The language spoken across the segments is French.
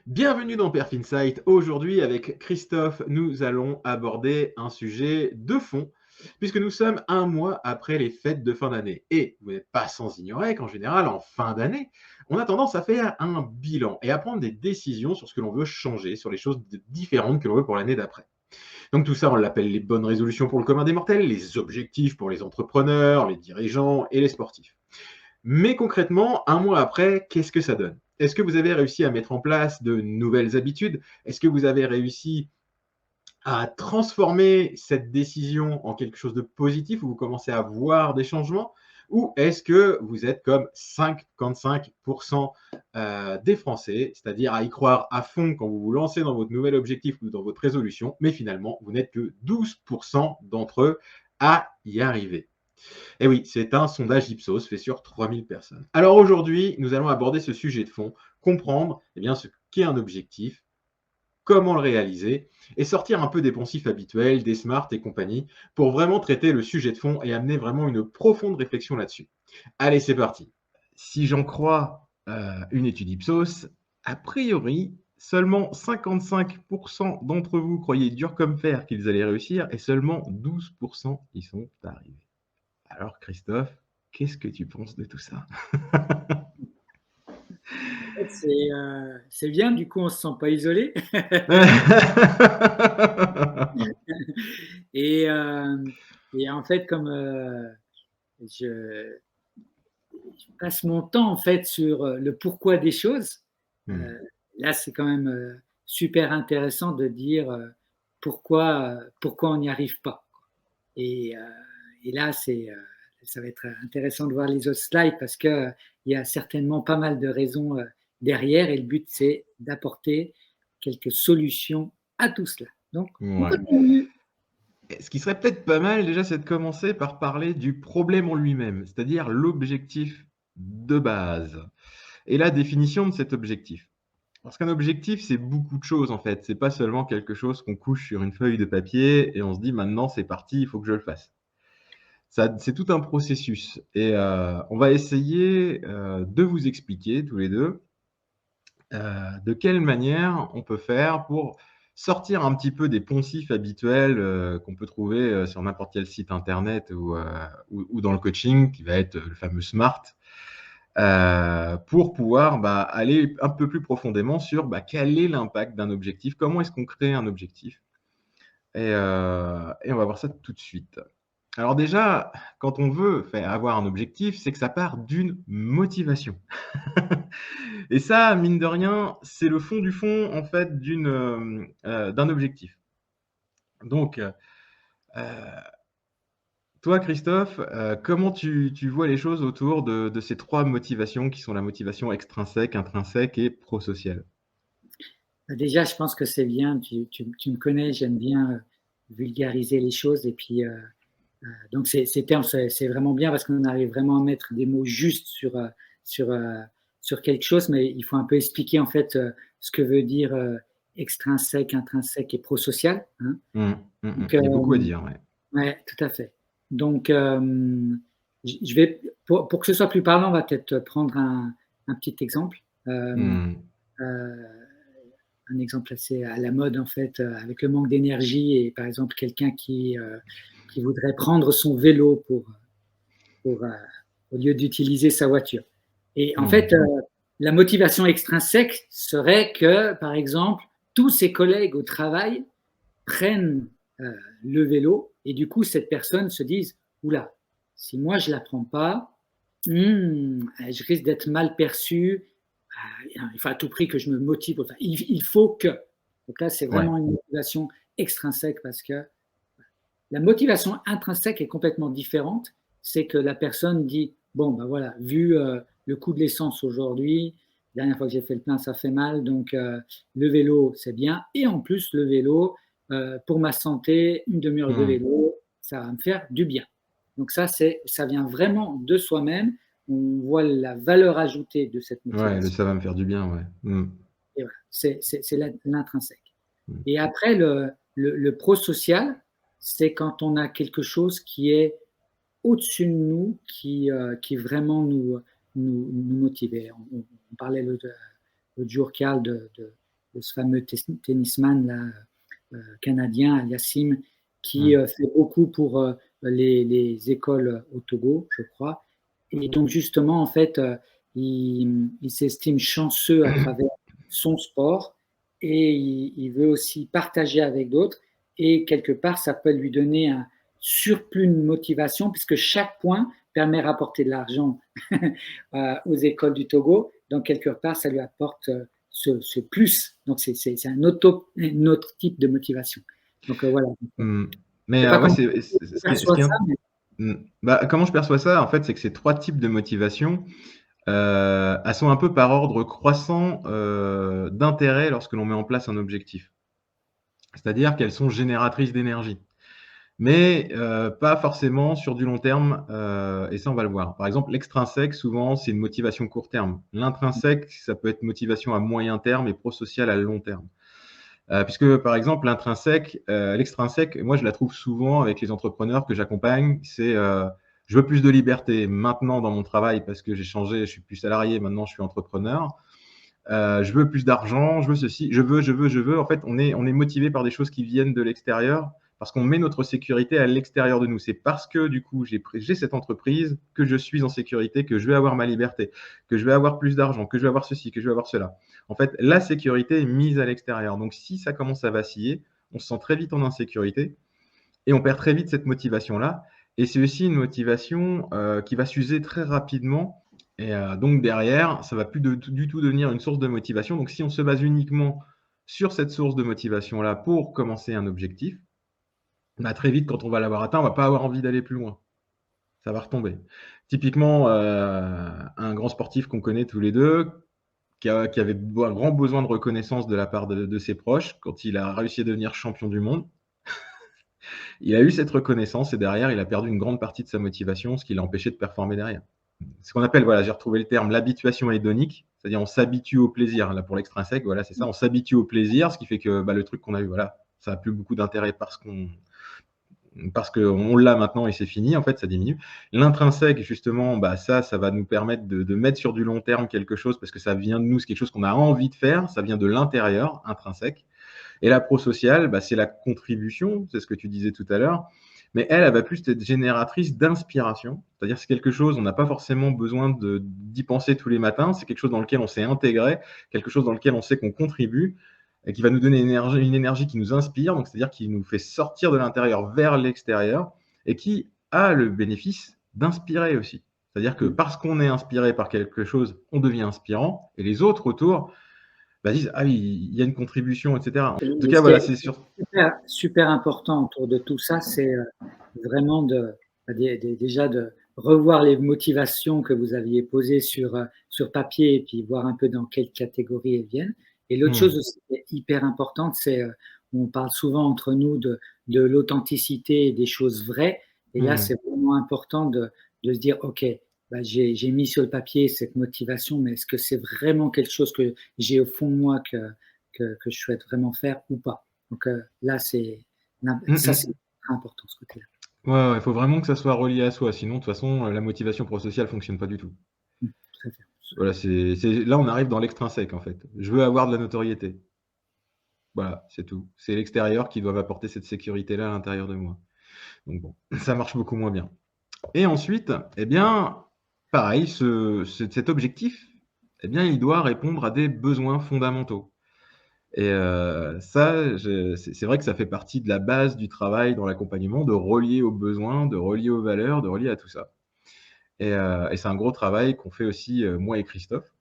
Bienvenue dans Perf Insight. Aujourd'hui, avec Christophe, nous allons aborder un sujet de fond, puisque nous sommes un mois après les fêtes de fin d'année. Et vous n'êtes pas sans ignorer qu'en général, en fin d'année, on a tendance à faire un bilan et à prendre des décisions sur ce que l'on veut changer, sur les choses différentes que l'on veut pour l'année d'après. Donc tout ça, on l'appelle les bonnes résolutions pour le commun des mortels, les objectifs pour les entrepreneurs, les dirigeants et les sportifs. Mais concrètement, un mois après, qu'est-ce que ça donne? Est-ce que vous avez réussi à mettre en place de nouvelles habitudes? Est-ce que vous avez réussi à transformer cette décision en quelque chose de positif où vous commencez à voir des changements? Ou est-ce que vous êtes comme 55% des Français, c'est-à-dire à y croire à fond quand vous vous lancez dans votre nouvel objectif ou dans votre résolution, mais finalement, vous n'êtes que 12% d'entre eux à y arriver? Et oui, c'est un sondage Ipsos fait sur 3000 personnes. Alors aujourd'hui, nous allons aborder ce sujet de fond, comprendre ce qu'est un objectif, comment le réaliser et sortir un peu des poncifs habituels, des smart et compagnie pour vraiment traiter le sujet de fond et amener vraiment une profonde réflexion là-dessus. Allez, c'est parti. Si j'en crois une étude Ipsos, a priori, seulement 55% d'entre vous croyaient dur comme fer qu'ils allaient réussir et seulement 12% y sont arrivés. Alors Christophe, qu'est-ce que tu penses de tout ça? C'est bien, du coup, on ne se sent pas isolé. Et, euh, et en fait, comme je, je passe mon temps en fait sur le pourquoi des choses, Hmm. euh, là, c'est quand même super intéressant de dire pourquoi on n'y arrive pas. Et, euh, et là, ça va être intéressant de voir les autres slides parce qu'il y a certainement pas mal de raisons derrière et le but, c'est d'apporter quelques solutions à tout cela. Donc, on Ouais. continue. Ce qui serait peut-être pas mal déjà, c'est de commencer par parler du problème en lui-même, c'est-à-dire l'objectif de base et la définition de cet objectif. Parce qu'un objectif, c'est beaucoup de choses en fait. C'est pas seulement quelque chose qu'on couche sur une feuille de papier et on se dit maintenant c'est parti, il faut que je le fasse. Ça, c'est tout un processus. Et on va essayer de vous expliquer tous les deux de quelle manière on peut faire pour sortir un petit peu des poncifs habituels qu'on peut trouver sur n'importe quel site internet ou dans le coaching, qui va être le fameux SMART, pour pouvoir aller un peu plus profondément sur quel est l'impact d'un objectif, comment est-ce qu'on crée un objectif. Et on va voir ça tout de suite. Alors déjà, quand on veut avoir un objectif, c'est que ça part d'une motivation. Et ça, mine de rien, c'est le fond du fond, en fait, d'un objectif. Donc, toi, Christophe, comment tu vois les choses autour de ces trois motivations qui sont la motivation extrinsèque, intrinsèque et prosociale? Déjà, je pense que c'est bien. Tu me connais, j'aime bien vulgariser les choses. Et puis, donc, ces termes, c'est vraiment bien parce qu'on arrive vraiment à mettre des mots justes sur, euh, sur quelque chose, mais il faut un peu expliquer en fait ce que veut dire extrinsèque, intrinsèque et prosocial. Hein. Donc, Il y a beaucoup à dire, ouais. ouais, tout à fait. Donc, je vais, pour que ce soit plus parlant, on va peut-être prendre un petit exemple. Hmm. Euh, un exemple assez à la mode en fait, avec le manque d'énergie et par exemple quelqu'un qui voudrait prendre son vélo pour, au lieu d'utiliser sa voiture. Et en fait, Hmm. la motivation extrinsèque serait que, par exemple, tous ses collègues au travail prennent le vélo et du coup, cette personne se dise, oula, si moi je ne la prends pas, je risque d'être mal perçu. Il faut à tout prix que je me motive. Enfin, il faut que. Donc là, c'est Ouais. vraiment une motivation extrinsèque parce que la motivation intrinsèque est complètement différente. C'est que la personne dit, bon, ben voilà, vu le coût de l'essence aujourd'hui, la dernière fois que j'ai fait le plein, ça fait mal, donc le vélo, c'est bien. Et en plus, le vélo, pour ma santé, une demi-heure de Hmm. vélo, ça va me faire du bien. Donc ça vient vraiment de soi-même. On voit la valeur ajoutée de cette Ouais, motivation. ça va me faire du bien, ouais. Hmm. Et voilà, c'est l'intrinsèque. Hmm. Et après, le prosocial, c'est quand on a quelque chose qui est au-dessus de nous, qui vraiment nous motive. On parlait l'autre jour, Karl, ce fameux tennisman là, canadien, Aliassime, qui fait beaucoup pour les écoles au Togo, je crois. Et donc justement, en fait, il s'estime chanceux à travers son sport et il veut aussi partager avec d'autres. Et quelque part, ça peut lui donner un surplus de motivation puisque chaque point permet de rapporter de l'argent aux écoles du Togo. Donc, quelque part, ça lui apporte ce plus. Donc, c'est un autre type de motivation. Donc, voilà. Mais ouais, comment je perçois ça, en fait, c'est que ces 3 types de motivation, elles sont un peu par ordre croissant d'intérêt lorsque l'on met en place un objectif. C'est-à-dire qu'elles sont génératrices d'énergie, mais pas forcément sur du long terme, et ça, on va le voir. Par exemple, l'extrinsèque, souvent, c'est une motivation court terme. L'intrinsèque, ça peut être motivation à moyen terme et prosocial à long terme. Puisque, par exemple, l'extrinsèque, moi, je la trouve souvent avec les entrepreneurs que j'accompagne, c'est je veux plus de liberté maintenant dans mon travail parce que j'ai changé, je suis plus salarié, maintenant je suis entrepreneur. Je veux plus d'argent, je veux ceci, je veux. En fait, on est motivé par des choses qui viennent de l'extérieur parce qu'on met notre sécurité à l'extérieur de nous. C'est parce que, du coup, j'ai cette entreprise que je suis en sécurité, que je vais avoir ma liberté, que je vais avoir plus d'argent, que je vais avoir ceci, que je vais avoir cela. En fait, la sécurité est mise à l'extérieur. Donc, si ça commence à vaciller, on se sent très vite en insécurité et on perd très vite cette motivation-là. Et c'est aussi une motivation qui va s'user très rapidement. Et donc derrière, ça va plus du tout devenir une source de motivation. Donc si on se base uniquement sur cette source de motivation-là pour commencer un objectif, bah, très vite, quand on va l'avoir atteint, on va pas avoir envie d'aller plus loin. Ça va retomber. Typiquement, un grand sportif qu'on connaît tous les deux, qui avait un grand besoin de reconnaissance de la part de ses proches, quand il a réussi à devenir champion du monde, il a eu cette reconnaissance et derrière, il a perdu une grande partie de sa motivation, ce qui l'a empêché de performer derrière. Ce qu'on appelle, voilà, j'ai retrouvé le terme, l'habituation hédonique, c'est-à-dire on s'habitue au plaisir. Là, pour l'extrinsèque, voilà, c'est ça, on s'habitue au plaisir, ce qui fait que le truc qu'on a eu, voilà, ça n'a plus beaucoup d'intérêt parce qu'on l'a maintenant et c'est fini, en fait, ça diminue. L'intrinsèque, justement, ça va nous permettre de mettre sur du long terme quelque chose parce que ça vient de nous, c'est quelque chose qu'on a envie de faire, ça vient de l'intérieur, intrinsèque. Et la prosociale, c'est la contribution, c'est ce que tu disais tout à l'heure, mais elle va plus être génératrice d'inspiration, c'est-à-dire c'est quelque chose, on n'a pas forcément besoin d'y penser tous les matins, c'est quelque chose dans lequel on s'est intégré, quelque chose dans lequel on sait qu'on contribue, et qui va nous donner une énergie qui nous inspire, donc c'est-à-dire qui nous fait sortir de l'intérieur vers l'extérieur, et qui a le bénéfice d'inspirer aussi. C'est-à-dire que parce qu'on est inspiré par quelque chose, on devient inspirant, et les autres autour disent « Ah oui, il y a une contribution, etc. » En tout cas, voilà, c'est sûr. Super important autour de tout ça, c'est vraiment déjà de revoir les motivations que vous aviez posées sur papier et puis voir un peu dans quelle catégorie elles viennent. Et l'autre chose aussi qui est hyper importante, c'est on parle souvent entre nous de l'authenticité et des choses vraies. Et là, c'est vraiment important de se dire, OK, j'ai mis sur le papier cette motivation, mais est-ce que c'est vraiment quelque chose que j'ai au fond de moi que je souhaite vraiment faire ou pas? Donc là, ça c'est très important, ce côté-là. Ouais, il faut vraiment que ça soit relié à soi, sinon de toute façon, la motivation prosociale fonctionne pas du tout. Tout à fait. Voilà, là on arrive dans l'extrinsèque en fait. Je veux avoir de la notoriété. Voilà, c'est tout. C'est l'extérieur qui doit apporter cette sécurité-là à l'intérieur de moi. Donc bon, ça marche beaucoup moins bien. Et ensuite, eh bien, pareil, cet objectif, eh bien, il doit répondre à des besoins fondamentaux. Et ça, c'est vrai que ça fait partie de la base du travail dans l'accompagnement, de relier aux besoins, de relier aux valeurs, de relier à tout ça. Et c'est un gros travail qu'on fait aussi, moi et Christophe.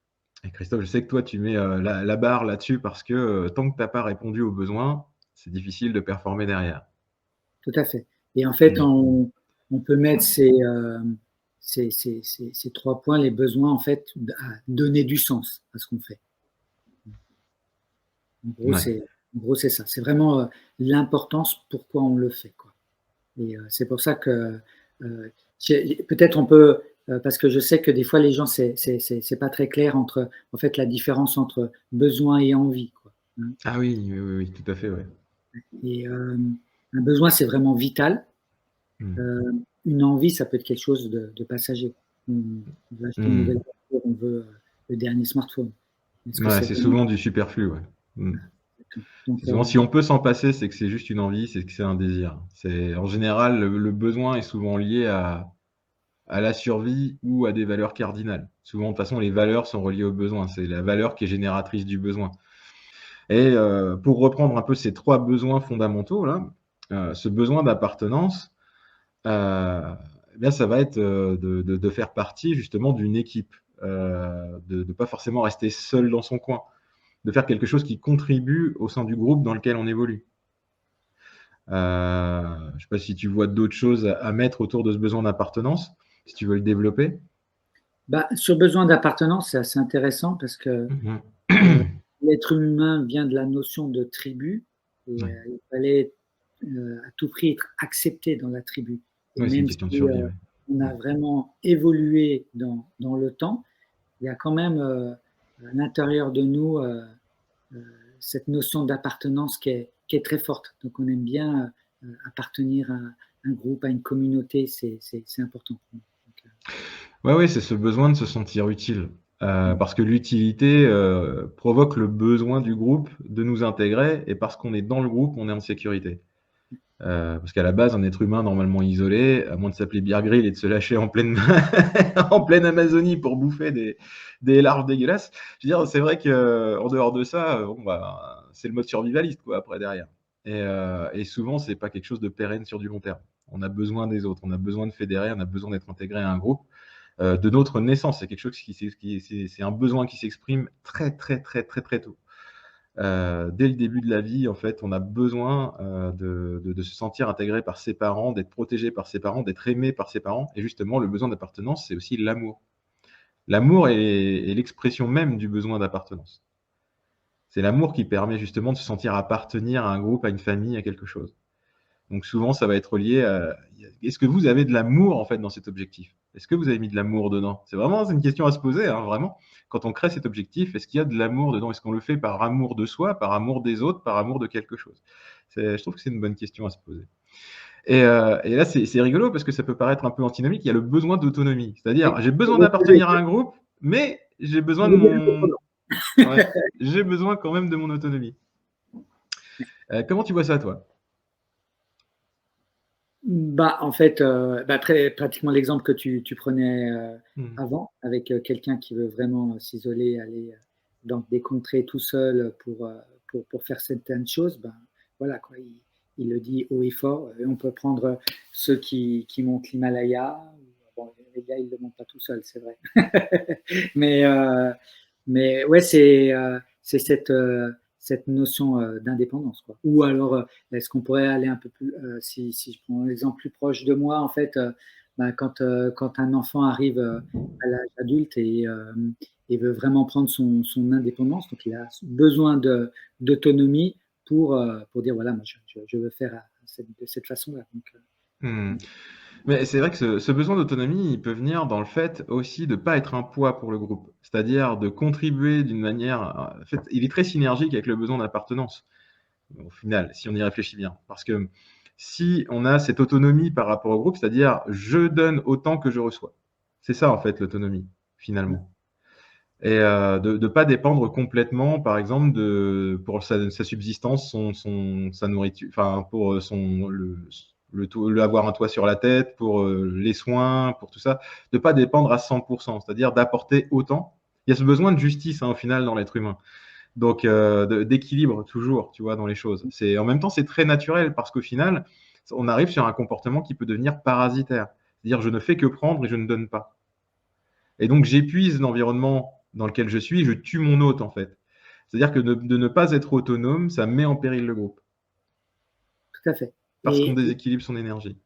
Et Christophe, je sais que toi, tu mets la barre là-dessus parce que tant que tu n'as pas répondu aux besoins, c'est difficile de performer derrière. Tout à fait. Et en fait, on peut mettre ces 3 points, les besoins, en fait, à donner du sens à ce qu'on fait. En gros, c'est ça. C'est vraiment l'importance pourquoi on le fait, quoi. Et c'est pour ça que peut-être on peut, parce que je sais que des fois les gens c'est pas très clair entre en fait la différence entre besoin et envie, quoi, hein. Ah oui, tout à fait, ouais. Et un besoin c'est vraiment vital. Une envie ça peut être quelque chose de passager. On veut acheter une nouvelle voiture, on veut le dernier smartphone. Ouais, c'est souvent du superflu, ouais. Donc, Souvent, si on peut s'en passer, c'est que c'est juste une envie, c'est que c'est un désir. C'est en général, le besoin est souvent lié à la survie ou à des valeurs cardinales. Souvent, de toute façon, les valeurs sont reliées au besoin. C'est la valeur qui est génératrice du besoin. Et pour reprendre un peu ces 3 besoins fondamentaux là, ce besoin d'appartenance, eh bien ça va être, de faire partie justement d'une équipe, de pas forcément rester seul dans son coin, de faire quelque chose qui contribue au sein du groupe dans lequel on évolue. Je sais pas si tu vois d'autres choses à mettre autour de ce besoin d'appartenance, si tu veux le développer? Sur besoin d'appartenance, c'est assez intéressant parce que Mmh l'être humain vient de la notion de tribu et Ouais. il fallait, à tout prix être accepté dans la tribu et Ouais, c'est une même question de si, survie, ouais. on Mmh. a vraiment évolué dans le temps, il y a quand même, à l'intérieur de nous, heu, cette notion d'appartenance qui est très forte. Donc on aime bien, appartenir à un groupe, à une communauté, c'est important pour nous. Donc, Ouais, ouais, c'est ce besoin de se sentir utile, parce que l'utilité, provoque le besoin du groupe de nous intégrer et parce qu'on est dans le groupe, on est en sécurité. Parce qu'à la base, un être humain normalement isolé, à moins de s'appeler Bear Grylls et de se lâcher en pleine en pleine Amazonie pour bouffer des larves dégueulasses, je veux dire, c'est vrai qu'en dehors de ça, bon, bah, c'est le mode survivaliste, quoi, après derrière et souvent, c'est pas quelque chose de pérenne sur du long terme. On a besoin des autres, on a besoin de fédérer, on a besoin d'être intégré à un groupe de notre naissance. C'est quelque chose c'est un besoin qui s'exprime très, très, très, très, très tôt. Dès le début de la vie, en fait, on a besoin de se sentir intégré par ses parents, d'être protégé par ses parents, d'être aimé par ses parents. Et justement, le besoin d'appartenance, c'est aussi l'amour. L'amour est l'expression même du besoin d'appartenance. C'est l'amour qui permet justement de se sentir appartenir à un groupe, à une famille, à quelque chose. Donc souvent, ça va être lié à est-ce que vous avez de l'amour, en fait, dans cet objectif? Est-ce que vous avez mis de l'amour dedans? C'est une question à se poser, hein, vraiment. Quand on crée cet objectif, est-ce qu'il y a de l'amour dedans? Est-ce qu'on le fait par amour de soi, par amour des autres, par amour de quelque chose? Je trouve que c'est une bonne question à se poser et là, c'est rigolo parce que ça peut paraître un peu antinomique. Il y a le besoin d'autonomie, c'est-à-dire j'ai besoin d'appartenir à un groupe, mais j'ai besoin de mon ouais, j'ai besoin quand même de mon autonomie. Comment tu vois ça, toi? En fait, après pratiquement l'exemple que tu prenais, Mmh. avant avec, quelqu'un qui veut vraiment, s'isoler, aller, dans des contrées tout seul, pour faire certaines choses, voilà quoi, il le dit haut et fort, et on peut prendre, ceux qui montent l'Himalaya. Bon, les gars, ils le montent pas tout seuls, c'est vrai. Mais, ouais, c'est cette notion, d'indépendance, quoi. Ou alors, est-ce qu'on pourrait aller un peu plus, si je prends un exemple plus proche de moi, en fait, quand un enfant arrive, à l'âge adulte et veut vraiment prendre son indépendance, donc il a besoin d'autonomie pour dire: «Voilà, moi je veux faire de cette façon-là», donc Mmh. Mais c'est vrai que ce besoin d'autonomie, il peut venir dans le fait aussi de ne pas être un poids pour le groupe. C'est-à-dire de contribuer d'une manière, en fait, il est très synergique avec le besoin d'appartenance, au final, si on y réfléchit bien. Parce que si on a cette autonomie par rapport au groupe, c'est-à-dire je donne autant que je reçois. C'est ça en fait l'autonomie, finalement. Et de ne pas dépendre complètement, par exemple, pour sa subsistance, sa nourriture, enfin pour avoir un toit sur la tête, pour les soins, pour tout ça, de ne pas dépendre à 100%, c'est-à-dire d'apporter autant. Il y a ce besoin de justice, hein, au final, dans l'être humain. Donc, d'équilibre toujours, tu vois, dans les choses. En même temps, c'est très naturel parce qu'au final, on arrive sur un comportement qui peut devenir parasitaire. C'est-à-dire, je ne fais que prendre et je ne donne pas. Et donc, j'épuise l'environnement dans lequel je suis, je tue mon hôte, en fait. C'est-à-dire que de ne pas être autonome, ça met en péril le groupe tout à fait. parce qu'on Et déséquilibre son énergie.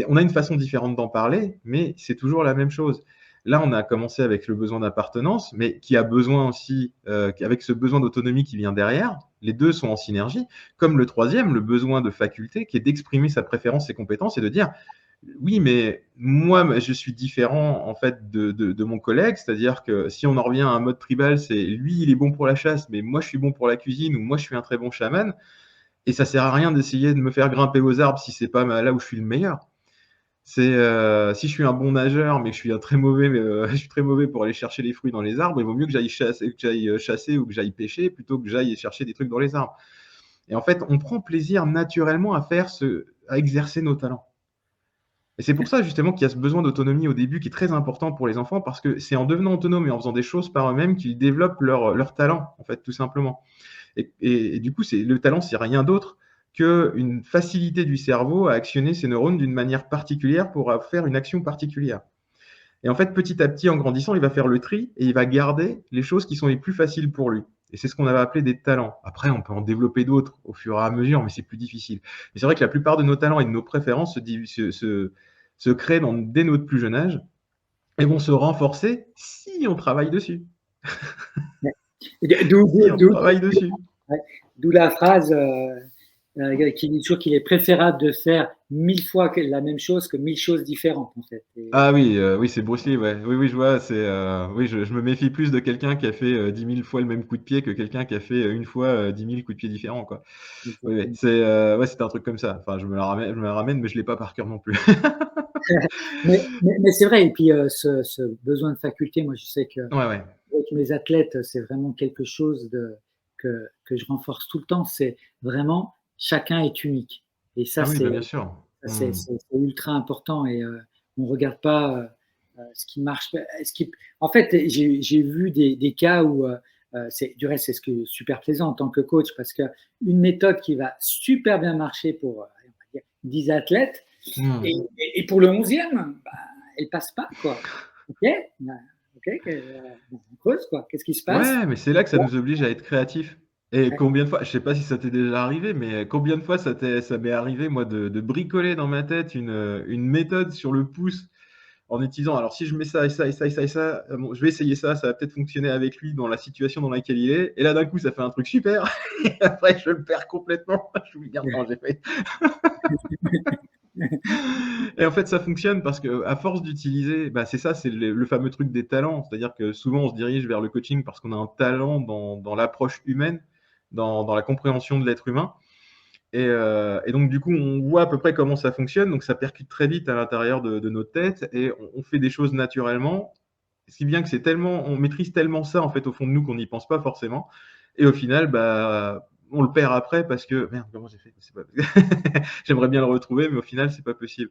On a une façon différente d'en parler, mais c'est toujours la même chose. Là, on a commencé avec le besoin d'appartenance, mais qui a besoin aussi, avec ce besoin d'autonomie qui vient derrière, les deux sont en synergie, comme le troisième, le besoin de faculté, qui est d'exprimer sa préférence, ses compétences et de dire oui, mais moi, je suis différent en fait de mon collègue, c'est-à-dire que si on en revient à un mode tribal, c'est lui, il est bon pour la chasse, mais moi, je suis bon pour la cuisine ou moi, je suis un très bon chaman. Et ça sert à rien d'essayer de me faire grimper aux arbres si c'est pas là où je suis le meilleur. Si je suis un bon nageur, mais que je suis un très mauvais, je suis très mauvais pour aller chercher les fruits dans les arbres, il vaut mieux que j'aille chasser ou que j'aille pêcher plutôt que j'aille chercher des trucs dans les arbres. Et en fait, on prend plaisir naturellement à exercer nos talents. Et c'est pour ça justement qu'il y a ce besoin d'autonomie au début qui est très important pour les enfants, parce que c'est en devenant autonome et en faisant des choses par eux-mêmes qu'ils développent leur talent, en fait, tout simplement. Et du coup, le talent, c'est rien d'autre qu'une facilité du cerveau à actionner ses neurones d'une manière particulière pour faire une action particulière. Et en fait, petit à petit, en grandissant, il va faire le tri et il va garder les choses qui sont les plus faciles pour lui. Et c'est ce qu'on avait appelé des talents. Après, on peut en développer d'autres au fur et à mesure, mais c'est plus difficile. Mais c'est vrai que la plupart de nos talents et de nos préférences se créent dès notre plus jeune âge et vont se renforcer si on travaille dessus. Si on travaille dessus. D'où la phrase qui dit toujours qu'il est préférable de faire 1000 fois la même chose que 1000 choses différentes, en fait. Ah oui, oui, c'est Bruce Lee, ouais. Oui, oui, je vois. Oui, je me méfie plus de quelqu'un qui a fait 10 000 fois le même coup de pied que quelqu'un qui a fait une fois 10 000 coups de pied différents, quoi. Oui, oui, c'était un truc comme ça. Enfin, je me la ramène, mais je l'ai pas par cœur non plus. mais c'est vrai. Et puis, ce besoin de faculté, moi, je sais que Ouais, ouais. avec mes athlètes, c'est vraiment quelque chose que je renforce tout le temps. C'est vraiment chacun est unique. Et ça, Ah oui, bah, c'est bien sûr. ultra important. Et on ne regarde pas ce qui marche. En fait, j'ai vu des cas où, du reste, c'est super plaisant en tant que coach, parce qu'une méthode qui va super bien marcher pour on va dire, 10 athlètes, Mmh. et pour le 11e, bah, elle passe pas, quoi. OK, bah, OK, on creuse, quoi. Qu'est-ce qui se passe? Ouais, mais c'est là que ça nous oblige à être créatifs. Et combien de fois, je sais pas si ça t'est déjà arrivé, mais combien de fois ça m'est arrivé, moi, de bricoler dans ma tête une méthode sur le pouce en utilisant, alors si je mets ça et ça et ça et ça et ça, bon, je vais essayer ça va peut-être fonctionner avec lui dans la situation dans laquelle il est. Et là, d'un coup, ça fait un truc super. Et après, je le perds complètement. Je me dis, merde, non, j'ai fait. Et en fait, ça fonctionne parce que à force d'utiliser, bah, c'est ça, c'est le fameux truc des talents. C'est-à-dire que souvent, on se dirige vers le coaching parce qu'on a un talent dans l'approche humaine, dans la compréhension de l'être humain. Et donc, du coup, on voit à peu près comment ça fonctionne. Donc, ça percute très vite à l'intérieur de notre tête et on fait des choses naturellement. Ce qui vient que on maîtrise tellement ça, en fait, au fond de nous qu'on n'y pense pas forcément. Et au final, bah, on le perd après parce que, merde, comment j'ai fait? C'est pas... J'aimerais bien le retrouver, mais au final, c'est pas possible.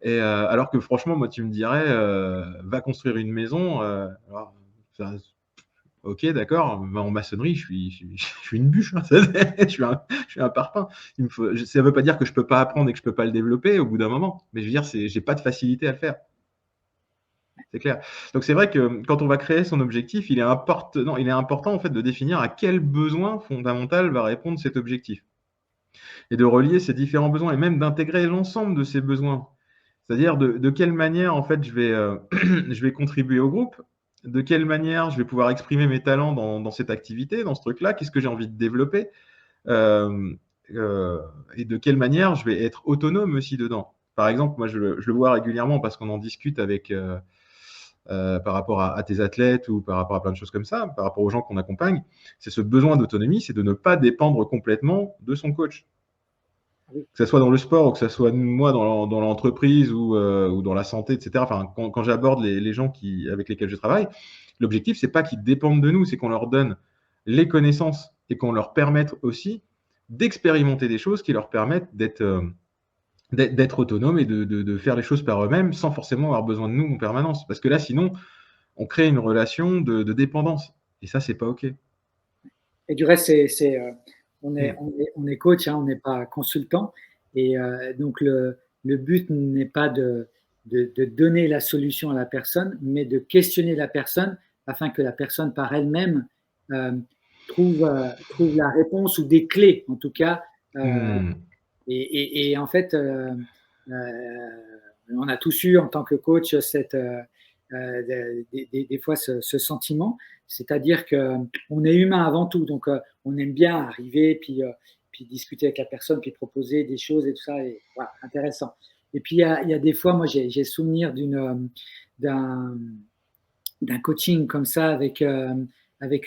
Alors que franchement, moi, tu me dirais, va construire une maison. Alors, ça, ok, d'accord, mais en maçonnerie, je suis une bûche, hein, je suis un parpaing. Ça ne veut pas dire que je ne peux pas apprendre et que je ne peux pas le développer au bout d'un moment, mais je veux dire, je n'ai pas de facilité à le faire. C'est clair. Donc c'est vrai que quand on va créer son objectif, il est important en fait de définir à quel besoin fondamental va répondre cet objectif et de relier ces différents besoins et même d'intégrer l'ensemble de ces besoins. C'est-à-dire de quelle manière en fait je vais contribuer au groupe, de quelle manière je vais pouvoir exprimer mes talents dans cette activité, dans ce truc-là, qu'est-ce que j'ai envie de développer, euh, et de quelle manière je vais être autonome aussi dedans. Par exemple, moi je le vois régulièrement parce qu'on en discute par rapport à tes athlètes ou par rapport à plein de choses comme ça, par rapport aux gens qu'on accompagne, c'est ce besoin d'autonomie, c'est de ne pas dépendre complètement de son coach. Que ce soit dans le sport ou que ce soit moi dans l'entreprise ou dans la santé, etc. Enfin, quand j'aborde les gens avec lesquels je travaille, l'objectif, c'est pas qu'ils dépendent de nous, c'est qu'on leur donne les connaissances et qu'on leur permette aussi d'expérimenter des choses qui leur permettent d'être autonomes et de faire les choses par eux-mêmes sans forcément avoir besoin de nous en permanence. Parce que là, sinon, on crée une relation de dépendance. Et ça, c'est pas OK. Et du reste, on Mm. on est coach, hein, on n'est pas consultant. Et donc, le but n'est pas de donner la solution à la personne, mais de questionner la personne afin que la personne par elle-même euh, trouve la réponse ou des clés, en tout cas. Mm. Et en fait, on a tous eu en tant que coach des fois ce sentiment, c'est-à-dire qu'on est humain avant tout, donc on aime bien arriver, puis discuter avec la personne, puis proposer des choses et tout ça, et voilà, intéressant. Et puis il y a des fois, moi j'ai souvenir d'un coaching comme ça avec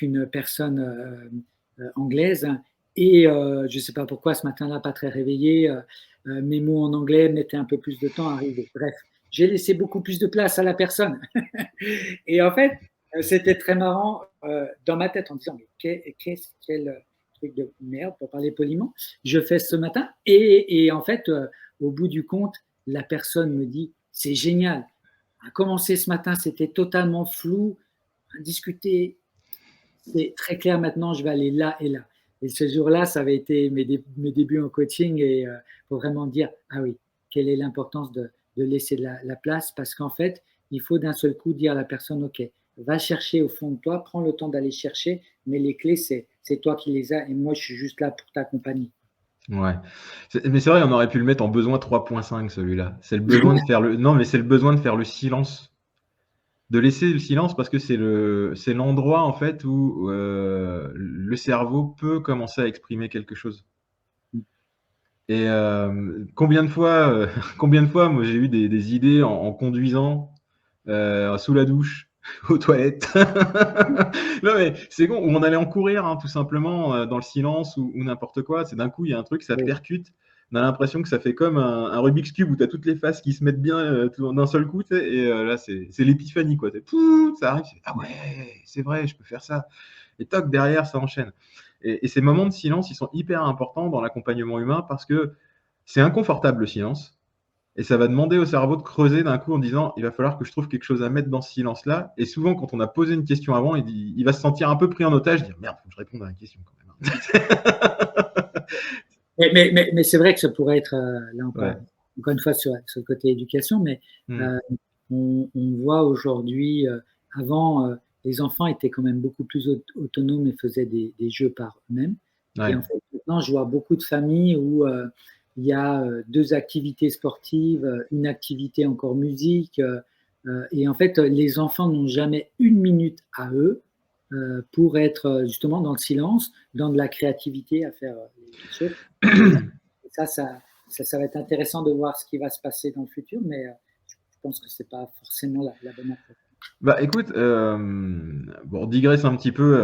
une personne anglaise. Et je ne sais pas pourquoi ce matin-là, pas très réveillé, mes mots en anglais mettaient un peu plus de temps à arriver. Bref, j'ai laissé beaucoup plus de place à la personne. Et en fait, c'était très marrant dans ma tête en disant, mais truc de merde, pour parler poliment, je fais ce matin. Et en fait, au bout du compte, la personne me dit, c'est génial. À commencer ce matin, c'était totalement flou. À discuter, c'est très clair maintenant, je vais aller là et là. Et ce jour-là, ça avait été mes débuts en coaching et pour vraiment dire, ah oui, quelle est l'importance de laisser la place parce qu'en fait, il faut d'un seul coup dire à la personne, OK, va chercher au fond de toi, prends le temps d'aller chercher, mais les clés, c'est toi qui les as et moi, je suis juste là pour t'accompagner. Ouais. Mais c'est vrai, on aurait pu le mettre en besoin 3.5 celui-là. C'est le besoin de faire le non, mais c'est le besoin de faire le silence. De laisser le silence parce que c'est l'endroit en fait où, le cerveau peut commencer à exprimer quelque chose. Et combien de fois, combien de fois moi j'ai eu des idées en conduisant, sous la douche, aux toilettes. Non mais c'est con, ou on allait en courir, hein, tout simplement, dans le silence ou n'importe quoi. C'est d'un coup, il y a un truc, ça Oui. percute. On a l'impression que ça fait comme un Rubik's Cube où tu as toutes les faces qui se mettent bien d'un seul coup, tu sais, et là, c'est l'épiphanie, quoi. Pouf, ça arrive, ah ouais, c'est vrai, je peux faire ça. Et toc, derrière, ça enchaîne. Et ces moments de silence, ils sont hyper importants dans l'accompagnement humain parce que c'est inconfortable le silence. Et ça va demander au cerveau de creuser d'un coup en disant il va falloir que je trouve quelque chose à mettre dans ce silence-là. Et souvent, quand on a posé une question avant, il va se sentir un peu pris en otage, dire merde, faut que je réponde à la question quand même. Mais c'est vrai que ça pourrait être, là Ouais. encore une fois, sur le côté éducation, mais Mm. euh, on voit aujourd'hui, avant, les enfants étaient quand même beaucoup plus autonomes et faisaient des jeux par eux-mêmes. Et Ouais. en fait, maintenant, je vois beaucoup de familles où il y a deux activités sportives, une activité encore musique. Et en fait, les enfants n'ont jamais une minute à eux pour être justement dans le silence, dans de la créativité à faire les choses. Et ça va être intéressant de voir ce qui va se passer dans le futur, mais je pense que c'est pas forcément la bonne approche. Bah écoute, bon, on digresse un petit peu,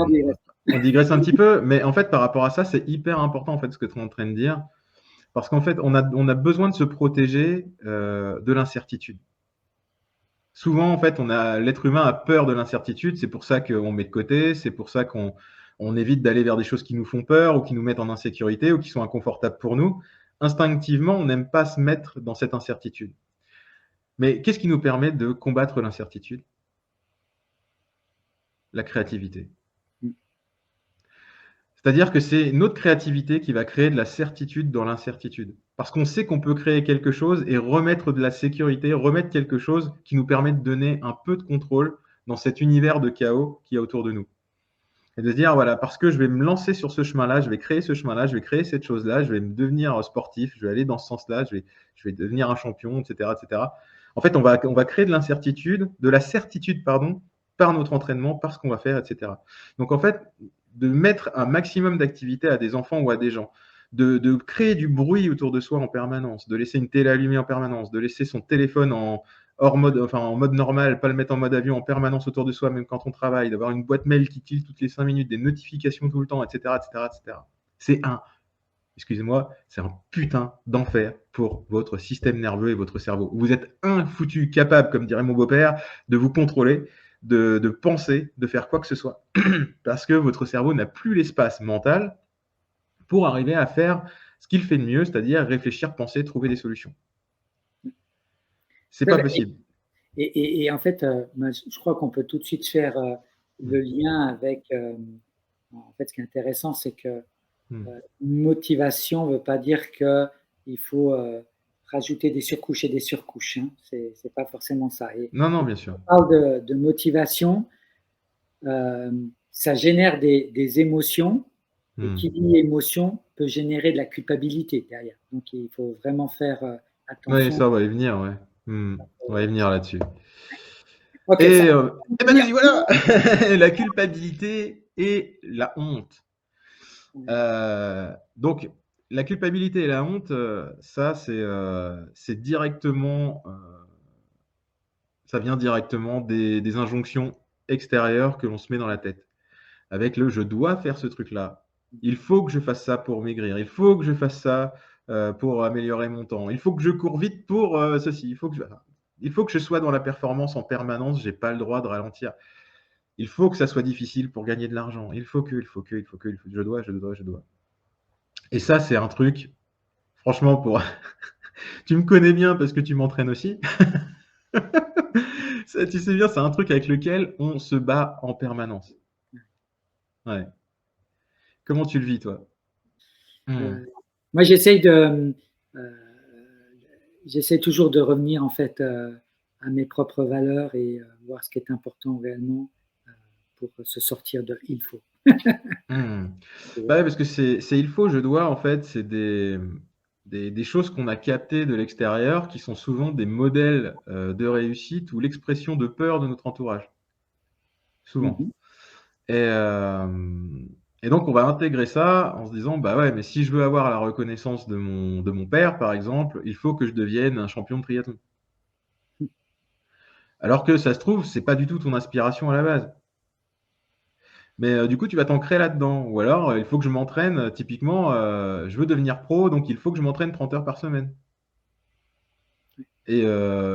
Oui, on digresse un petit peu, mais en fait, par rapport à ça, c'est hyper important en fait ce que tu es en train de dire, parce qu'en fait, on a besoin de se protéger de l'incertitude. Souvent, en fait, l'être humain a peur de l'incertitude. C'est pour ça qu'on met de côté. C'est pour ça qu'on évite d'aller vers des choses qui nous font peur ou qui nous mettent en insécurité ou qui sont inconfortables pour nous. Instinctivement, on n'aime pas se mettre dans cette incertitude. Mais qu'est-ce qui nous permet de combattre l'incertitude? La créativité. C'est-à-dire que c'est notre créativité qui va créer de la certitude dans l'incertitude. Parce qu'on sait qu'on peut créer quelque chose et remettre de la sécurité, remettre quelque chose qui nous permet de donner un peu de contrôle dans cet univers de chaos qui est autour de nous. Et de se dire, voilà, parce que je vais me lancer sur ce chemin-là, je vais créer ce chemin-là, je vais créer cette chose-là, je vais me devenir sportif, je vais aller dans ce sens-là, je vais devenir un champion, etc., etc. En fait, on va créer de l'incertitude, de la certitude, pardon, par notre entraînement, par ce qu'on va faire, etc. Donc, en fait, de mettre un maximum d'activité à des enfants ou à des gens, de créer du bruit autour de soi en permanence, de laisser une télé allumée en permanence, de laisser son téléphone hors mode, enfin en mode normal, pas le mettre en mode avion en permanence autour de soi, même quand on travaille, d'avoir une boîte mail qui tilte toutes les 5 minutes, des notifications tout le temps, etc., etc., etc. C'est excusez-moi, c'est un putain d'enfer pour votre système nerveux et votre cerveau. Vous êtes foutu capable, comme dirait mon beau-père, de vous contrôler, de penser, de faire quoi que ce soit, parce que votre cerveau n'a plus l'espace mental pour arriver à faire ce qu'il fait de mieux, c'est-à-dire réfléchir, penser, trouver des solutions. C'est pas possible. Et en fait, je crois qu'on peut tout de suite faire le lien avec. En fait, ce qui est intéressant, c'est que motivation ne veut pas dire qu'il faut rajouter des surcouches et des surcouches. Hein. C'est pas forcément ça. Et Non, non, bien sûr. on parle de motivation, ça génère des émotions. Et qui dit émotion peut générer de la culpabilité derrière. Donc, il faut vraiment faire Oui, attention. ça, on va y venir, ouais. On va y venir là-dessus. Ok, Et, ça ben nous y voilà. La culpabilité et la honte. Donc, la culpabilité et la honte, ça, c'est directement, ça vient directement des injonctions extérieures que l'on se met dans la tête. Avec le je dois faire ce truc-là. Il faut que je fasse ça pour maigrir. Il faut que je fasse ça pour améliorer mon temps. Il faut que je cours vite pour ceci. Il faut que je sois dans la performance en permanence. Je n'ai pas le droit de ralentir. Il faut que ça soit difficile pour gagner de l'argent. Il faut que, je dois. Et ça, c'est un truc, franchement, tu me connais bien parce que tu m'entraînes aussi. Ça, tu sais bien, c'est un truc avec lequel on se bat en permanence. Ouais. Comment tu le vis, toi? Moi, j'essaie toujours de revenir en fait à mes propres valeurs et voir ce qui est important réellement pour se sortir de il faut. Bah ouais, parce que c'est il faut, je dois, en fait, c'est des choses qu'on a captées de l'extérieur qui sont souvent des modèles de réussite ou l'expression de peur de notre entourage. Souvent. Et, euh, et donc, on va intégrer ça en se disant, bah ouais, mais si je veux avoir la reconnaissance de mon père, par exemple, il faut que je devienne un champion de triathlon. Alors que ça se trouve, c'est pas du tout ton aspiration à la base. Mais du coup, tu vas t'ancrer là-dedans. Ou alors, il faut que je m'entraîne. Typiquement, je veux devenir pro, donc il faut que je m'entraîne 30 heures par semaine. Et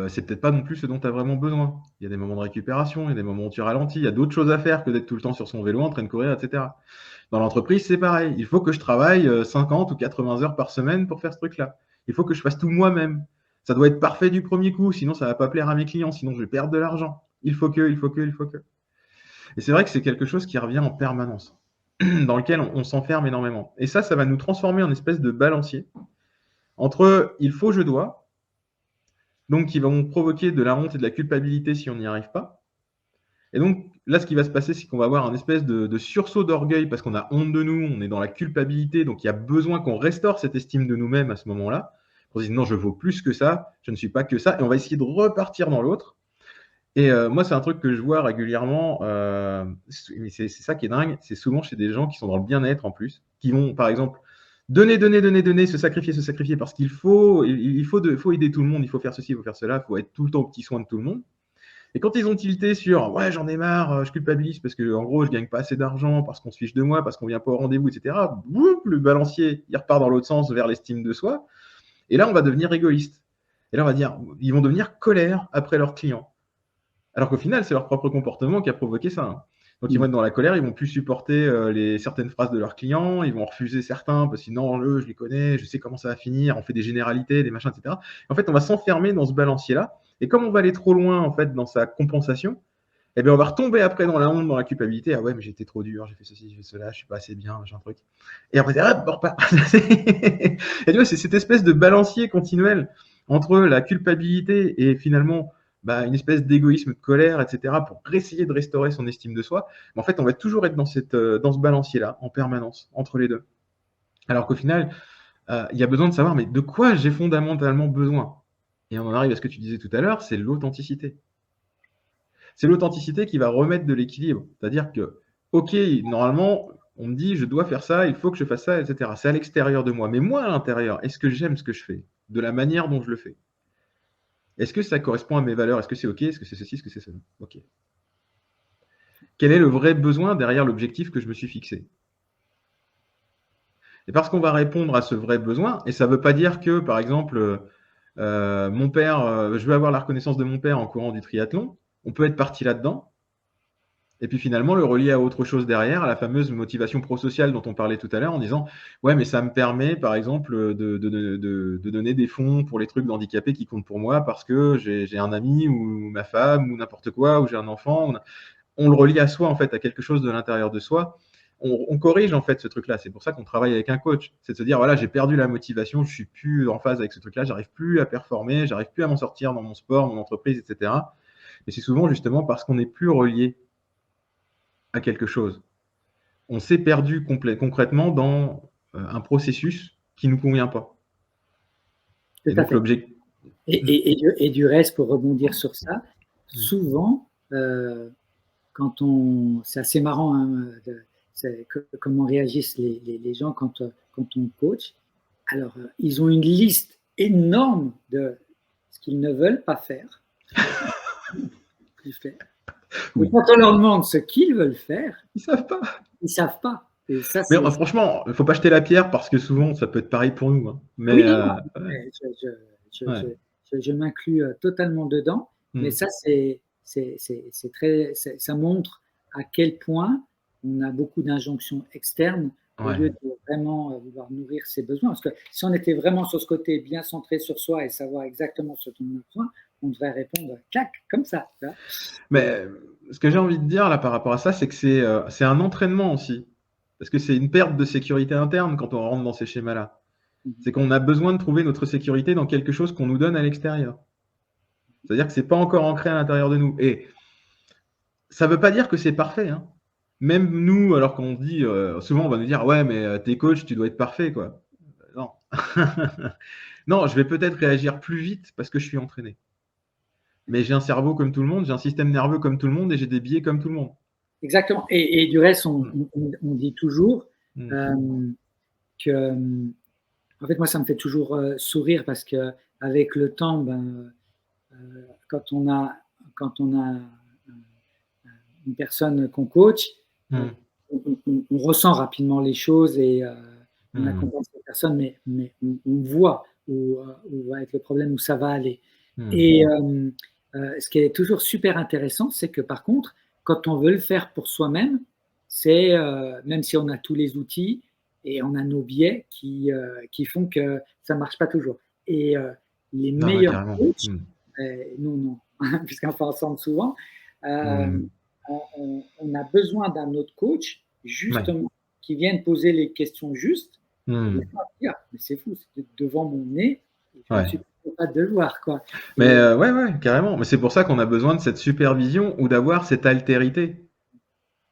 c'est peut-être pas non plus ce dont tu as vraiment besoin. Il y a des moments de récupération, il y a des moments où tu ralentis, il y a d'autres choses à faire que d'être tout le temps sur son vélo en train de courir, etc. Dans l'entreprise, c'est pareil. Il faut que je travaille 50 ou 80 heures par semaine pour faire ce truc-là. Il faut que je fasse tout moi-même. Ça doit être parfait du premier coup, sinon ça va pas plaire à mes clients, sinon je vais perdre de l'argent. Il faut que. Et c'est vrai que c'est quelque chose qui revient en permanence, dans lequel on s'enferme énormément. Et ça va nous transformer en espèce de balancier entre il faut, je dois, donc qui vont provoquer de la honte et de la culpabilité si on n'y arrive pas. Et donc là, ce qui va se passer, c'est qu'on va avoir un espèce de sursaut d'orgueil parce qu'on a honte de nous, on est dans la culpabilité, donc il y a besoin qu'on restaure cette estime de nous-mêmes à ce moment-là. On se dit non, je vaux plus que ça, je ne suis pas que ça, et on va essayer de repartir dans l'autre. Et moi, c'est un truc que je vois régulièrement, c'est ça qui est dingue, c'est souvent chez des gens qui sont dans le bien-être en plus, qui vont, par exemple, donner, se sacrifier, parce faut aider tout le monde, il faut faire ceci, il faut faire cela, il faut être tout le temps au petit soin de tout le monde. Et quand ils ont tilté sur ouais, j'en ai marre, je culpabilise parce que en gros, je gagne pas assez d'argent, parce qu'on se fiche de moi, parce qu'on vient pas au rendez-vous, etc. Boum, le balancier, il repart dans l'autre sens vers l'estime de soi. Et là, on va devenir égoïste. Et là, on va dire, ils vont devenir colère après leurs clients. Alors qu'au final, c'est leur propre comportement qui a provoqué ça. Hein. Donc, ils vont être dans la colère, ils vont plus supporter certaines phrases de leurs clients, ils vont refuser certains parce que non, je les connais, je sais comment ça va finir, on fait des généralités, des machins, etc. En fait, on va s'enfermer dans ce balancier-là. Et comme on va aller trop loin en fait dans sa compensation, eh bien, on va retomber après dans la honte, dans la culpabilité. Ah ouais, mais j'étais trop dur, j'ai fait ceci, j'ai fait cela, je suis pas assez bien, j'ai un truc. Et après, hop, on repart. Et tu vois, c'est cette espèce de balancier continuel entre la culpabilité et finalement une espèce d'égoïsme, de colère, etc., pour essayer de restaurer son estime de soi. Mais en fait, on va toujours être dans ce balancier-là, en permanence, entre les deux. Alors qu'au final, il y a besoin de savoir, mais de quoi j'ai fondamentalement besoin? Et on en arrive à ce que tu disais tout à l'heure, c'est l'authenticité. C'est l'authenticité qui va remettre de l'équilibre. C'est-à-dire que, ok, normalement, on me dit, je dois faire ça, il faut que je fasse ça, etc. C'est à l'extérieur de moi. Mais moi, à l'intérieur, est-ce que j'aime ce que je fais? De la manière dont je le fais? Est-ce que ça correspond à mes valeurs? Est-ce que c'est ok? Est-ce que c'est ceci? Est-ce que c'est cela? Ok. Quel est le vrai besoin derrière l'objectif que je me suis fixé? Et parce qu'on va répondre à ce vrai besoin, et ça ne veut pas dire que, par exemple, mon père, je veux avoir la reconnaissance de mon père en courant du triathlon, on peut être parti là-dedans, et puis finalement le relier à autre chose derrière, à la fameuse motivation prosociale dont on parlait tout à l'heure, en disant ouais, mais ça me permet par exemple de donner des fonds pour les trucs d'handicapés qui comptent pour moi parce que j'ai un ami ou ma femme ou n'importe quoi, ou j'ai un enfant. On le relie à soi en fait, à quelque chose de l'intérieur de soi. On corrige en fait ce truc-là. C'est pour ça qu'on travaille avec un coach. C'est de se dire voilà, j'ai perdu la motivation, je suis plus en phase avec ce truc-là, j'arrive plus à performer, j'arrive plus à m'en sortir dans mon sport, mon entreprise, etc. Et c'est souvent justement parce qu'on n'est plus relié à quelque chose. On s'est perdu concrètement dans un processus qui ne nous convient pas. Tout à fait. Et du reste, pour rebondir sur ça, souvent, quand c'est assez marrant hein, comment réagissent les gens quand on coach. Alors, ils ont une liste énorme de ce qu'ils ne veulent pas faire. Mais quand on leur demande ce qu'ils veulent faire, ils savent pas. Ils savent pas. Et ça, mais franchement, il ne faut pas jeter la pierre parce que souvent, ça peut être pareil pour nous. Hein. Mais, oui, je m'inclus totalement dedans. Mais ça, ça montre à quel point on a beaucoup d'injonctions externes au Ouais. lieu de vraiment vouloir nourrir ses besoins. Parce que si on était vraiment sur ce côté bien centré sur soi et savoir exactement ce dont on a besoin, on devrait répondre clac, comme ça. Tu vois. Mais Et, ce que j'ai envie de dire là par rapport à ça, c'est que c'est un entraînement aussi. Parce que c'est une perte de sécurité interne quand on rentre dans ces schémas-là. mhm. C'est qu'on a besoin de trouver notre sécurité dans quelque chose qu'on nous donne à l'extérieur. C'est-à-dire que c'est pas encore ancré à l'intérieur de nous. Et ça veut pas dire que c'est parfait, hein. Même nous, alors qu'on dit, souvent on va nous dire: «Ouais, mais tu coach, tu dois être parfait, quoi». Non. Non, je vais peut-être réagir plus vite parce que je suis entraîné. Mais j'ai un cerveau comme tout le monde, j'ai un système nerveux comme tout le monde et j'ai des biais comme tout le monde. Exactement. Et du reste, Mmh. on dit toujours Mmh. euh, que, en fait, moi, ça me fait toujours sourire parce que avec le temps, ben, quand on a une personne qu'on coach, euh, Mmh. on ressent rapidement les choses et on Mmh. accompagne cette personne, mais on voit où va être le problème, où ça va aller. Mmh. Et ce qui est toujours super intéressant, c'est que par contre, quand on veut le faire pour soi-même, c'est même si on a tous les outils et on a nos biais qui font que ça marche pas toujours. Et les Non, ouais, meilleurs carrément. coachs, Mmh. nous non, puisqu'on fait ensemble souvent, euh, Mmh. on a besoin d'un autre coach, Ouais. justement, qui vienne poser les questions justes. Et des Mmh. fois, on se dit, ah, mais c'est fou, c'est devant mon nez, et je ne Ouais. suis pas capable de le voir, quoi. Mais Et ouais, ouais, carrément. Mais c'est pour ça qu'on a besoin de cette supervision ou d'avoir cette altérité.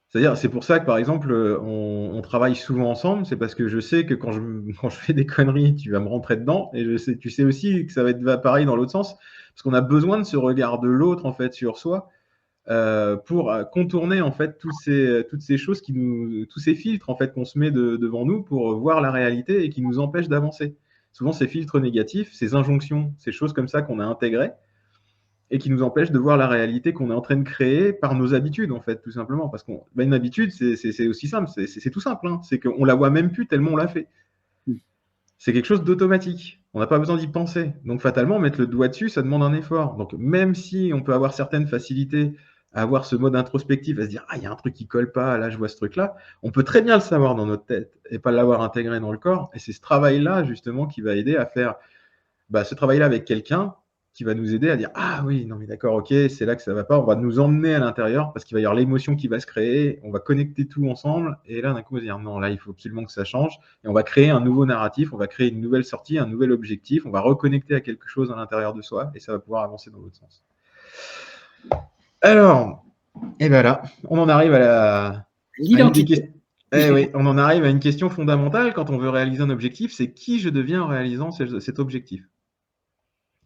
C'est-à-dire, c'est pour ça que, par exemple, on travaille souvent ensemble. C'est parce que je sais que quand je fais des conneries, tu vas me rentrer dedans. Et tu sais aussi que ça va être pareil dans l'autre sens. Parce qu'on a besoin de ce regard de l'autre, en fait, sur soi, pour contourner, en fait, toutes ces choses tous ces filtres, en fait, qu'on se met devant nous pour voir la réalité et qui nous empêchent d'avancer. Souvent, ces filtres négatifs, ces injonctions, ces choses comme ça qu'on a intégrées, et qui nous empêche de voir la réalité qu'on est en train de créer par nos habitudes, en fait, tout simplement. Parce qu'une habitude, c'est aussi simple, c'est tout simple, hein. C'est qu'on la voit même plus tellement on l'a fait. C'est quelque chose d'automatique. On n'a pas besoin d'y penser. Donc, fatalement, mettre le doigt dessus, ça demande un effort. Donc, même si on peut avoir certaines facilités à avoir ce mode introspectif, à se dire, ah, il y a un truc qui colle pas, là, je vois ce truc-là, on peut très bien le savoir dans notre tête et pas l'avoir intégré dans le corps. Et c'est ce travail-là, justement, qui va aider à faire ce travail-là avec quelqu'un qui va nous aider à dire: «Ah oui, non mais d'accord, OK, c'est là que ça va pas». On va nous emmener à l'intérieur parce qu'il va y avoir l'émotion qui va se créer, on va connecter tout ensemble et là, d'un coup, on va se dire: «Non, là, il faut absolument que ça change» et on va créer un nouveau narratif, on va créer une nouvelle sortie, un nouvel objectif, on va reconnecter à quelque chose à l'intérieur de soi et ça va pouvoir avancer dans l'autre sens. Alors, et ben là, on en arrive à une des questions. l'identité. Eh oui, on en arrive à une question fondamentale quand on veut réaliser un objectif, c'est qui je deviens en réalisant cet objectif?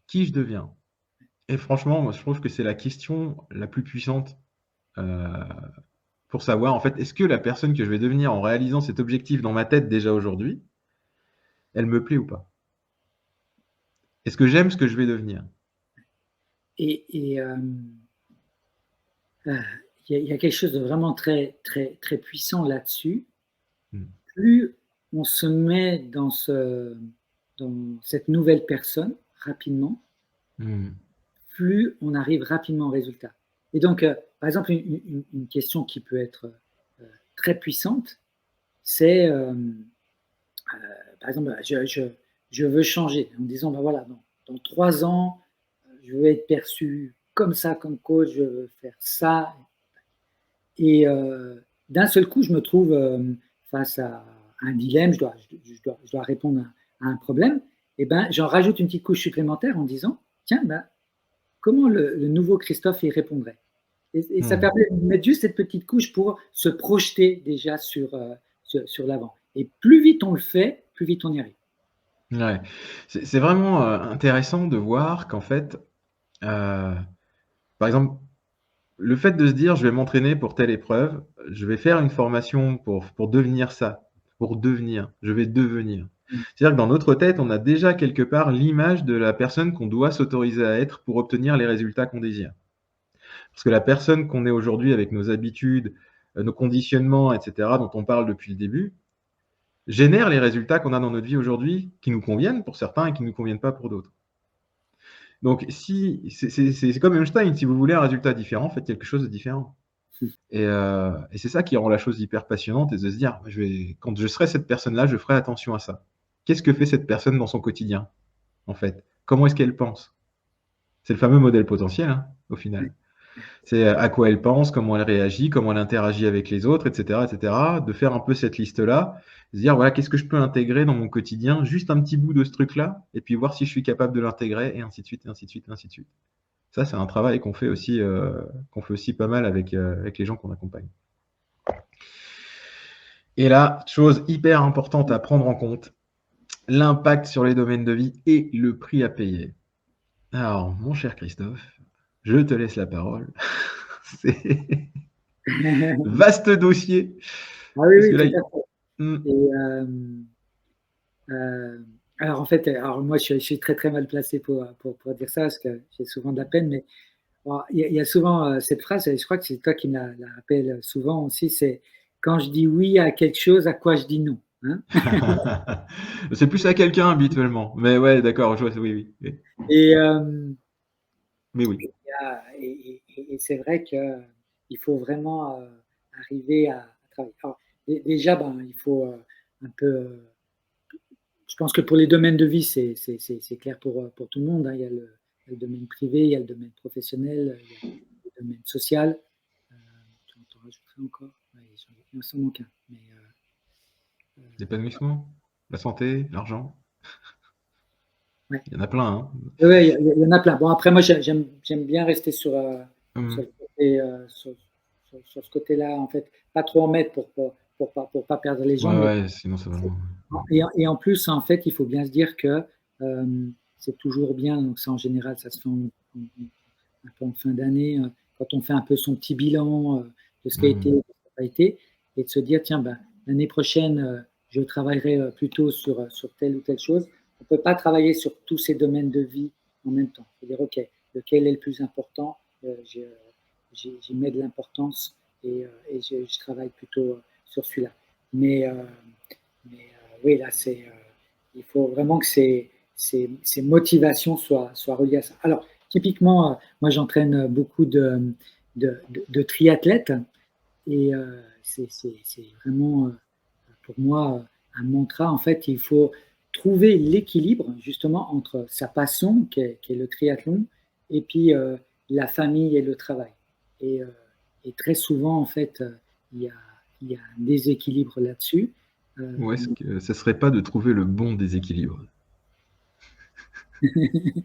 Qui je deviens? Et franchement, moi, je trouve que c'est la question la plus puissante, heu, pour savoir, en fait, est-ce que la personne que je vais devenir en réalisant cet objectif dans ma tête déjà aujourd'hui, elle me plaît ou pas? Est-ce que j'aime ce que je vais devenir? Et il y a quelque chose de vraiment très, très, très puissant là-dessus. Mmh. Plus on se met dans cette nouvelle personne rapidement, Mmh. plus on arrive rapidement au résultat. Et donc, par exemple, une question qui peut être très puissante, c'est, par exemple, je veux changer en me disant, ben voilà, dans 3 ans, je veux être perçu comme ça, comme coach, je veux faire ça. Et d'un seul coup, je me trouve face à un dilemme, je dois répondre à un problème. Et ben, j'en rajoute une petite couche supplémentaire en disant, tiens, ben, comment le nouveau Christophe y répondrait? Et ça Mmh. permet de mettre juste cette petite couche pour se projeter déjà sur l'avant. Et plus vite on le fait, plus vite on y arrive. Ouais. C'est vraiment, intéressant de voir qu'en fait, heu, par exemple, le fait de se dire: «Je vais m'entraîner pour telle épreuve, je vais faire une formation pour devenir ça, pour devenir, je vais devenir». Mmh. C'est-à-dire que dans notre tête, on a déjà quelque part l'image de la personne qu'on doit s'autoriser à être pour obtenir les résultats qu'on désire. Parce que la personne qu'on est aujourd'hui avec nos habitudes, nos conditionnements et cetera, dont on parle depuis le début, génère les résultats qu'on a dans notre vie aujourd'hui, qui nous conviennent pour certains et qui ne nous conviennent pas pour d'autres. Donc si c'est comme Einstein, si vous voulez un résultat différent, faites quelque chose de différent. Et c'est ça qui rend la chose hyper passionnante, et de se dire, quand je serai cette personne-là, je ferai attention à ça. Qu'est-ce que fait cette personne dans son quotidien, en fait? Comment est-ce qu'elle pense? C'est le fameux modèle potentiel, hein, au final. C'est à quoi elle pense, comment elle réagit, comment elle interagit avec les autres, etc., etc. De faire un peu cette liste-là, se dire, voilà, qu'est-ce que je peux intégrer dans mon quotidien, juste un petit bout de ce truc-là, et puis voir si je suis capable de l'intégrer, et ainsi de suite, et ainsi de suite, et ainsi de suite. Ça, c'est un travail qu'on fait aussi pas mal avec les gens qu'on accompagne. Et là, chose hyper importante à prendre en compte, l'impact sur les domaines de vie et le prix à payer. Alors, mon cher Christophe, je te laisse la parole. C'est vaste dossier. Ah oui, Parce oui, que là, tout à fait. Et, alors en fait, alors moi je suis très très mal placé pour dire ça parce que j'ai souvent de la peine, mais bon, il y a souvent cette phrase, et je crois que c'est toi qui me la rappelle souvent aussi, c'est quand je dis oui à quelque chose, à quoi je dis non. Hein. c'est plus à quelqu'un habituellement. Mais ouais, d'accord, je vois, oui, oui. Et, Mais oui. et c'est vrai qu'il faut vraiment arriver à travailler. Alors, déjà, ben, il faut un peu. Je pense que pour les domaines de vie, c'est clair pour tout le monde. Hein. Il y a le domaine privé, il y a le domaine professionnel, il y a le domaine social. Tu en rajouterais encore? Ouais, il en manque un. Mais, L'épanouissement, la santé, l'argent. ouais. Il y en a plein. Hein. Ouais, il y en a plein. Bon, après, moi, j'aime bien rester sur le côté, sur ce côté-là, en fait. Pas trop en mettre pour pas perdre les gens. Ouais, Mais ouais, sinon ça va loin. et en plus, en fait, il faut bien se dire que c'est toujours bien. Donc, ça, en général, ça se fait un peu en fin d'année, quand on fait un peu son petit bilan de ce qui a été, de ce qui n'a pas été, et de se dire, tiens, ben, l'année prochaine, je travaillerai plutôt sur telle ou telle chose. On ne peut pas travailler sur tous ces domaines de vie en même temps. Il faut dire, OK, lequel est le plus important, j'y mets de l'importance et je travaille plutôt sur celui-là. Mais, oui, là, il faut vraiment que ces motivations soient reliées à ça. Alors, typiquement, moi, j'entraîne beaucoup de triathlètes et c'est vraiment, pour moi, un mantra. En fait, il faut trouver l'équilibre, justement, entre sa passion, qui est le triathlon, et puis la famille et le travail. Et, euh, et très souvent, en fait, il y a un déséquilibre là-dessus. Ou est-ce que ça serait pas de trouver le bon déséquilibre? Oui,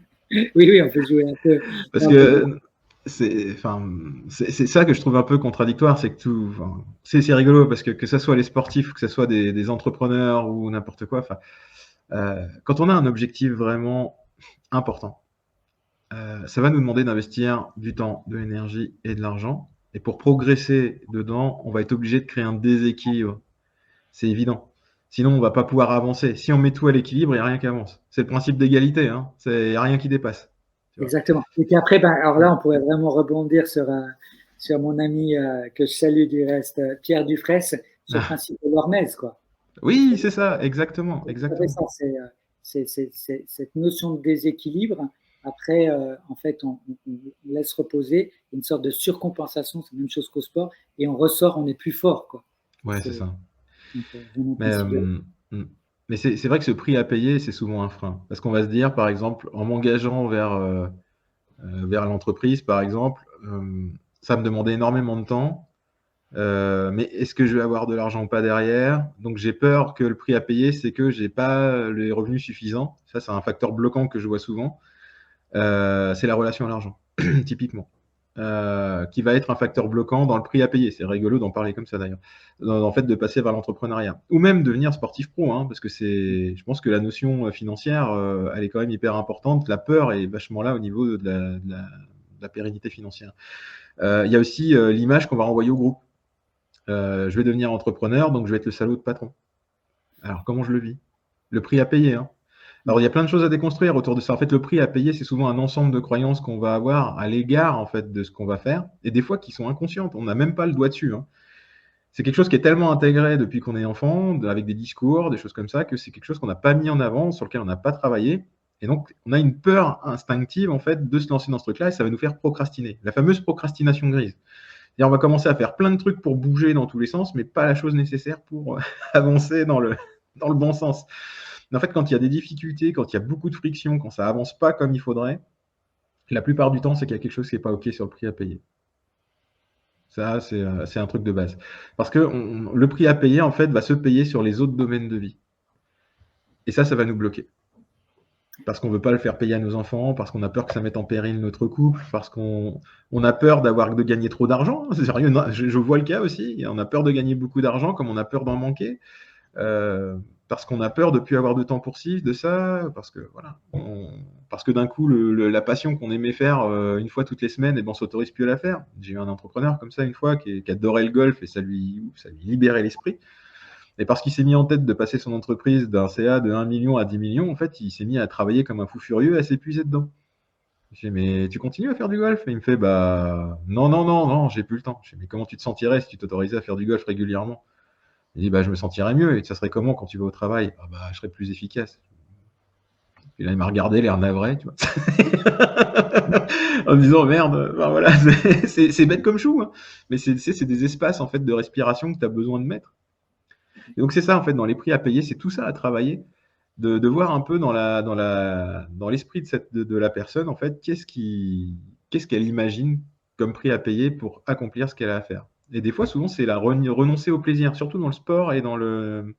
oui, on peut jouer un peu. Parce Un peu. que c'est ça que je trouve un peu contradictoire, c'est que c'est rigolo parce que ça soit les sportifs, que ce soit des entrepreneurs ou n'importe quoi, quand on a un objectif vraiment important, ça va nous demander d'investir du temps, de l'énergie et de l'argent. Et pour progresser dedans, on va être obligé de créer un déséquilibre. C'est évident. Sinon, on ne va pas pouvoir avancer. Si on met tout à l'équilibre, il n'y a rien qui avance. C'est le principe d'égalité. Hein. Il n'y a rien qui dépasse. Tu vois. Exactement. Et puis après, ben, alors là, on pourrait vraiment rebondir sur mon ami que je salue du reste, Pierre Dufraisse, sur le principe de l'hormèse, quoi. Oui, c'est ça, exactement, exactement. C'est cette notion de déséquilibre. Après, en fait, on laisse reposer une sorte de surcompensation, c'est la même chose qu'au sport, et on ressort, on est plus fort, quoi. Ouais, c'est ça. Vraiment Mais, mais c'est vrai que ce prix à payer, c'est souvent un frein. Parce qu'on va se dire, par exemple, en m'engageant vers l'entreprise, par exemple, ça me demandait énormément de temps. Mais est-ce que je vais avoir de l'argent ou pas derrière? Donc j'ai peur que le prix à payer, c'est que j'ai pas les revenus suffisants. Ça, c'est un facteur bloquant que je vois souvent. C'est la relation à l'argent, typiquement. Qui va être un facteur bloquant dans le prix à payer. C'est rigolo d'en parler comme ça d'ailleurs. En fait, de passer vers l'entrepreneuriat. Ou même devenir sportif pro, hein, parce que je pense que la notion financière, elle est quand même hyper importante. La peur est vachement là au niveau de la pérennité financière. Il y a aussi l'image qu'on va renvoyer au groupe. Je vais devenir entrepreneur, donc je vais être le salaud de patron. Alors, comment je le vis? Le prix à payer. Hein. Alors, il y a plein de choses à déconstruire autour de ça. En fait, le prix à payer, c'est souvent un ensemble de croyances qu'on va avoir à l'égard en fait, de ce qu'on va faire, et des fois qui sont inconscientes. On n'a même pas le doigt dessus. Hein. C'est quelque chose qui est tellement intégré depuis qu'on est enfant, avec des discours, des choses comme ça, que c'est quelque chose qu'on n'a pas mis en avant, sur lequel on n'a pas travaillé. Et donc, on a une peur instinctive en fait de se lancer dans ce truc-là, et ça va nous faire procrastiner. La fameuse procrastination grise. Et on va commencer à faire plein de trucs pour bouger dans tous les sens, mais pas la chose nécessaire pour avancer dans le bon sens. Mais en fait, quand il y a des difficultés, quand il y a beaucoup de friction, quand ça avance pas comme il faudrait, la plupart du temps, c'est qu'il y a quelque chose qui n'est pas OK sur le prix à payer. Ça, c'est un truc de base. Parce que le prix à payer, en fait, va se payer sur les autres domaines de vie. Et ça va nous bloquer. Parce qu'on ne veut pas le faire payer à nos enfants, parce qu'on a peur que ça mette en péril notre couple, parce qu'on a peur de gagner trop d'argent. C'est sérieux, je vois le cas aussi. On a peur de gagner beaucoup d'argent, comme on a peur d'en manquer. Parce qu'on a peur de ne plus avoir de temps pour ci, de ça, parce que voilà, parce que d'un coup, la passion qu'on aimait faire une fois toutes les semaines, et ben, on s'autorise plus à la faire. J'ai eu un entrepreneur comme ça une fois qui adorait le golf et ça lui libérait l'esprit. Et parce qu'il s'est mis en tête de passer son entreprise d'un CA de 1 million à 10 millions, en fait, il s'est mis à travailler comme un fou furieux, à s'épuiser dedans. Je dis, mais tu continues à faire du golf? Et il me fait, bah non, j'ai plus le temps. Je dis, mais comment tu te sentirais si tu t'autorisais à faire du golf régulièrement? Il dit, bah, je me sentirais mieux. Et ça serait comment quand tu vas au travail? Ah, bah, je serais plus efficace. Et là, il m'a regardé, l'air navré, tu vois. En me disant, merde, enfin, voilà, c'est bête comme chou, hein. Mais c'est des espaces, en fait, de respiration que tu as besoin de mettre. Et donc, c'est ça, en fait, dans les prix à payer, c'est tout ça à travailler, de voir un peu dans l'esprit de la personne, en fait, qu'est-ce qu'elle imagine comme prix à payer pour accomplir ce qu'elle a à faire. Et des fois, souvent, c'est renoncer au plaisir, surtout dans le sport et dans le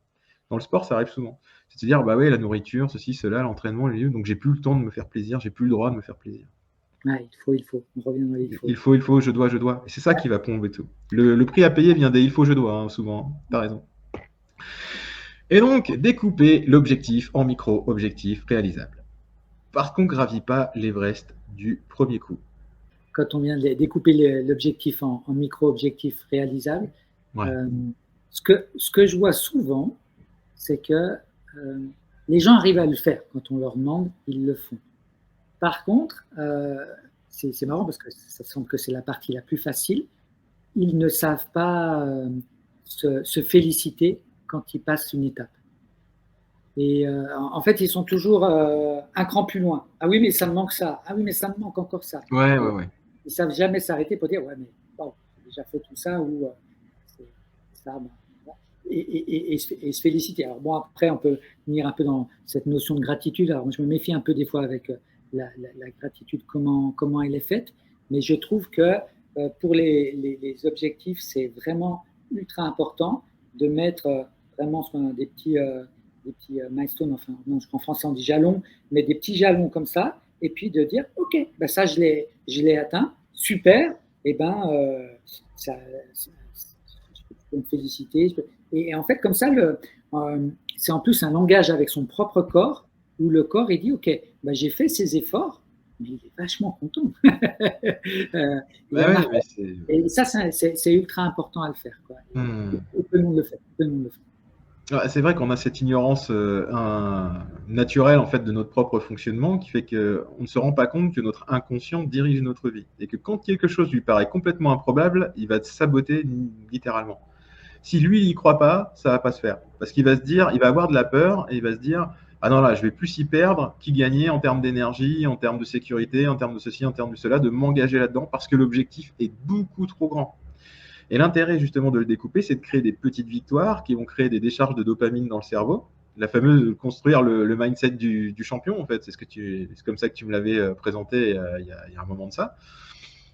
sport, ça arrive souvent. C'est-à-dire, bah ouais, la nourriture, ceci, cela, l'entraînement, donc j'ai plus le temps de me faire plaisir, j'ai plus le droit de me faire plaisir. Ouais, il faut. On revient dans les il faut, je dois. Et c'est ça qui va plomber tout. Le prix à payer vient des il faut, je dois, hein, souvent. T'as raison. Et donc, découper l'objectif en micro-objectifs réalisables. Parce qu'on ne gravit pas l'Everest du premier coup. Quand on vient de découper l'objectif en micro-objectifs réalisables, Ouais. Ce que je vois souvent, c'est que les gens arrivent à le faire. Quand on leur demande, ils le font. Par contre, c'est marrant parce que ça semble que c'est la partie la plus facile. Ils ne savent pas se féliciter quand ils passent une étape. Et en fait, ils sont toujours un cran plus loin. Ah oui, mais ça me manque ça. Ah oui, mais ça me manque encore ça. Ouais. Ils ne savent jamais s'arrêter pour dire, ouais, mais bon, j'ai déjà fait tout ça ou c'est ça. Bon. Et se féliciter. Alors bon, après, on peut venir un peu dans cette notion de gratitude. Alors, je me méfie un peu des fois avec la gratitude, comment elle est faite. Mais je trouve que pour les objectifs, c'est vraiment ultra important de mettre vraiment des petits milestones, enfin, non, en français on dit jalons, mais des petits jalons comme ça, et puis de dire, ok, ben ça je l'ai atteint, super, et ben je peux me féliciter. Et en fait, comme ça, c'est en plus un langage avec son propre corps, où le corps, il dit, ok, ben j'ai fait ces efforts, mais il est vachement content. Et ça, c'est ultra important à le faire. Quoi. Et tout le monde le fait. C'est vrai qu'on a cette ignorance naturelle en fait de notre propre fonctionnement qui fait qu'on ne se rend pas compte que notre inconscient dirige notre vie et que quand quelque chose lui paraît complètement improbable, il va te saboter littéralement. Si lui, il y croit pas, ça va pas se faire parce qu'il va se dire, il va avoir de la peur et il va se dire ah non là, je vais plus y perdre qu'y gagner en termes d'énergie, en termes de sécurité, en termes de ceci, en termes de cela, de m'engager là-dedans parce que l'objectif est beaucoup trop grand. Et l'intérêt justement de le découper, c'est de créer des petites victoires qui vont créer des décharges de dopamine dans le cerveau. La fameuse construire le mindset du champion, en fait, c'est comme ça que tu me l'avais présenté il y a un moment de ça.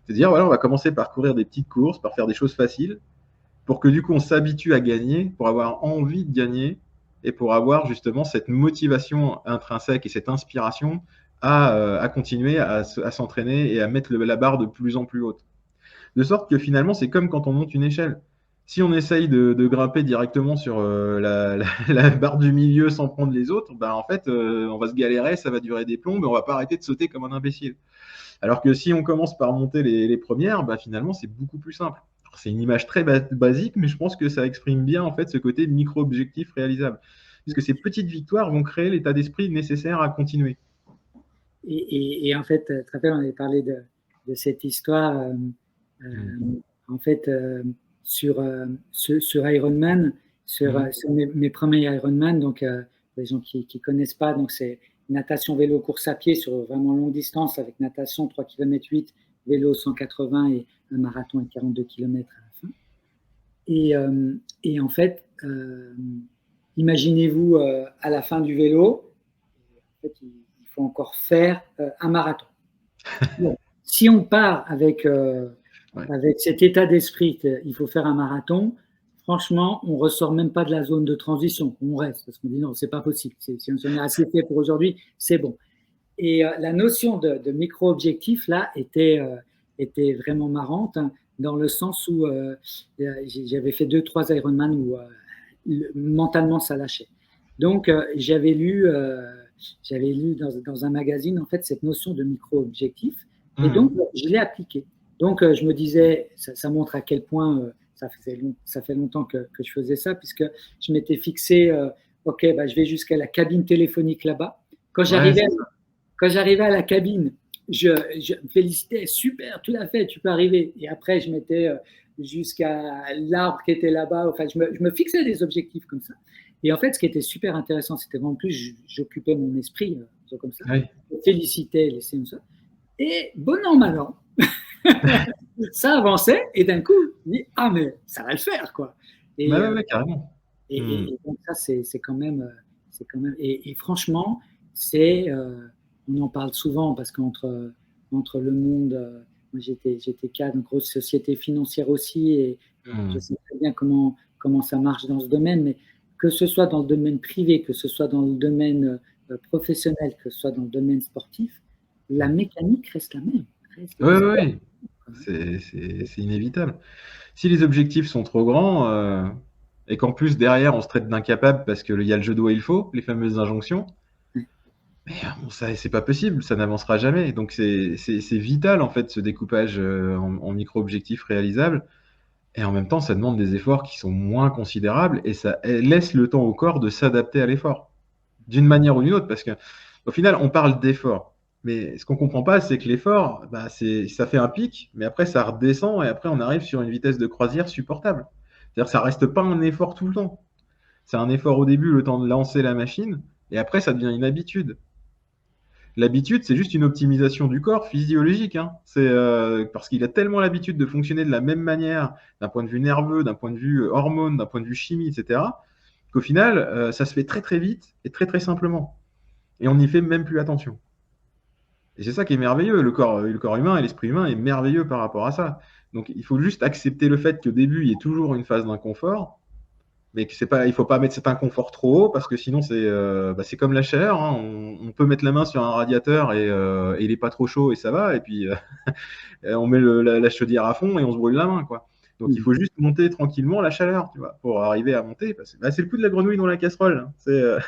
C'est-à-dire, voilà, on va commencer par courir des petites courses, par faire des choses faciles, pour que du coup on s'habitue à gagner, pour avoir envie de gagner et pour avoir justement cette motivation intrinsèque et cette inspiration à continuer à s'entraîner et à mettre la barre de plus en plus haute. De sorte que finalement, c'est comme quand on monte une échelle. Si on essaye de grimper directement sur la barre du milieu sans prendre les autres, bah en fait, on va se galérer, ça va durer des plombs, mais on va pas arrêter de sauter comme un imbécile. Alors que si on commence par monter les premières, bah finalement, c'est beaucoup plus simple. C'est une image très basique, mais je pense que ça exprime bien en fait ce côté micro-objectif réalisable. Parce que ces petites victoires vont créer l'état d'esprit nécessaire à continuer. Et en fait, tu te rappelles, on avait parlé de cette histoire, en fait, sur Ironman, sur mes premiers Ironman, donc les gens qui ne connaissent pas, donc c'est natation, vélo, course à pied sur vraiment longue distance avec natation 3 km 8 vélo 180 et un marathon à 42 km à la fin. Et en fait, imaginez-vous à la fin du vélo, en fait, il faut encore faire un marathon. Bon, si on part avec cet état d'esprit, il faut faire un marathon, franchement, on ressort même pas de la zone de transition. On reste parce qu'on dit non, c'est pas possible. Si on est assez fait pour aujourd'hui, c'est bon. Et la notion de micro-objectif, là, était vraiment marrante, hein, dans le sens où j'avais fait 2-3 Ironman où mentalement, ça lâchait. Donc, j'avais lu dans un magazine, en fait, cette notion de micro-objectif. Et donc, je l'ai appliquée. Donc, je me disais, ça montre à quel point ça fait longtemps que je faisais ça, puisque je m'étais fixé, OK, je vais jusqu'à la cabine téléphonique là-bas. Quand j'arrivais à la cabine, je me félicitais, super, tu l'as fait, tu peux arriver. Et après, je mettais jusqu'à l'arbre qui était là-bas. Enfin, je me fixais des objectifs comme ça. Et en fait, ce qui était super intéressant, c'était qu'en plus, j'occupais mon esprit comme ça. Oui. Je félicitais les séances. Et bon an, mal an, ça avançait. Et d'un coup, je me dis, ah, mais ça va le faire, quoi. Et, Carrément. Et donc, ça, c'est quand même. Et franchement, c'est. On en parle souvent parce qu'entre le monde, moi j'étais cadre, une grosse société financière aussi, et je sais très bien comment ça marche dans ce domaine, mais que ce soit dans le domaine privé, que ce soit dans le domaine professionnel, que ce soit dans le domaine sportif, la mécanique reste la même. Oui, c'est inévitable. Si les objectifs sont trop grands et qu'en plus derrière on se traite d'incapable parce qu'il y a le je dois, il faut, les fameuses injonctions, mais bon, ça, c'est pas possible, ça n'avancera jamais. Donc c'est vital en fait ce découpage en micro-objectifs réalisables. Et en même temps, ça demande des efforts qui sont moins considérables et ça laisse le temps au corps de s'adapter à l'effort, d'une manière ou d'une autre, parce qu'au final, on parle d'effort. Mais ce qu'on comprend pas, c'est que l'effort, ça fait un pic, mais après ça redescend et après on arrive sur une vitesse de croisière supportable. C'est-à-dire que ça reste pas un effort tout le temps. C'est un effort au début, le temps de lancer la machine, et après ça devient une habitude. L'habitude, c'est juste une optimisation du corps physiologique. Hein. C'est parce qu'il a tellement l'habitude de fonctionner de la même manière, d'un point de vue nerveux, d'un point de vue hormones, d'un point de vue chimie, etc., qu'au final, ça se fait très très vite et très très simplement. Et on n'y fait même plus attention. Et c'est ça qui est merveilleux. Le corps humain et l'esprit humain est merveilleux par rapport à ça. Donc il faut juste accepter le fait qu'au début, il y ait toujours une phase d'inconfort, mais que il ne faut pas mettre cet inconfort trop haut parce que sinon c'est comme la chaleur. Hein. On peut mettre la main sur un radiateur et il n'est pas trop chaud et ça va. Et puis on met la chaudière à fond et on se brûle la main, quoi. Donc il faut juste monter tranquillement la chaleur, tu vois, pour arriver à monter. C'est le coup de la grenouille dans la casserole. Hein.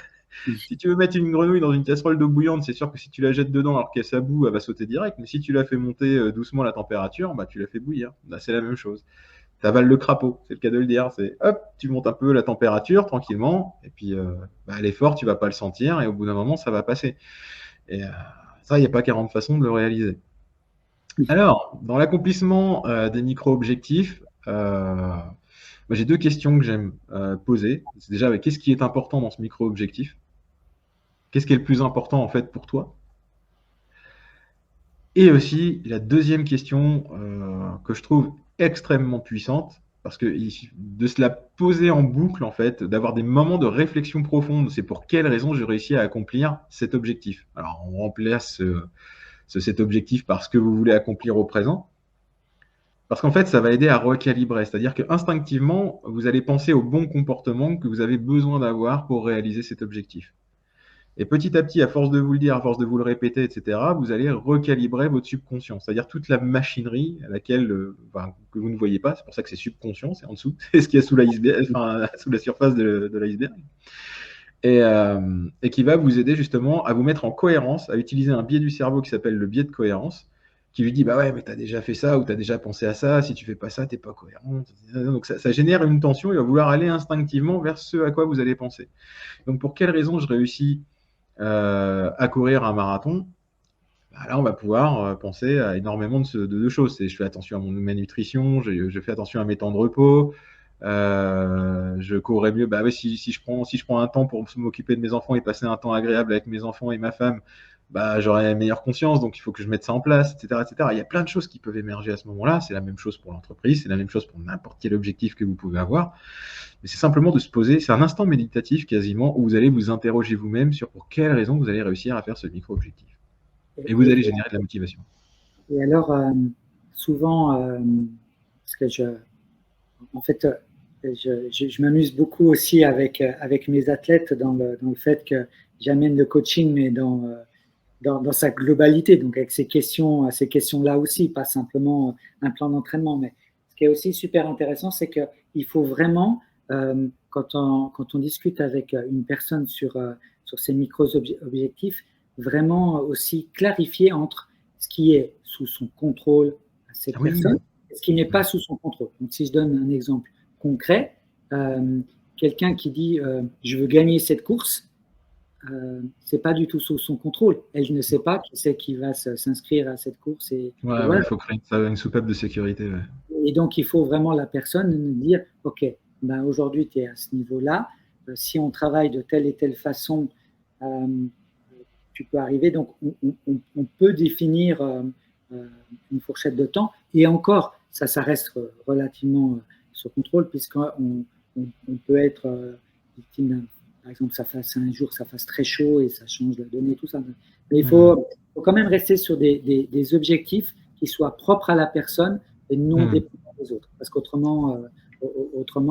Si tu veux mettre une grenouille dans une casserole d'eau bouillante, c'est sûr que si tu la jettes dedans alors qu'elle s'about, elle va sauter direct. Mais si tu la fais monter doucement la température, tu la fais bouillir. C'est la même chose. Tu avales le crapaud, c'est le cas de le dire. C'est hop, tu montes un peu la température tranquillement, et puis l'effort, tu vas pas le sentir, et au bout d'un moment, ça va passer. Et ça, il n'y a pas 40 façons de le réaliser. Alors, dans l'accomplissement des micro-objectifs, j'ai deux questions que j'aime poser. C'est déjà, qu'est-ce qui est important dans ce micro-objectif? Qu'est-ce qui est le plus important en fait pour toi? Et aussi, la deuxième question que je trouve extrêmement puissante, parce que de se la poser en boucle, en fait, d'avoir des moments de réflexion profonde, c'est pour quelle raison j'ai réussi à accomplir cet objectif. Alors, on remplace cet objectif par ce que vous voulez accomplir au présent, parce qu'en fait, ça va aider à recalibrer, c'est-à-dire qu'instinctivement, vous allez penser au bon comportement que vous avez besoin d'avoir pour réaliser cet objectif. Et petit à petit, à force de vous le dire, à force de vous le répéter, etc., vous allez recalibrer votre subconscient, c'est-à-dire toute la machinerie à laquelle que vous ne voyez pas. C'est pour ça que c'est subconscient, c'est en dessous, c'est ce qu'il y a sous l'iceberg, sous la surface de l'iceberg, et qui va vous aider justement à vous mettre en cohérence, à utiliser un biais du cerveau qui s'appelle le biais de cohérence, qui lui dit bah ouais, mais tu as déjà fait ça ou tu as déjà pensé à ça, si tu fais pas ça, tu n'es pas cohérent. Donc ça génère une tension, il va vouloir aller instinctivement vers ce à quoi vous allez penser. Donc pour quelle raison je réussis à courir un marathon? Là, on va pouvoir penser à énormément de choses. Je fais attention à ma nutrition, je fais attention à mes temps de repos, je courrais mieux. Si je prends un temps pour m'occuper de mes enfants et passer un temps agréable avec mes enfants et ma femme, bah, j'aurai meilleure conscience, donc il faut que je mette ça en place, etc., etc. Il y a plein de choses qui peuvent émerger à ce moment-là. C'est la même chose pour l'entreprise, c'est la même chose pour n'importe quel objectif que vous pouvez avoir. Mais c'est simplement de se poser, c'est un instant méditatif quasiment, où vous allez vous interroger vous-même sur pour quelles raisons vous allez réussir à faire ce micro-objectif. Et vous Et, allez générer de la motivation. et alors, souvent, parce que en fait, je m'amuse beaucoup aussi avec mes athlètes dans le fait que j'amène le coaching, mais dans sa globalité, donc avec ces questions-là aussi, pas simplement un plan d'entraînement. Mais ce qui est aussi super intéressant, c'est qu'il faut vraiment, quand on discute avec une personne sur ces micro-objectifs, vraiment aussi clarifier entre ce qui est sous son contrôle à cette Oui, personne et ce qui n'est pas sous son contrôle. Donc, si je donne un exemple concret, quelqu'un qui dit je veux gagner cette course, c'est pas du tout sous son contrôle. Elle ne sait pas qui c'est qui va s'inscrire à cette course. Et ouais, voilà. il faut créer une soupape de sécurité. Ouais. Et donc, il faut vraiment la personne dire, OK, ben aujourd'hui, tu es à ce niveau-là. Si on travaille de telle et telle façon, tu peux arriver. Donc, on peut définir une fourchette de temps. Et encore, ça reste relativement sous contrôle, puisqu'on peut être victime, par exemple, un jour, ça fasse très chaud et ça change la donnée, tout ça. Mais il faut quand même rester sur des objectifs qui soient propres à la personne et non dépendants des autres. Parce qu'autrement,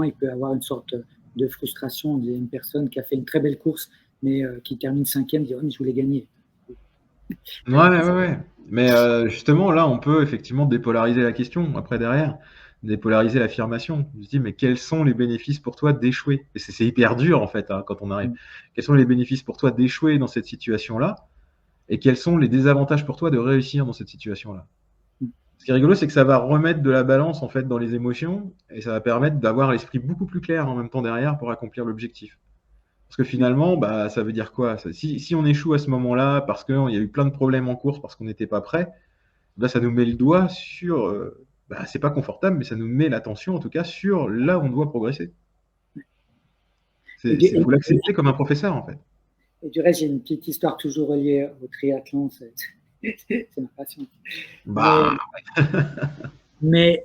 il peut y avoir une sorte de frustration d'une personne qui a fait une très belle course, mais qui termine 5e, dit oh, mais je voulais gagner. Ouais. Mais justement, là, on peut effectivement dépolariser la question après derrière, dépolariser l'affirmation. Je dis, mais quels sont les bénéfices pour toi d'échouer? Et c'est hyper dur en fait hein, quand on arrive. Quels sont les bénéfices pour toi d'échouer dans cette situation-là? Et quels sont les désavantages pour toi de réussir dans cette situation-là? Ce qui est rigolo, c'est que ça va remettre de la balance en fait dans les émotions et ça va permettre d'avoir l'esprit beaucoup plus clair en même temps derrière pour accomplir l'objectif. Parce que finalement, bah, ça veut dire quoi? Si on échoue à ce moment-là parce qu'il y a eu plein de problèmes en course parce qu'on n'était pas prêt, là, ça nous met le doigt sur. Bah, c'est pas confortable, mais ça nous met l'attention en tout cas sur là où on doit progresser. Il faut l'accepter comme un professeur en fait. Et du reste, j'ai une petite histoire toujours reliée au triathlon. C'est ma passion. Bah. Mais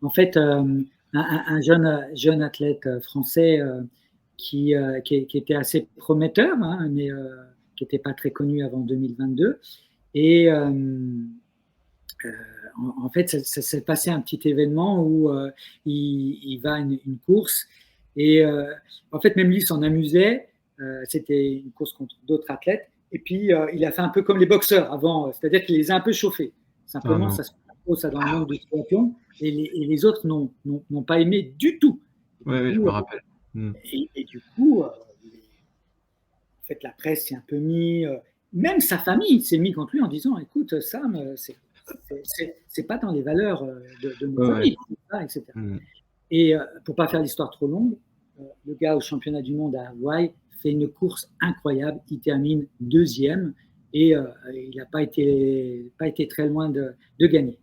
en fait, un jeune athlète français qui était assez prometteur, hein, mais qui n'était pas très connu avant 2022. Et en fait, ça s'est passé un petit événement où il va à une course. Et en fait, même lui s'en amusait. C'était une course contre d'autres athlètes. Et puis, il a fait un peu comme les boxeurs avant, c'est-à-dire qu'il les a un peu chauffés. Simplement, ça se passe ça dans le monde du triathlon. Et les autres n'ont pas aimé du tout. Oui, je me rappelle. Et du coup, en fait, la presse s'est un peu mis, même sa famille s'est mis contre lui en disant écoute, Sam, c'est pas dans les valeurs de nos familles, etc. Et pour pas faire l'histoire trop longue, le gars au championnat du monde à Hawaï fait une course incroyable. Il termine 2e et il n'a pas été très loin de gagner.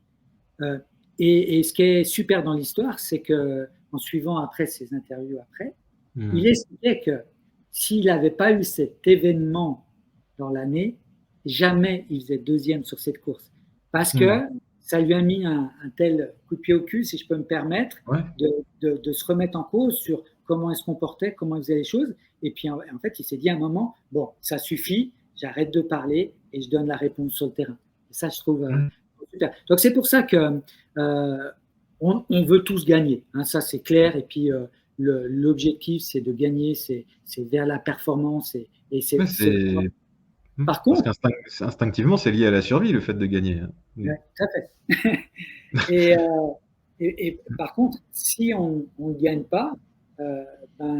Et ce qui est super dans l'histoire, c'est que en suivant après ses interviews il expliquait que s'il n'avait pas eu cet événement dans l'année, jamais il faisait 2e sur cette course. Parce que ça lui a mis un tel coup de pied au cul, si je peux me permettre, de se remettre en cause sur comment il se comportait, comment il faisait les choses. Et puis, en fait, il s'est dit à un moment, bon, ça suffit, j'arrête de parler et je donne la réponse sur le terrain. Et ça, je trouve super. Donc, c'est pour ça que on veut tous gagner. Hein, ça, c'est clair. Et puis, l'objectif, c'est de gagner, c'est vers la performance. Par contre, parce qu'instinctivement, c'est lié à la survie, le fait de gagner. Ouais, tout à fait. Et par contre, si on ne gagne pas,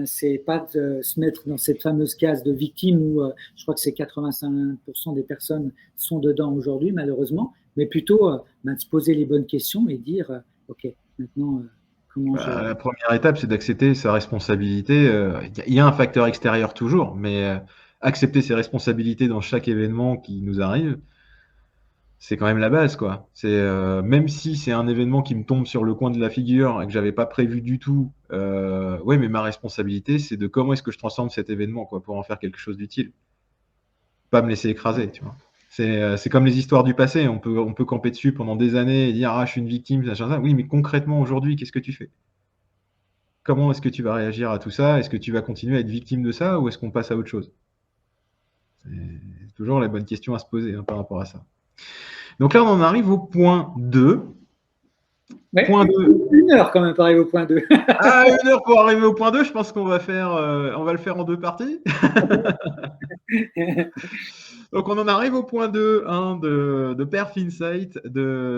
c'est pas de se mettre dans cette fameuse case de victime où je crois que c'est 85% des personnes sont dedans aujourd'hui, malheureusement, mais plutôt de se poser les bonnes questions et dire ok, maintenant, comment je. La première étape, c'est d'accepter sa responsabilité. Il y a un facteur extérieur toujours, mais accepter ses responsabilités dans chaque événement qui nous arrive, c'est quand même la base, quoi. Même si c'est un événement qui me tombe sur le coin de la figure et que j'avais pas prévu du tout, mais ma responsabilité, c'est de comment est-ce que je transforme cet événement, quoi, pour en faire quelque chose d'utile. pas me laisser écraser, tu vois. C'est comme les histoires du passé, on peut camper dessus pendant des années et dire ah je suis une victime, ça. Oui, mais concrètement aujourd'hui, qu'est-ce que tu fais? Comment est-ce que tu vas réagir à tout ça? Est-ce que tu vas continuer à être victime de ça ou est-ce qu'on passe à autre chose? C'est toujours la bonne question à se poser par rapport à ça. Donc là, on en arrive au point 2. Ouais, Point 2. 1 heure quand même pour arriver au point 2. Ah, 1 heure pour arriver au point 2, je pense qu'on va on va le faire en 2 parties. Donc on en arrive au point 2 de Perf Insight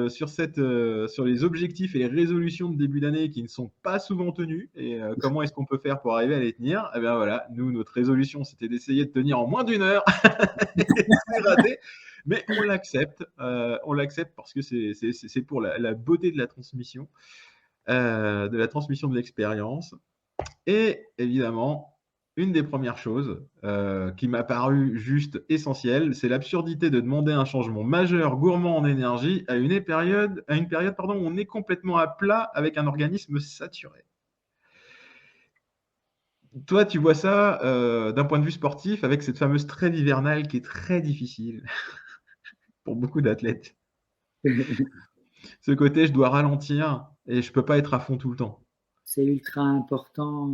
sur les objectifs et les résolutions de début d'année qui ne sont pas souvent tenus et comment est-ce qu'on peut faire pour arriver à les tenir. Eh bien voilà, nous, notre résolution, c'était d'essayer de tenir en moins d'1 heure. C'est raté, mais on l'accepte parce que c'est pour la beauté de la transmission de l'expérience. Et évidemment, une des premières choses qui m'a paru juste essentielle, c'est l'absurdité de demander un changement majeur, gourmand en énergie, à une période où on est complètement à plat avec un organisme saturé. Toi, tu vois ça d'un point de vue sportif avec cette fameuse trêve hivernale qui est très difficile pour beaucoup d'athlètes. Ce côté, je dois ralentir et je ne peux pas être à fond tout le temps. C'est ultra important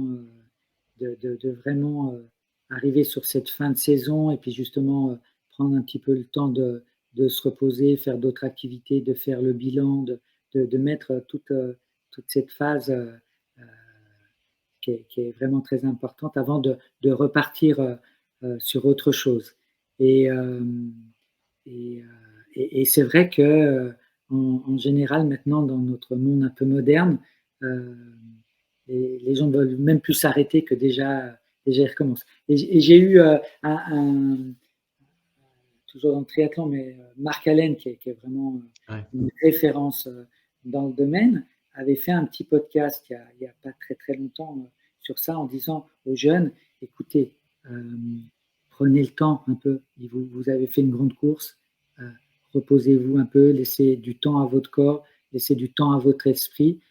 de vraiment arriver sur cette fin de saison et puis justement prendre un petit peu le temps de se reposer, faire d'autres activités, de faire le bilan, de mettre toute cette phase qui est vraiment très importante avant de repartir sur autre chose. Et c'est vrai que en général maintenant dans notre monde un peu moderne, les gens ne veulent même plus s'arrêter que déjà ils recommencent. Et j'ai eu toujours dans le triathlon, mais Marc Allen, qui est vraiment une référence dans le domaine, avait fait un petit podcast il y a pas très très longtemps sur ça en disant aux jeunes, écoutez, prenez le temps un peu, vous avez fait une grande course, reposez-vous un peu, laissez du temps à votre corps, laissez du temps à votre esprit,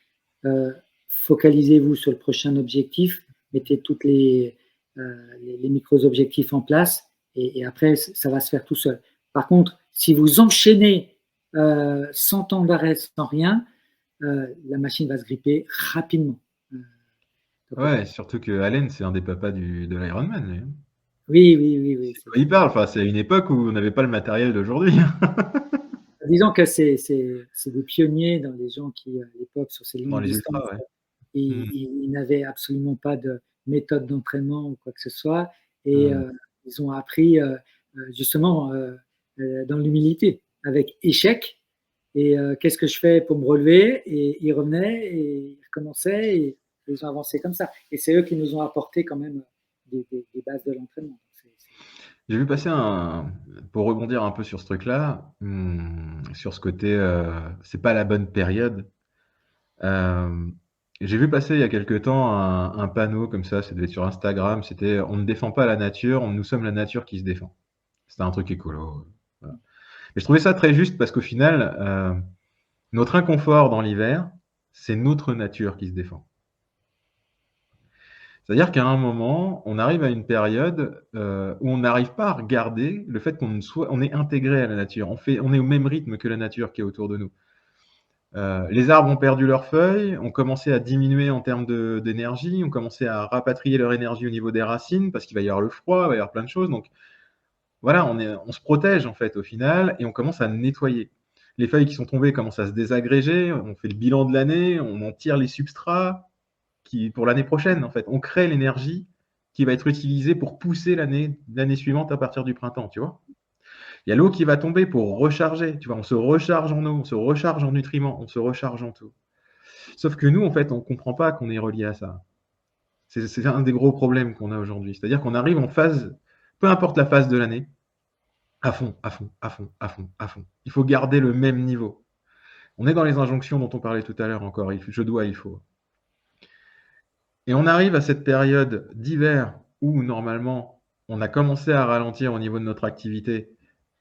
focalisez-vous sur le prochain objectif, mettez toutes les micro-objectifs en place et après, ça va se faire tout seul. Par contre, si vous enchaînez sans temps d'arrêt, sans rien, la machine va se gripper rapidement. Ouais, surtout que Allen, c'est un des papas de l'Ironman. Lui. Oui. Il parle, enfin, c'est une époque où on n'avait pas le matériel d'aujourd'hui. Disons que c'est des pionniers dans les gens qui, à l'époque, sur ces Dans longues les distances, ultras, ouais. ils n'avaient absolument pas de méthode d'entraînement ou quoi que ce soit. Et ils ont appris justement dans l'humilité, avec échec. Et qu'est-ce que je fais pour me relever? Et ils revenaient et ils recommençaient et ils ont avancé comme ça. Et c'est eux qui nous ont apporté quand même des bases de l'entraînement. J'ai vu passer pour rebondir un peu sur ce truc-là, sur ce côté, c'est pas la bonne période. J'ai vu passer il y a quelque temps un panneau comme ça devait être sur Instagram, c'était on ne défend pas la nature, nous sommes la nature qui se défend. C'était un truc écolo. Voilà. Et je trouvais ça très juste parce qu'au final, notre inconfort dans l'hiver, c'est notre nature qui se défend. C'est-à-dire qu'à un moment, on arrive à une période où on n'arrive pas à regarder le fait on est intégré à la nature, on est au même rythme que la nature qui est autour de nous. Les arbres ont perdu leurs feuilles, ont commencé à diminuer en termes d'énergie, ont commencé à rapatrier leur énergie au niveau des racines parce qu'il va y avoir le froid, il va y avoir plein de choses. Donc voilà, on se protège en fait au final et on commence à nettoyer. Les feuilles qui sont tombées commencent à se désagréger, on fait le bilan de l'année, on en tire les substrats pour l'année prochaine en fait. On crée l'énergie qui va être utilisée pour pousser l'année suivante à partir du printemps, tu vois. Il y a l'eau qui va tomber pour recharger, tu vois, on se recharge en eau, on se recharge en nutriments, on se recharge en tout. Sauf que nous, en fait, on ne comprend pas qu'on est relié à ça. C'est un des gros problèmes qu'on a aujourd'hui. C'est-à-dire qu'on arrive en phase, peu importe la phase de l'année, à fond, à fond, à fond, à fond, à fond. Il faut garder le même niveau. On est dans les injonctions dont on parlait tout à l'heure encore. Je dois, il faut. Et on arrive à cette période d'hiver où, normalement, on a commencé à ralentir au niveau de notre activité.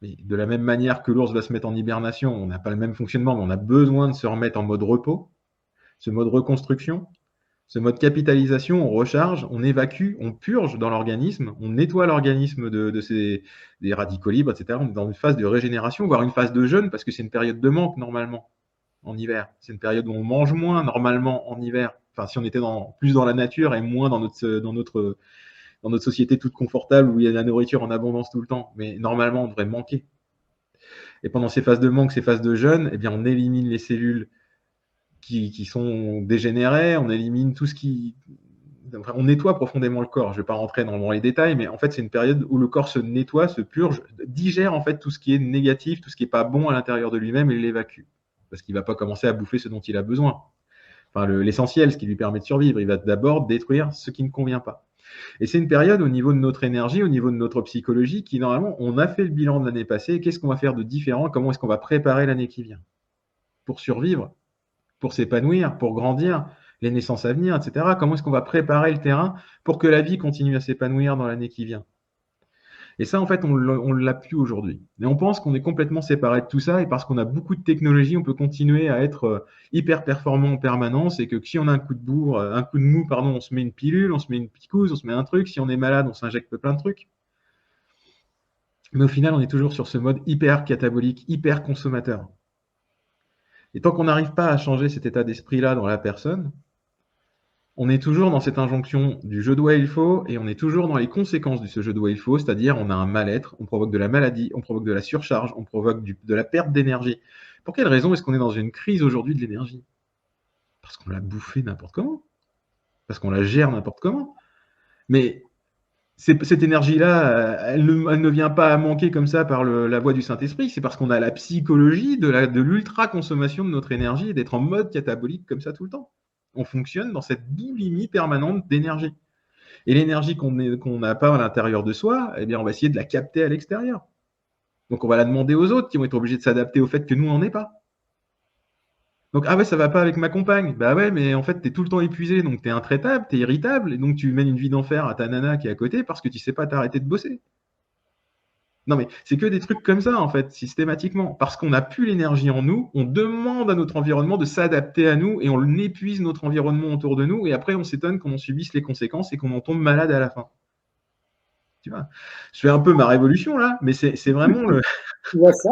Mais de la même manière que l'ours va se mettre en hibernation, on n'a pas le même fonctionnement, mais on a besoin de se remettre en mode repos, ce mode reconstruction. Ce mode capitalisation, on recharge, on évacue, on purge dans l'organisme, on nettoie l'organisme des radicaux libres, etc. On est dans une phase de régénération, voire une phase de jeûne, parce que c'est une période de manque normalement en hiver. C'est une période où on mange moins normalement en hiver. Enfin, si on était plus dans la nature et moins dans notre société toute confortable où il y a de la nourriture en abondance tout le temps. Mais normalement, on devrait manquer. Et pendant ces phases de manque, ces phases de jeûne, eh bien, on élimine les cellules qui sont dégénérées, on élimine tout ce qui... Enfin, on nettoie profondément le corps. Je ne vais pas rentrer dans les détails, mais en fait, c'est une période où le corps se nettoie, se purge, digère en fait tout ce qui est négatif, tout ce qui n'est pas bon à l'intérieur de lui-même et l'évacue. Parce qu'il ne va pas commencer à bouffer ce dont il a besoin. Enfin, l'essentiel, ce qui lui permet de survivre. Il va d'abord détruire ce qui ne convient pas. Et c'est une période au niveau de notre énergie, au niveau de notre psychologie, qui normalement, on a fait le bilan de l'année passée. Qu'est-ce qu'on va faire de différent? Comment est-ce qu'on va préparer l'année qui vient? Pour survivre, pour s'épanouir, pour grandir, les naissances à venir, etc. Comment est-ce qu'on va préparer le terrain pour que la vie continue à s'épanouir dans l'année qui vient? Et ça, en fait, on ne l'a plus aujourd'hui. Et on pense qu'on est complètement séparé de tout ça, et parce qu'on a beaucoup de technologie, on peut continuer à être hyper performant en permanence, et que si on a un coup de mou, on se met une pilule, on se met une picouse, on se met un truc. Si on est malade, on s'injecte plein de trucs. Mais au final, on est toujours sur ce mode hyper catabolique, hyper consommateur. Et tant qu'on n'arrive pas à changer cet état d'esprit-là dans la personne, on est toujours dans cette injonction du je dois, il faut, et on est toujours dans les conséquences de ce je dois, il faut, c'est-à-dire on a un mal-être, on provoque de la maladie, on provoque de la surcharge, on provoque de la perte d'énergie. Pour quelle raison est-ce qu'on est dans une crise aujourd'hui de l'énergie? Parce qu'on l'a bouffée n'importe comment, parce qu'on la gère n'importe comment. Mais cette énergie-là, elle ne vient pas à manquer comme ça par la voie du Saint-Esprit, c'est parce qu'on a la psychologie de l'ultra-consommation de notre énergie et d'être en mode catabolique comme ça tout le temps. On fonctionne dans cette boulimie permanente d'énergie. Et l'énergie qu'on n'a pas à l'intérieur de soi, eh bien, on va essayer de la capter à l'extérieur. Donc, on va la demander aux autres qui vont être obligés de s'adapter au fait que nous, on n'en est pas. Donc, ah ouais, ça va pas avec ma compagne. Bah ouais, mais en fait, tu es tout le temps épuisé, donc tu es intraitable, tu es irritable, et donc tu mènes une vie d'enfer à ta nana qui est à côté parce que tu sais pas t'arrêter de bosser. Non, mais c'est que des trucs comme ça, en fait, systématiquement. Parce qu'on n'a plus l'énergie en nous, on demande à notre environnement de s'adapter à nous et on épuise notre environnement autour de nous. Et après, on s'étonne qu'on en subisse les conséquences et qu'on en tombe malade à la fin. Tu vois, je fais un peu ma révolution là, mais c'est vraiment le. Tu vois ça?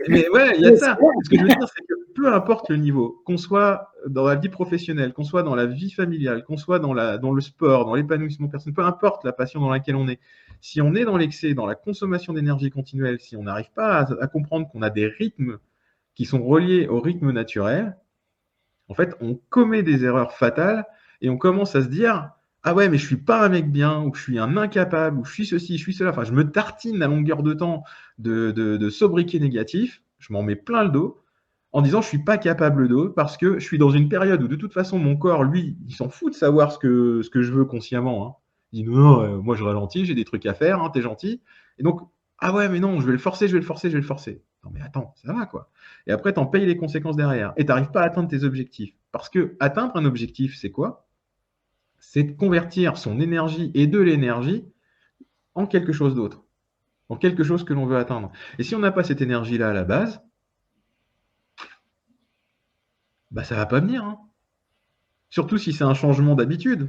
Mais ouais, il y a de ça. Ce que je veux dire, c'est que peu importe le niveau, qu'on soit dans la vie professionnelle, qu'on soit dans la vie familiale, qu'on soit dans le sport, dans l'épanouissement personnel, peu importe la passion dans laquelle on est, si on est dans l'excès, dans la consommation d'énergie continuelle, si on n'arrive pas à comprendre qu'on a des rythmes qui sont reliés au rythme naturel, en fait, on commet des erreurs fatales et on commence à se dire ah ouais, mais je suis pas un mec bien, ou je suis un incapable, ou je suis ceci, je suis cela. Enfin, je me tartine à longueur de temps de sobriquets négatifs, je m'en mets plein le dos, en disant je suis pas capable d'eux parce que je suis dans une période où de toute façon mon corps, lui, il s'en fout de savoir ce que je veux consciemment. Hein. Il dit non, moi je ralentis, j'ai des trucs à faire, hein, t'es gentil. Et donc, ah ouais, mais non, je vais le forcer, je vais le forcer, je vais le forcer. Non mais attends, ça va quoi. Et après, t'en payes les conséquences derrière. Et t'arrives pas à atteindre tes objectifs. Parce que atteindre un objectif, c'est quoi? C'est de convertir son énergie et de l'énergie en quelque chose d'autre, en quelque chose que l'on veut atteindre. Et si on n'a pas cette énergie-là à la base, bah ça va pas venir. Hein. Surtout si c'est un changement d'habitude.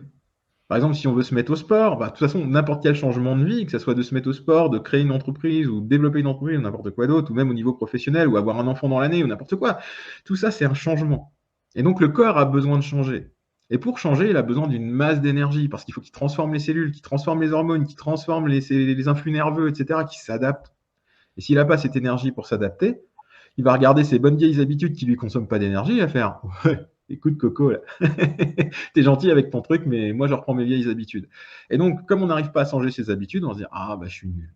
Par exemple, si on veut se mettre au sport, bah, de toute façon, n'importe quel changement de vie, que ce soit de se mettre au sport, de créer une entreprise ou de développer une entreprise ou n'importe quoi d'autre, ou même au niveau professionnel, ou avoir un enfant dans l'année ou n'importe quoi, tout ça, c'est un changement. Et donc, le corps a besoin de changer. Et pour changer, il a besoin d'une masse d'énergie, parce qu'il faut qu'il transforme les cellules, qu'il transforme les hormones, qu'il transforme les influx nerveux, etc., qui s'adaptent. Et s'il n'a pas cette énergie pour s'adapter, il va regarder ses bonnes vieilles habitudes qui ne lui consomment pas d'énergie, il va faire ouais, écoute Coco, là, t'es gentil avec ton truc, mais moi je reprends mes vieilles habitudes. Et donc, comme on n'arrive pas à changer ses habitudes, on se dit ah bah je suis nul.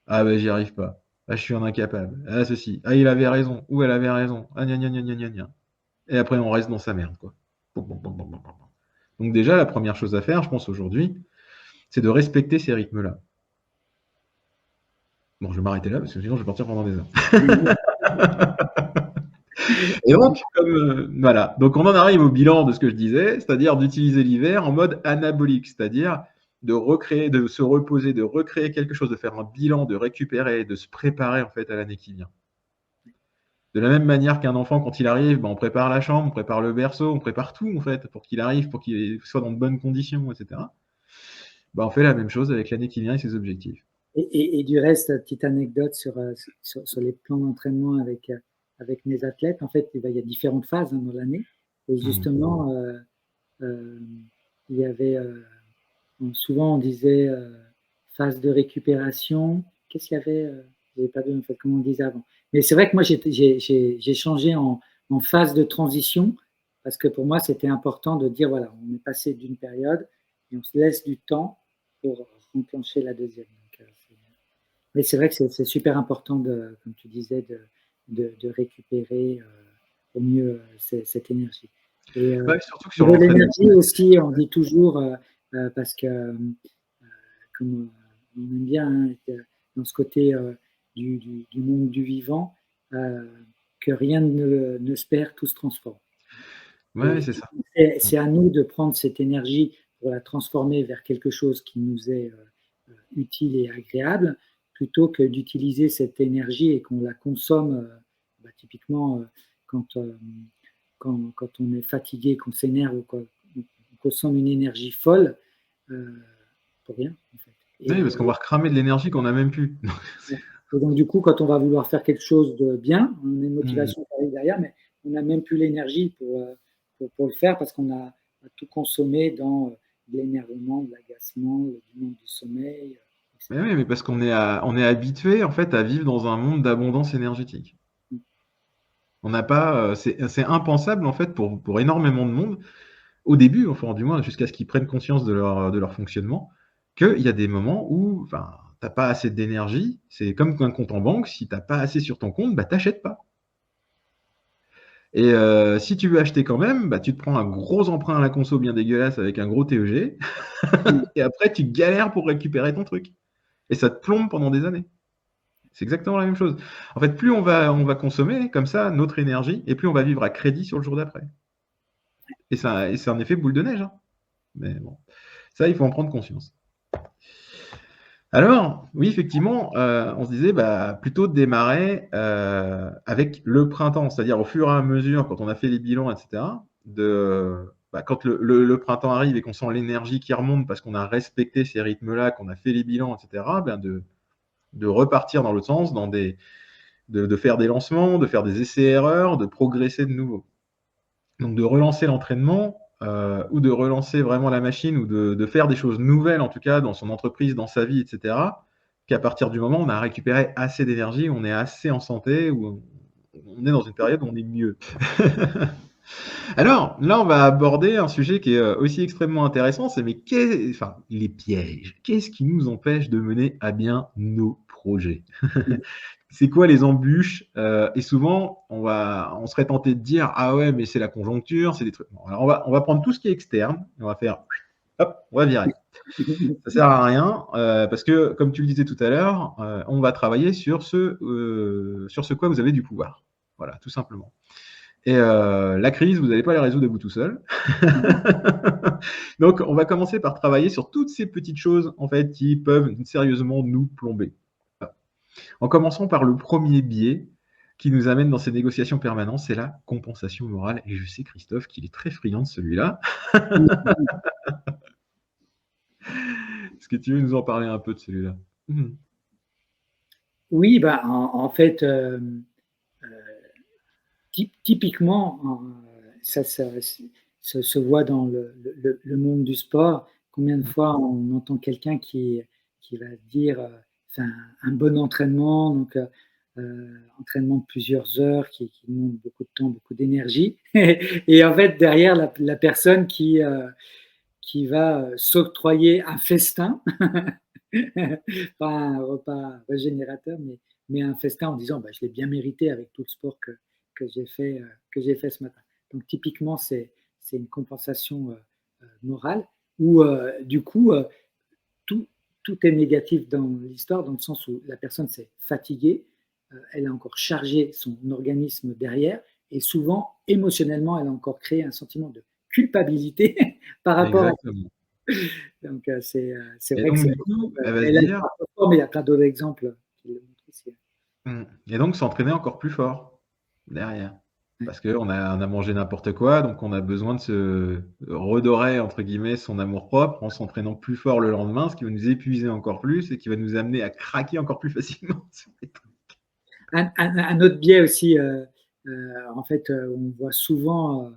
Ah bah j'y arrive pas. Ah je suis un incapable. Ah ceci. Ah il avait raison. Ou elle avait raison. Ah gna gna gna gna gna gna. Et après on reste dans sa merde, quoi. Donc déjà, la première chose à faire, je pense aujourd'hui, c'est de respecter ces rythmes-là. Bon, je vais m'arrêter là parce que sinon je vais partir pendant des heures. Et donc, voilà. Donc, on en arrive au bilan de ce que je disais, c'est-à-dire d'utiliser l'hiver en mode anabolique, c'est-à-dire de recréer, de se reposer, de recréer quelque chose, de faire un bilan, de récupérer, de se préparer en fait à l'année qui vient. De la même manière qu'un enfant, quand il arrive, on prépare la chambre, on prépare le berceau, on prépare tout, en fait, pour qu'il arrive, pour qu'il soit dans de bonnes conditions, etc. On fait la même chose avec l'année qui vient et ses objectifs. Et du reste, petite anecdote sur les plans d'entraînement avec mes athlètes. En fait, il y a différentes phases dans l'année. Et justement, il y avait, souvent on disait phase de récupération. Qu'est-ce qu'il y avait Je n'ai pas vu en fait comment on disait avant. Mais c'est vrai que moi, j'ai changé en phase de transition parce que pour moi, c'était important de dire, voilà, on est passé d'une période et on se laisse du temps pour enclencher la deuxième. Mais c'est vrai que c'est super important, comme tu disais, de récupérer au mieux cette énergie. Et surtout que sur l'entraînement. l'énergie aussi, on dit toujours, parce que comme on aime bien dans ce côté du monde du vivant, que rien ne se perd, tout se transforme. Ouais, c'est ça. C'est à nous de prendre cette énergie pour la transformer vers quelque chose qui nous est utile et agréable, plutôt que d'utiliser cette énergie et qu'on la consomme, typiquement quand on est fatigué, qu'on s'énerve ou qu'on consomme une énergie folle, pour rien en fait. Oui, parce qu'on va recramer de l'énergie qu'on n'a même plus. Et donc du coup, quand on va vouloir faire quelque chose de bien, on a une motivation qui arrive derrière, mais on n'a même plus l'énergie pour le faire parce qu'on a tout consommé dans de l'énervement, de l'agacement, du manque de sommeil. Mais oui, mais parce qu'on est habitué en fait à vivre dans un monde d'abondance énergétique. On n'a pas, c'est impensable en fait pour énormément de monde au début, enfin du moins jusqu'à ce qu'ils prennent conscience de leur fonctionnement, qu'il y a des moments où, t'as pas assez d'énergie. C'est comme un compte en banque. Si t'as pas assez sur ton compte, t'achètes pas. Et si tu veux acheter quand même, tu te prends un gros emprunt à la conso bien dégueulasse avec un gros TEG, et après tu galères pour récupérer ton truc. Et ça te plombe pendant des années. C'est exactement la même chose. En fait, plus on va consommer comme ça notre énergie, et plus on va vivre à crédit sur le jour d'après. Et c'est un effet boule de neige. Mais bon, ça, il faut en prendre conscience. Alors, oui, effectivement, on se disait plutôt de démarrer avec le printemps, c'est-à-dire au fur et à mesure, quand on a fait les bilans, etc., quand le printemps arrive et qu'on sent l'énergie qui remonte parce qu'on a respecté ces rythmes-là, qu'on a fait les bilans, etc., de repartir dans l'autre sens, de faire des lancements, de faire des essais-erreurs, de progresser de nouveau. Donc de relancer l'entraînement ou de relancer vraiment la machine ou de faire des choses nouvelles, en tout cas, dans son entreprise, dans sa vie, etc., qu'à partir du moment où on a récupéré assez d'énergie, on est assez en santé, ou on est dans une période où on est mieux. Alors, là, on va aborder un sujet qui est aussi extrêmement intéressant, c'est les pièges. Qu'est-ce qui nous empêche de mener à bien nos projets? C'est quoi les embûches? Et souvent, on serait tenté de dire « Ah ouais, mais c'est la conjoncture, c'est des trucs… » Bon, alors on va prendre tout ce qui est externe, et on va faire « Hop, on va virer. » Ça sert à rien, parce que, comme tu le disais tout à l'heure, on va travailler sur ce quoi vous avez du pouvoir. Voilà, tout simplement. Et la crise, vous n'allez pas la résoudre de vous tout seul. Donc, on va commencer par travailler sur toutes ces petites choses, en fait, qui peuvent sérieusement nous plomber. En commençant par le premier biais qui nous amène dans ces négociations permanentes, c'est la compensation morale. Et je sais, Christophe, qu'il est très friand de celui-là. Est-ce que tu veux nous en parler un peu de celui-là? Oui, en fait, typiquement, ça se voit dans le monde du sport. Combien de fois on entend quelqu'un qui va dire un bon entraînement, donc entraînement de plusieurs heures qui demande beaucoup de temps, beaucoup d'énergie. Et en fait, derrière, la personne qui va s'octroyer un festin, pas un repas régénérateur, mais un festin en disant je l'ai bien mérité avec tout le sport que j'ai fait ce matin. Donc typiquement, c'est une compensation morale où du coup, tout est négatif dans l'histoire, dans le sens où la personne s'est fatiguée, elle a encore chargé son organisme derrière, et souvent, émotionnellement, elle a encore créé un sentiment de culpabilité par rapport Exactement. à… Donc, c'est vrai donc, que c'est… du coup, elle va se Elle a dire… mais il y a plein d'autres exemples qui le montrent aussi. Et donc, s'entraîner encore plus fort. derrière. Ouais. Parce qu'on a mangé n'importe quoi, donc on a besoin de se redorer, entre guillemets, son amour-propre en s'entraînant plus fort le lendemain, ce qui va nous épuiser encore plus et qui va nous amener à craquer encore plus facilement sur les trucs. Un autre biais aussi, en fait, on voit souvent,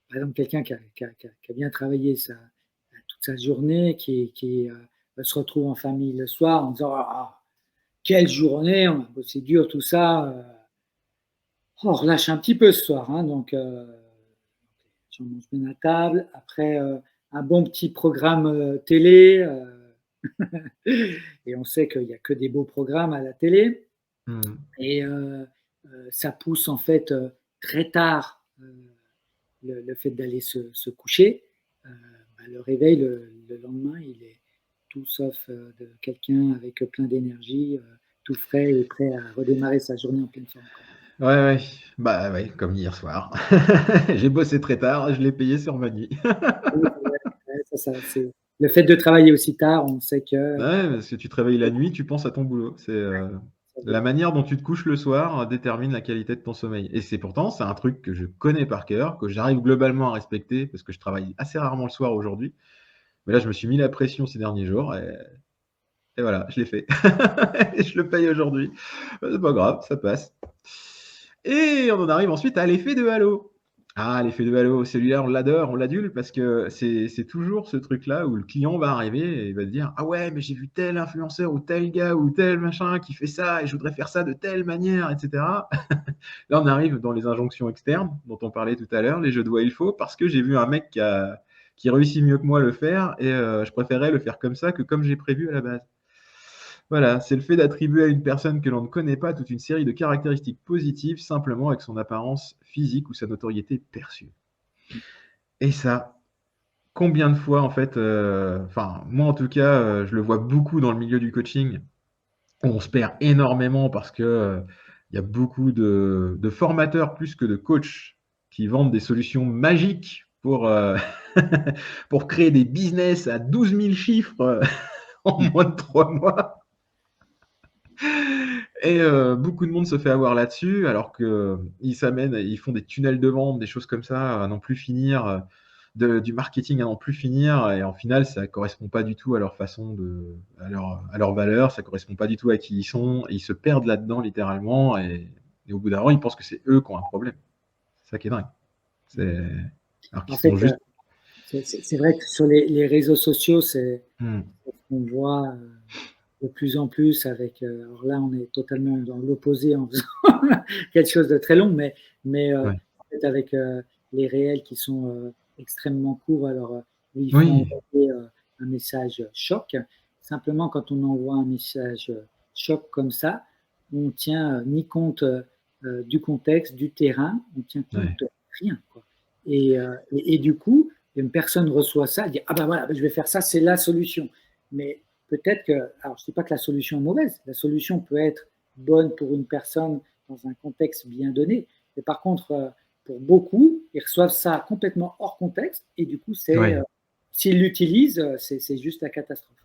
par exemple, quelqu'un qui a bien travaillé toute sa journée, qui se retrouve en famille le soir en disant ah, quelle journée, on a bossé dur, tout ça. On relâche un petit peu ce soir, hein, donc on mange bien à table. Après, un bon petit programme télé. Et on sait qu'il n'y a que des beaux programmes à la télé. Mmh. Et ça pousse en fait très tard le fait d'aller se coucher. Le réveil le lendemain, il est tout sauf de quelqu'un avec plein d'énergie, tout frais et prêt à redémarrer sa journée en pleine forme. Ouais, ouais. Bah, ouais, comme hier soir. J'ai bossé très tard, je l'ai payé sur ma nuit. Oui, ouais, c'est le fait de travailler aussi tard, on sait que Ouais, parce que tu te réveilles la nuit, tu penses à ton boulot. C'est, ça la manière dont tu te couches le soir détermine la qualité de ton sommeil et c'est un truc que je connais par cœur, que j'arrive globalement à respecter parce que je travaille assez rarement le soir aujourd'hui. Mais là, je me suis mis la pression ces derniers jours et voilà, je l'ai fait et je le paye aujourd'hui. C'est pas grave, ça passe et on en arrive ensuite à l'effet de halo. Ah, l'effet de halo, celui-là, on l'adore, on l'adule parce que c'est toujours ce truc-là où le client va arriver et il va te dire: «Ah ouais, mais j'ai vu tel influenceur ou tel gars ou tel machin qui fait ça et je voudrais faire ça de telle manière» et cetera. Là, on arrive dans les injonctions externes dont on parlait tout à l'heure, les «je dois, il faut» parce que j'ai vu un mec qui réussit mieux que moi le faire et je préférerais le faire comme ça que comme j'ai prévu à la base. Voilà, c'est le fait d'attribuer à une personne que l'on ne connaît pas toute une série de caractéristiques positives simplement avec son apparence physique ou sa notoriété perçue. Et ça, combien de fois en fait, enfin moi en tout cas, je le vois beaucoup dans le milieu du coaching, où on se perd énormément parce que, il y a beaucoup de formateurs plus que de coachs qui vendent des solutions magiques pour, pour créer des business à 12 000 chiffres, en moins de 3 mois. Et beaucoup de monde se fait avoir là-dessus, alors qu'ils s'amènent, ils font des tunnels de vente, des choses comme ça, à n'en plus finir, du marketing à n'en plus finir. Et en final, ça correspond pas du tout à leur façon à leur valeur, ça correspond pas du tout à qui ils sont. Et ils se perdent là-dedans littéralement. Et au bout d'un moment, ils pensent que c'est eux qui ont un problème. C'est ça qui est dingue. C'est alors en qu'ils fait, sont juste. c'est vrai que sur les réseaux sociaux, c'est Mmh. ce qu'on voit de plus en plus avec. Alors là, on est totalement dans l'opposé en faisant quelque chose de très long, mais Ouais. en fait, avec les réels qui sont extrêmement courts, alors où il faut Oui. envoyer un message choc. Simplement, quand on envoie un message choc comme ça, on tient ni compte du contexte, du terrain, on tient compte Ouais. de rien, quoi. Et du coup, une personne reçoit ça, elle dit ah ben voilà, je vais faire ça, c'est la solution. Mais peut-être que, alors je ne dis pas que la solution est mauvaise, la solution peut être bonne pour une personne dans un contexte bien donné, mais par contre, pour beaucoup, ils reçoivent ça complètement hors contexte et du coup, Ouais. s'ils l'utilisent, c'est juste la catastrophe.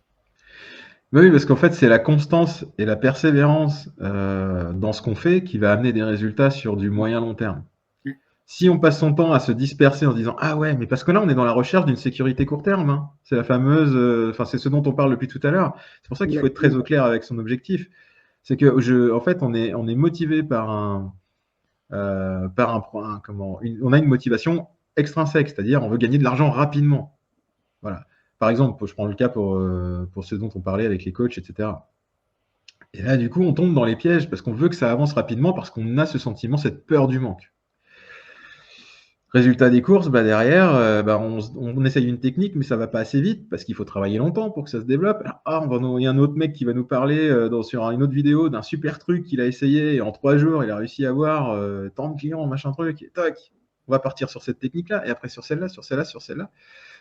Oui, parce qu'en fait, c'est la constance et la persévérance, dans ce qu'on fait qui va amener des résultats sur du moyen long terme. Ouais. Si on passe son temps à se disperser en se disant: «Ah ouais, mais parce que là, on est dans la recherche d'une sécurité court terme, hein». C'est la fameuse, enfin, c'est ce dont on parle depuis tout à l'heure. C'est pour ça qu'il faut être très au clair avec son objectif. C'est que en fait, on est motivé par on a une motivation extrinsèque, c'est-à-dire on veut gagner de l'argent rapidement. Voilà. Par exemple, je prends le cas pour ce dont on parlait avec les coachs et cetera. Et là, du coup, on tombe dans les pièges parce qu'on veut que ça avance rapidement, parce qu'on a ce sentiment, cette peur du manque. Résultat des courses, bah derrière, bah on essaye une technique, mais ça va pas assez vite parce qu'il faut travailler longtemps pour que ça se développe. Ah, il y a un autre mec qui va nous parler sur une autre vidéo d'un super truc qu'il a essayé et en 3 jours, il a réussi à avoir tant de clients, machin truc, et tac, on va partir sur cette technique-là, et après sur celle-là, sur celle-là, sur celle-là.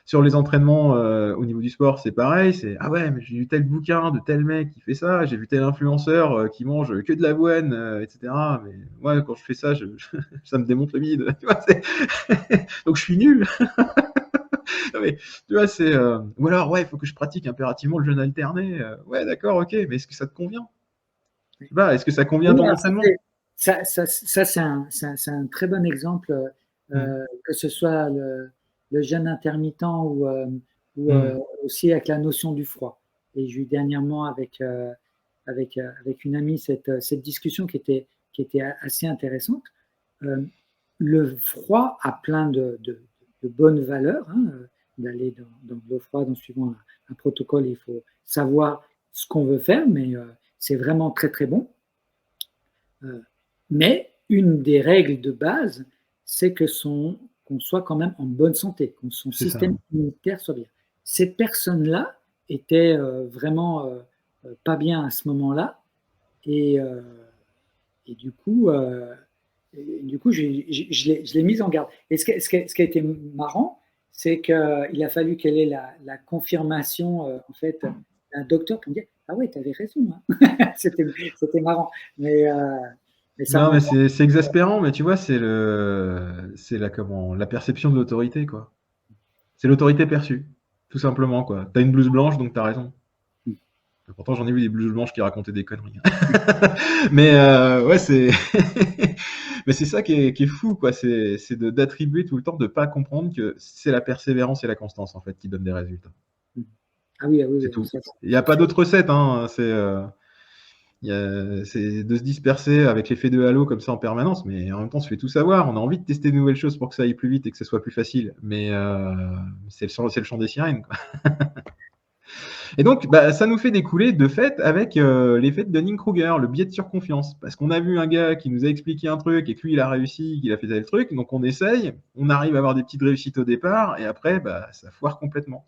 Sur les entraînements au niveau du sport, c'est pareil. C'est ah ouais, mais j'ai lu tel bouquin de tel mec qui fait ça, j'ai vu tel influenceur qui mange que de l'avoine, etc. Mais moi, quand je fais ça, ça me démonte le bide. Tu vois, donc je suis nul. Non, mais tu vois, ou alors ouais, il faut que je pratique impérativement le jeûne alterné. Ouais, d'accord, ok, mais est-ce que ça te convient? Je sais pas, est-ce que ça convient à Oui, ton alors entraînement? Ça, c'est un très bon exemple, que ce soit le jeûne intermittent ou aussi avec la notion du froid. Et j'ai eu dernièrement avec une amie cette discussion qui était assez intéressante. Euh, le froid a plein de bonnes valeurs, hein, d'aller dans l'eau froide en suivant un protocole. Il faut savoir ce qu'on veut faire, mais c'est vraiment très très bon. Mais une des règles de base, c'est qu'on soit quand même en bonne santé, que son C'est ça. système immunitaire soit bien. Ces personnes-là étaient vraiment pas bien à ce moment-là, et, euh, et du coup, je l'ai mise en garde. Et ce qui a été marrant, c'est qu'il a fallu qu'elle ait la confirmation, en fait, d'un docteur pour me dire, ah ouais, tu avais raison, hein. C'était marrant. Mais ça Non, mais montre. c'est exaspérant, mais tu vois, c'est la perception de l'autorité, quoi. C'est l'autorité perçue, tout simplement, quoi. T'as une blouse blanche, donc t'as raison. Pourtant, j'en ai vu des blouses blanches qui racontaient des conneries. Mais ouais, mais c'est ça qui est fou, quoi. C'est d'attribuer tout le temps, de pas comprendre que c'est la persévérance et la constance, en fait, qui donnent des résultats. Ah oui, C'est oui, tout. ça, Il n'y a pas d'autre recette, hein. C'est de se disperser avec l'effet de halo comme ça en permanence, mais en même temps, on se fait tout savoir. On a envie de tester de nouvelles choses pour que ça aille plus vite et que ce soit plus facile. Mais c'est le champ des sirènes, quoi. Et donc, bah, ça nous fait découler de fait avec l'effet de Dunning-Kruger, le biais de surconfiance. Parce qu'on a vu un gars qui nous a expliqué un truc et que lui, il a réussi, qu'il a fait tel truc. Donc, on essaye, on arrive à avoir des petites réussites au départ et après, bah, ça foire complètement.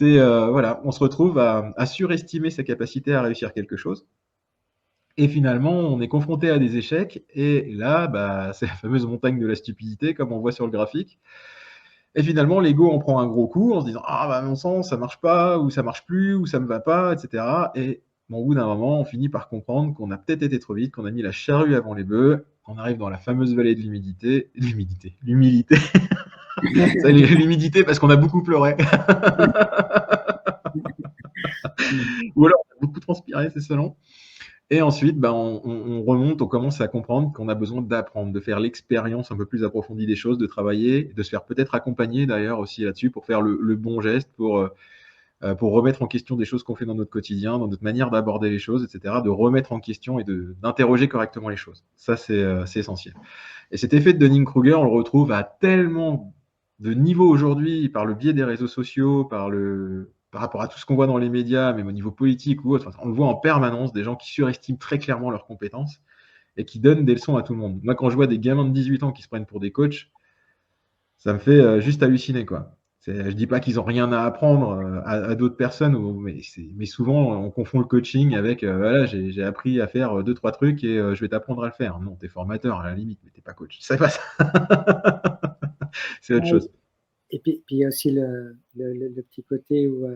Voilà, on se retrouve à surestimer sa capacité à réussir quelque chose. Et finalement, on est confronté à des échecs. Et là, bah, c'est la fameuse montagne de la stupidité, comme on voit sur le graphique. Et finalement, l'ego en prend un gros coup en se disant ah bah mon sens ça marche pas ou ça marche plus ou ça me va pas, etc. Et bon, au bout d'un moment, on finit par comprendre qu'on a peut-être été trop vite, qu'on a mis la charrue avant les bœufs. On arrive dans la fameuse vallée de l'humilité. L'humidité parce qu'on a beaucoup pleuré ou alors on a beaucoup transpiré, c'est selon. Et ensuite, bah, on remonte, on commence à comprendre qu'on a besoin d'apprendre, de faire l'expérience un peu plus approfondie des choses, de travailler, de se faire peut-être accompagner d'ailleurs aussi là-dessus pour faire le bon geste, pour remettre en question des choses qu'on fait dans notre quotidien, dans notre manière d'aborder les choses, etc., de remettre en question et d'interroger correctement les choses. Ça, c'est essentiel. Et cet effet de Dunning-Kruger, on le retrouve à tellement de niveaux aujourd'hui, par le biais des réseaux sociaux, par rapport à tout ce qu'on voit dans les médias, même au niveau politique ou autre. On le voit en permanence, des gens qui surestiment très clairement leurs compétences et qui donnent des leçons à tout le monde. Moi, quand je vois des gamins de 18 ans qui se prennent pour des coachs, ça me fait juste halluciner, quoi. Je dis pas qu'ils ont rien à apprendre à d'autres personnes, mais souvent on confond le coaching avec voilà, j'ai appris à faire deux, trois trucs et je vais t'apprendre à le faire. Non, t'es formateur à la limite, mais t'es pas coach. C'est pas ça. C'est autre chose. Et puis il y a aussi le petit côté où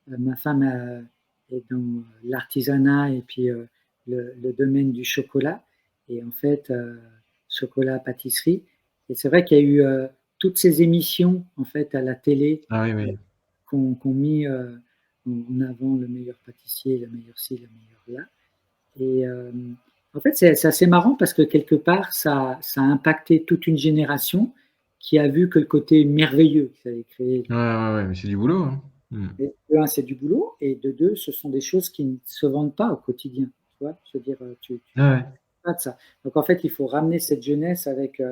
ma femme est dans l'artisanat et puis le domaine du chocolat. Et en fait, chocolat, pâtisserie. Et c'est vrai qu'il y a eu toutes ces émissions en fait à la télé Ah oui, oui. qu'on mis en avant le meilleur pâtissier, le meilleur ci, le meilleur là. Et en fait, c'est assez marrant parce que quelque part, ça a impacté toute une génération qui a vu que le côté merveilleux que ça avait créé. Ouais, ouais, ouais, mais c'est du boulot, hein. Et de un, c'est du boulot, et de deux, ce sont des choses qui ne se vendent pas au quotidien. Tu vois, je veux dire, tu Ouais, ouais. pas de ça. Donc en fait, il faut ramener cette jeunesse avec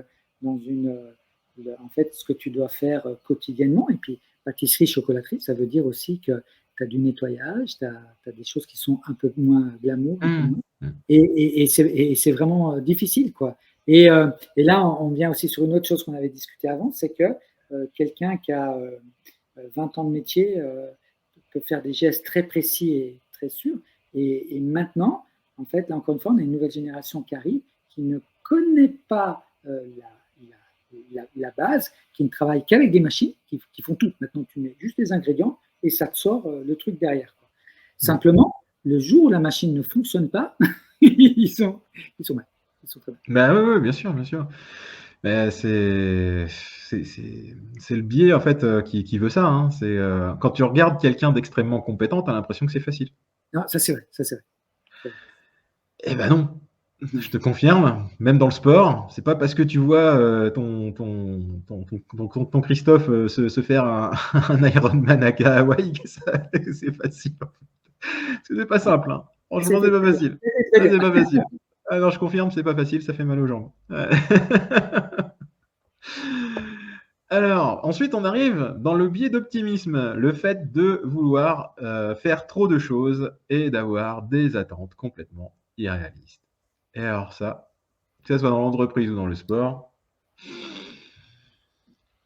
dans en fait, ce que tu dois faire quotidiennement. Et puis, pâtisserie, chocolaterie, ça veut dire aussi que tu as du nettoyage, tu as des choses qui sont un peu moins glamour, un peu moins. Et c'est vraiment difficile, quoi. Et là, on vient aussi sur une autre chose qu'on avait discuté avant, c'est que quelqu'un qui a 20 ans de métier peut faire des gestes très précis et très sûrs. Et maintenant, en fait, là encore une fois, on a une nouvelle génération qui arrive, qui ne connaît pas la base, qui ne travaille qu'avec des machines, qui font tout. Maintenant, tu mets juste les ingrédients et ça te sort le truc derrière, quoi. Simplement, le jour où la machine ne fonctionne pas, ils sont mal. Ils sont très mal. Bah ouais, ouais, bien sûr, bien sûr. Mais c'est le biais en fait qui veut ça, hein. Quand tu regardes quelqu'un d'extrêmement compétent, tu as l'impression que c'est facile. Non, ça c'est vrai, ça c'est vrai. Eh ben non. Je te confirme, même dans le sport, c'est pas parce que tu vois ton Christophe se faire un Ironman à Hawaï que c'est facile. C'est pas simple, hein. Franchement, c'est C'était pas très bien. facile. C'était très Ah, bien. c'est pas facile. Ah non, je confirme, c'est pas facile, ça fait mal aux jambes. Ouais. Alors, ensuite, on arrive dans le biais d'optimisme, le fait de vouloir faire trop de choses et d'avoir des attentes complètement irréalistes. Et alors ça, que ce soit dans l'entreprise ou dans le sport,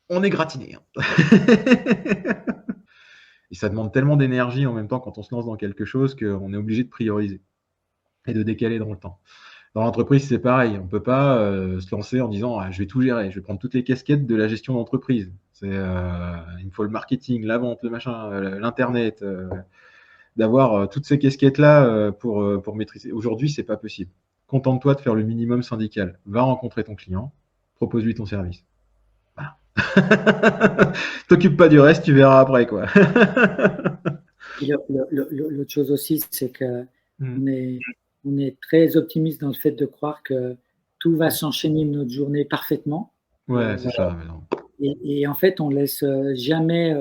on est gratiné, hein. Et ça demande tellement d'énergie en même temps quand on se lance dans quelque chose qu'on est obligé de prioriser et de décaler dans le temps. Dans l'entreprise, c'est pareil. On ne peut pas se lancer en disant ah, je vais tout gérer, je vais prendre toutes les casquettes de la gestion d'entreprise. Il me faut le marketing, la vente, le machin, l'internet, d'avoir toutes ces casquettes-là pour maîtriser. Aujourd'hui, c'est pas possible. Contente-toi de faire le minimum syndical. Va rencontrer ton client, propose-lui ton service. Voilà. T'occupes pas du reste, tu verras après, quoi. L'autre chose aussi, c'est que Mm. on est très optimiste dans le fait de croire que tout va s'enchaîner notre journée parfaitement. Ouais, c'est ça. Et en fait, on laisse jamais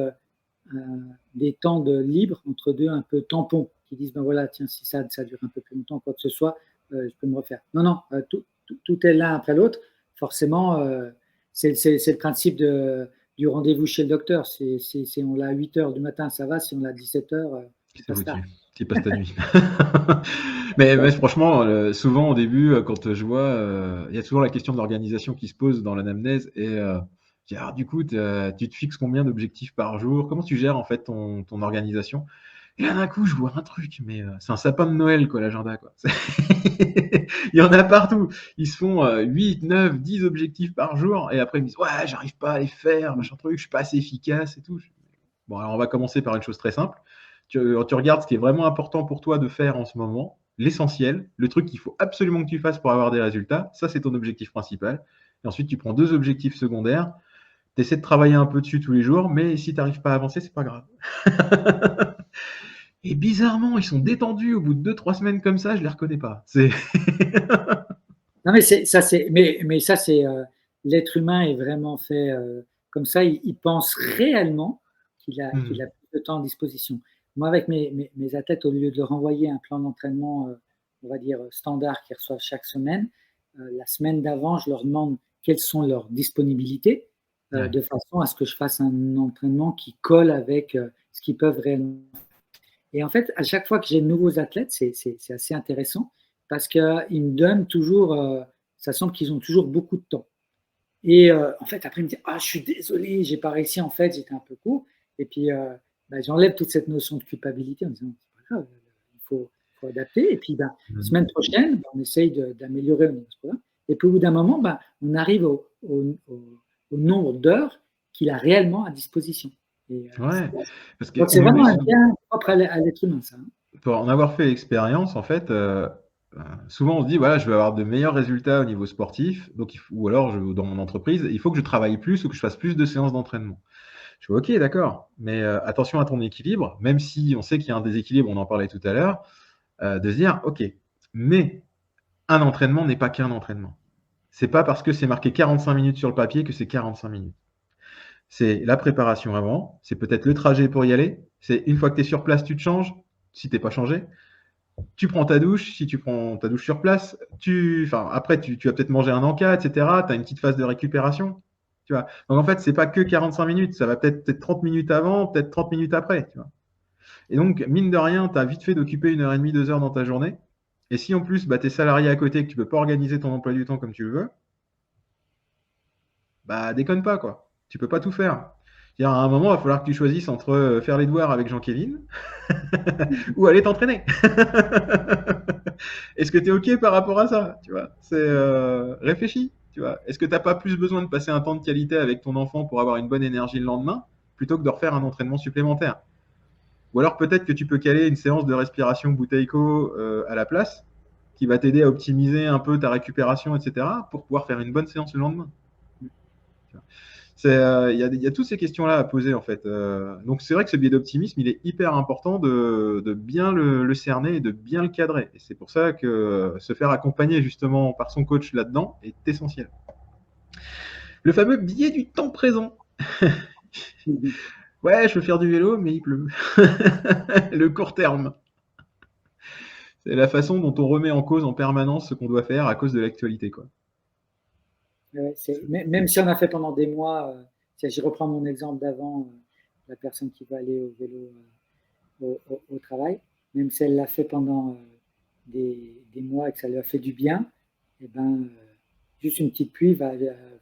des temps de libre entre deux un peu tampons qui disent ben voilà, tiens, si ça dure un peu plus longtemps, quoi que ce soit, je peux me refaire. Non, non, tout est l'un après l'autre. Forcément, c'est le principe du rendez-vous chez le docteur. Si on l'a à 8 heures du matin, ça va. Si on l'a à 17 heures, c'est foutu. Tu passes ta nuit. mais franchement, souvent au début, quand je vois, il y a toujours la question de l'organisation qui se pose dans l'anamnèse et alors, du coup, tu te fixes combien d'objectifs par jour? Comment tu gères en fait ton organisation? Et là, d'un coup, je vois un truc, mais c'est un sapin de Noël, quoi, l'agenda, quoi. Il y en a partout. Ils se font 8, 9, 10 objectifs par jour et après ils me disent ouais, j'arrive pas à les faire, machin truc, je suis pas assez efficace et tout. Bon, alors on va commencer par une chose très simple. Tu regardes ce qui est vraiment important pour toi de faire en ce moment, l'essentiel, le truc qu'il faut absolument que tu fasses pour avoir des résultats. Ça, c'est ton objectif principal. Et ensuite, tu prends 2 objectifs secondaires. Tu essaies de travailler un peu dessus tous les jours, mais si tu n'arrives pas à avancer, c'est pas grave. Et bizarrement, ils sont détendus au bout de 2-3 semaines comme ça, je les reconnais pas. Non, mais ça, c'est l'être humain est vraiment fait comme ça. Il pense réellement qu'il a plus de temps à disposition. Moi, avec mes athlètes, au lieu de leur envoyer un plan d'entraînement, on va dire standard qu'ils reçoivent chaque semaine, la semaine d'avant, je leur demande quelles sont leurs disponibilités, de façon à ce que je fasse un entraînement qui colle avec ce qu'ils peuvent réellement. Et en fait, à chaque fois que j'ai de nouveaux athlètes, c'est assez intéressant parce qu'ils me donnent toujours, ça semble qu'ils ont toujours beaucoup de temps. Et en fait, après, ils me disent ah, je suis désolé, j'ai pas réussi, en fait, j'étais un peu court. Et puis, j'enlève toute cette notion de culpabilité en disant c'est pas grave, il faut adapter. Et puis, semaine prochaine, on essaye d'améliorer au niveau de ce programme. Et puis, au bout d'un moment, on arrive au nombre d'heures qu'il a réellement à disposition. Et, parce que donc, c'est vraiment un bien propre à l'être humain, ça. Pour en avoir fait l'expérience, en fait, souvent on se dit voilà, je veux avoir de meilleurs résultats au niveau sportif, donc ou alors dans mon entreprise, il faut que je travaille plus ou que je fasse plus de séances d'entraînement. Je fais ok, d'accord, mais attention à ton équilibre, même si on sait qu'il y a un déséquilibre, on en parlait tout à l'heure, de se dire ok, mais un entraînement n'est pas qu'un entraînement. C'est pas parce que c'est marqué 45 minutes sur le papier que c'est 45 minutes. C'est la préparation avant, c'est peut-être le trajet pour y aller, c'est une fois que tu es sur place, tu te changes, si tu n'es pas changé. Tu prends ta douche, si tu prends ta douche sur place, après tu vas peut-être manger un encas, etc. Tu as une petite phase de récupération. Tu vois. Donc en fait, c'est pas que 45 minutes, ça va peut-être 30 minutes avant, peut-être 30 minutes après. Tu vois. Et donc, mine de rien, tu as vite fait d'occuper 1h30, 2 heures dans ta journée. Et si en plus, tu es salarié à côté, que tu peux pas organiser ton emploi du temps comme tu le veux, déconne pas, quoi. Tu peux pas tout faire. À un moment, il va falloir que tu choisisses entre faire les devoirs avec Jean-Kévin ou aller t'entraîner. Est-ce que tu es OK par rapport à ça? Tu vois, réfléchis. Tu vois, est-ce que tu n'as pas plus besoin de passer un temps de qualité avec ton enfant pour avoir une bonne énergie le lendemain plutôt que de refaire un entraînement supplémentaire? Ou alors peut-être que tu peux caler une séance de respiration Buteyko à la place qui va t'aider à optimiser un peu ta récupération, etc. pour pouvoir faire une bonne séance le lendemain. Il y a toutes ces questions-là à poser, en fait. Donc, c'est vrai que ce biais d'optimisme, il est hyper important de bien le cerner et de bien le cadrer. Et c'est pour ça que se faire accompagner justement par son coach là-dedans est essentiel. Le fameux biais du temps présent. Ouais, je veux faire du vélo, mais il pleut. Le court terme. C'est la façon dont on remet en cause en permanence ce qu'on doit faire à cause de l'actualité, quoi. Même si on a fait pendant des mois, si je reprends mon exemple d'avant, la personne qui va aller au vélo au travail, même si elle l'a fait pendant des mois et que ça lui a fait du bien, et ben, juste une petite pluie va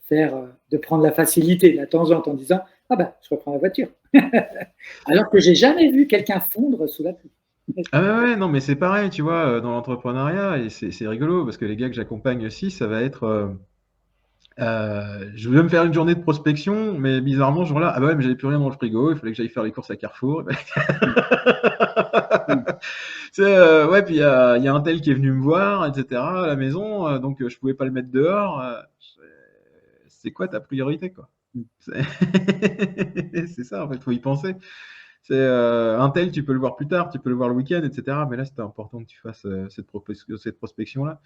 faire de prendre la facilité, la tangente en disant ah ben je reprends la voiture. Alors que j'ai jamais vu quelqu'un fondre sous la pluie. Ah ouais, non, mais c'est pareil, tu vois, dans l'entrepreneuriat, et c'est rigolo parce que les gars que j'accompagne aussi, ça va être je veux me faire une journée de prospection, mais bizarrement, ce jour-là, ah bah ouais, mais j'avais plus rien dans le frigo, il fallait que j'aille faire les courses à Carrefour. Ouais, puis il y a un tel qui est venu me voir, etc., à la maison, donc je pouvais pas le mettre dehors. C'est quoi ta priorité, quoi? C'est c'est ça, en fait, faut y penser. C'est un tel, tu peux le voir plus tard, tu peux le voir le week-end, etc. Mais là, c'était important que tu fasses cette prospection-là.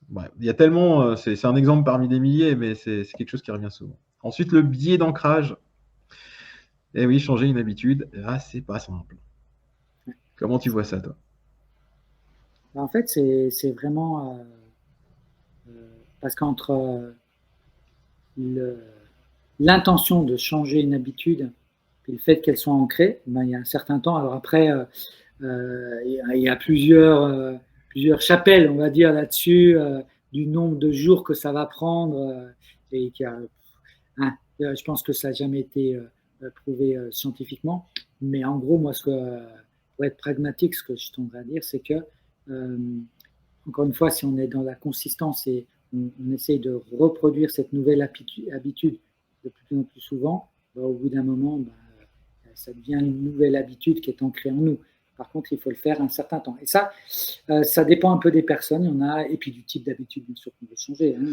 Ouais, il y a tellement, c'est un exemple parmi des milliers, mais c'est quelque chose qui revient souvent. Ensuite, le biais d'ancrage. Eh oui, changer une habitude, là, c'est pas simple. Comment tu vois ça, toi? En fait, c'est vraiment parce qu'entre l'intention de changer une habitude et le fait qu'elle soit ancrée, ben, il y a un certain temps. Alors après, il y a plusieurs chapelles, on va dire, là-dessus, du nombre de jours que ça va prendre. Et qu'il y a, hein, je pense que ça n'a jamais été prouvé scientifiquement. Mais en gros, moi, pour être pragmatique, ce que je tendrais à dire, c'est que, encore une fois, si on est dans la consistance et on essaye de reproduire cette nouvelle habitude de plus en plus souvent, bah, au bout d'un moment, bah, ça devient une nouvelle habitude qui est ancrée en nous. Par contre, il faut le faire un certain temps. Et ça dépend un peu des personnes. Il y en a, et puis du type d'habitude, bien sûr, qu'on veut changer. Hein.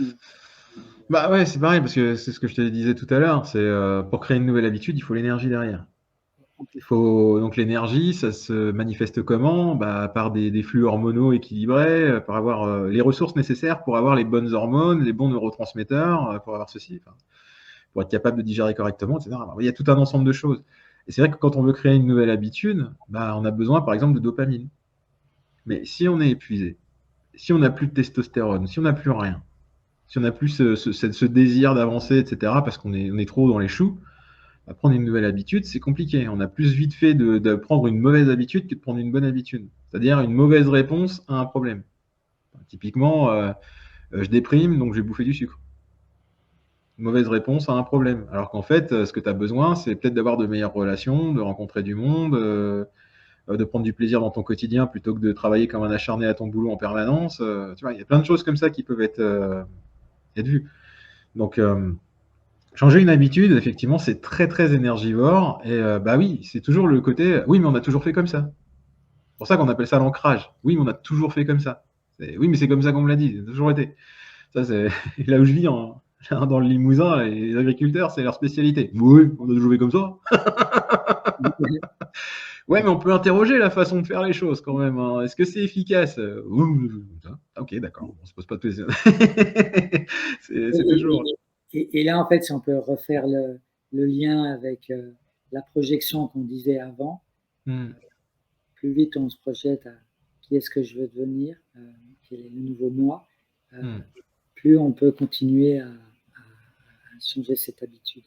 Bah ouais, c'est pareil, parce que c'est ce que je te disais tout à l'heure. C'est pour créer une nouvelle habitude, il faut l'énergie derrière. Donc l'énergie, ça se manifeste comment? Bah, par des flux hormonaux équilibrés, par avoir les ressources nécessaires pour avoir les bonnes hormones, les bons neurotransmetteurs, pour avoir ceci, enfin, pour être capable de digérer correctement, etc. Alors, il y a tout un ensemble de choses. Et c'est vrai que quand on veut créer une nouvelle habitude, bah, on a besoin, par exemple, de dopamine. Mais si on est épuisé, si on n'a plus de testostérone, si on n'a plus rien, si on n'a plus ce désir d'avancer, etc., parce on est trop dans les choux, bah, prendre une nouvelle habitude, c'est compliqué. On a plus vite fait de prendre une mauvaise habitude que de prendre une bonne habitude. C'est-à-dire une mauvaise réponse à un problème. Enfin, typiquement, je déprime, donc je vais bouffer du sucre. Une mauvaise réponse à un problème. Alors qu'en fait, ce que tu as besoin, c'est peut-être d'avoir de meilleures relations, de rencontrer du monde, de prendre du plaisir dans ton quotidien plutôt que de travailler comme un acharné à ton boulot en permanence. Tu vois, il y a plein de choses comme ça qui peuvent être vues. Donc, changer une habitude, effectivement, c'est très très énergivore. Et bah oui, c'est toujours le côté, oui, mais on a toujours fait comme ça. C'est pour ça qu'on appelle ça l'ancrage. Oui, mais on a toujours fait comme ça. Oui, mais c'est comme ça qu'on me l'a dit, ça a toujours été. Ça, c'est là où je vis, dans le Limousin, les agriculteurs, c'est leur spécialité. Oui, on a toujours fait comme ça. Ouais, mais on peut interroger la façon de faire les choses quand même, hein. Est-ce que c'est efficace? Ok, d'accord, on se pose pas de questions. C'est toujours. Et là, en fait, si on peut refaire le lien avec la projection qu'on disait avant, plus vite on se projette à qui est-ce que je veux devenir, quel est le nouveau moi, plus on peut continuer à changer cette habitude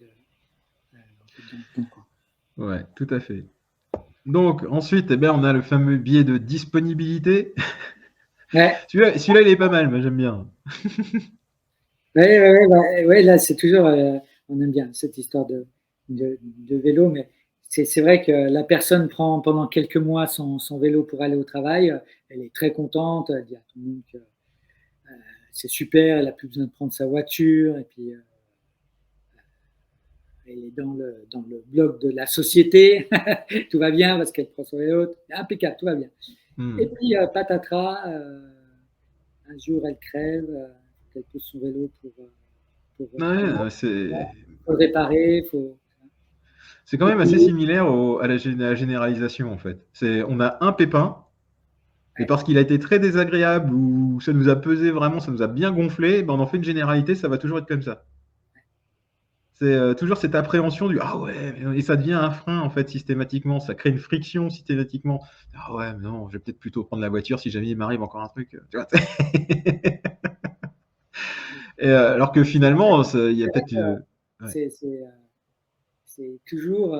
dans le temps, quoi. Ouais, tout à fait. Donc, ensuite, eh ben, on a le fameux biais de disponibilité. Ouais. Celui-là, il est pas mal, moi j'aime bien. Ouais, là, c'est toujours, on aime bien cette histoire de vélo, mais c'est vrai que la personne prend pendant quelques mois son vélo pour aller au travail. Elle est très contente, elle dit à tout le monde que c'est super, elle n'a plus besoin de prendre sa voiture, et puis elle est dans le bloc de la société, tout va bien parce qu'elle prend son vélo, impeccable, tout va bien. Et puis, patatras, un jour elle crève, elle pousse son vélo pour Ouais, faut le réparer, faut C'est quand même assez similaire à la généralisation, en fait. On a un pépin, mais ouais, parce qu'il a été très désagréable ou ça nous a pesé vraiment, ça nous a bien gonflé, ben on en fait une généralité, ça va toujours être comme ça. C'est toujours cette appréhension du ah ouais, et ça devient un frein en fait systématiquement, ça crée une friction systématiquement. Ah ouais, mais non, je vais peut-être plutôt prendre la voiture si jamais il m'arrive encore un truc. Tu vois. Et, alors que finalement, il y a peut-être. Ouais. c'est c'est, heu, c'est toujours,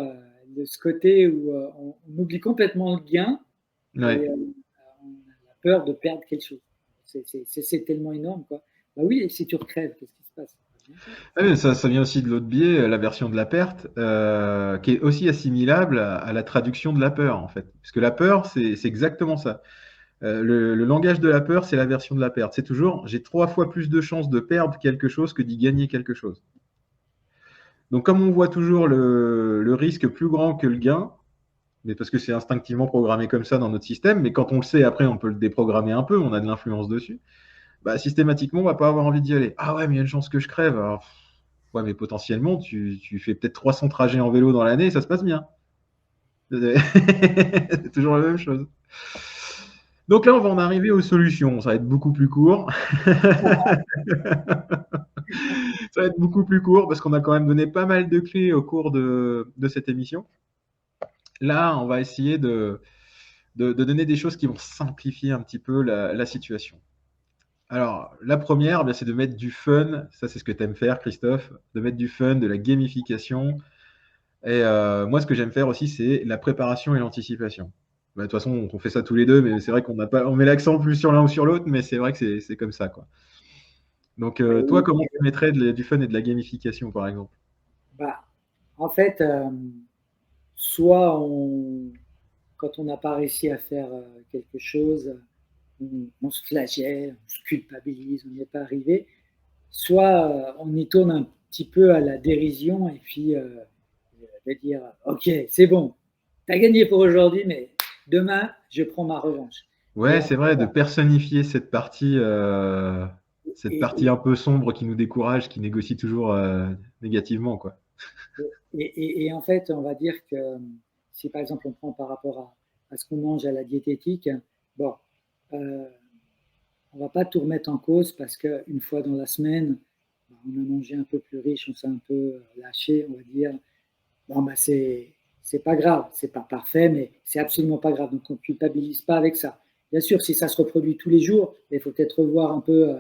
de ce côté où, on oublie complètement le gain et Ouais. on a la peur de perdre quelque chose. C'est tellement énorme, quoi. Bah oui, et si tu recrèves, qu'est-ce qui se passe? Rien faire. Ah oui, ça vient aussi de l'autre biais, la version de la perte, qui est aussi assimilable à la traduction de la peur, en fait. Parce que la peur, c'est exactement ça. Le langage de la peur, c'est la version de la perte. C'est toujours, j'ai 3 fois plus de chances de perdre quelque chose que d'y gagner quelque chose. Donc, comme on voit toujours le risque plus grand que le gain, mais parce que c'est instinctivement programmé comme ça dans notre système, mais quand on le sait, après, on peut le déprogrammer un peu, on a de l'influence dessus, bah, systématiquement, on va pas avoir envie d'y aller. Ah ouais, mais il y a une chance que je crève. Alors, ouais, mais potentiellement, tu fais peut-être 300 trajets en vélo dans l'année et ça se passe bien. C'est toujours la même chose. Donc là, on va en arriver aux solutions. Ça va être beaucoup plus court. Ça va être beaucoup plus court parce qu'on a quand même donné pas mal de clés au cours de cette émission. Là, on va essayer de donner des choses qui vont simplifier un petit peu la situation. Alors, la première, c'est de mettre du fun. Ça, c'est ce que tu aimes faire, Christophe. De mettre du fun, de la gamification. Et moi, ce que j'aime faire aussi, c'est la préparation et l'anticipation. Bah, de toute façon, on fait ça tous les deux, mais c'est vrai qu'on n'a pas, on met l'accent plus sur l'un ou sur l'autre, mais c'est vrai que c'est comme ça, quoi. Donc, toi, Oui, comment tu mettrais du fun et de la gamification, par exemple? bah, en fait, soit quand on n'a pas réussi à faire quelque chose, on se flagelle, on se culpabilise, on n'y est pas arrivé. Soit on y tourne un petit peu à la dérision et puis de dire ok, c'est bon, tu as gagné pour aujourd'hui, mais demain, je prends ma revanche. Et, Ouais, c'est vrai, de personnifier cette partie et, un peu sombre qui nous décourage, qui négocie toujours négativement, quoi. et en fait, on va dire que si par exemple on prend par rapport à ce qu'on mange à la diététique, bon, euh, on va pas tout remettre en cause parce qu'une fois dans la semaine, on a mangé un peu plus riche, on s'est un peu lâché, on va dire. Bon, bah, c'est pas grave, c'est pas parfait, mais c'est absolument pas grave. Donc, on ne culpabilise pas avec ça. Bien sûr, si ça se reproduit tous les jours, il faut peut-être revoir un peu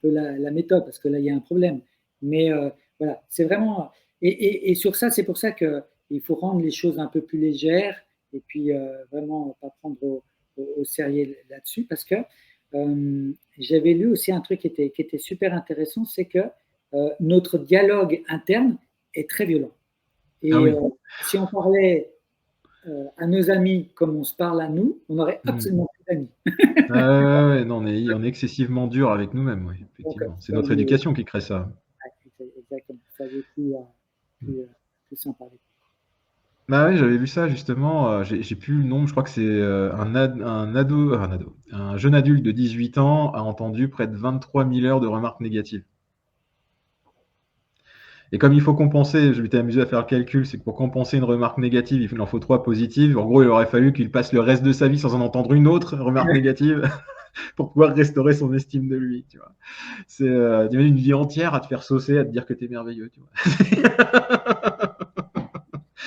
la méthode, parce que là, il y a un problème. Mais voilà, c'est vraiment. Et sur ça, c'est pour ça qu'il faut rendre les choses un peu plus légères et puis vraiment pas prendre au sérieux là-dessus, parce que j'avais lu aussi un truc qui était super intéressant, c'est que notre dialogue interne est très violent. Ah Et oui. si on parlait à nos amis comme on se parle à nous, on n'aurait Mm. absolument plus d'amis. Ouais, non, on est excessivement dur avec nous-mêmes, oui, Donc, effectivement. C'est notre soyez, éducation qui crée ça. exactement, soyez plus, plus sympa avec Bah oui, j'avais vu ça justement. J'ai plus le nom. Je crois que c'est un jeune adulte de 18 ans a entendu près de 23 000 heures de remarques négatives. Et comme il faut compenser, je m'étais amusé à faire le calcul, c'est que pour compenser une remarque négative, il en faut 3 positives. En gros, il aurait fallu qu'il passe le reste de sa vie sans en entendre une autre remarque vous. négative pour pouvoir restaurer son estime de lui. Tu vois. C'est une vie entière à te faire saucer, à te dire que t'es merveilleux. Tu vois.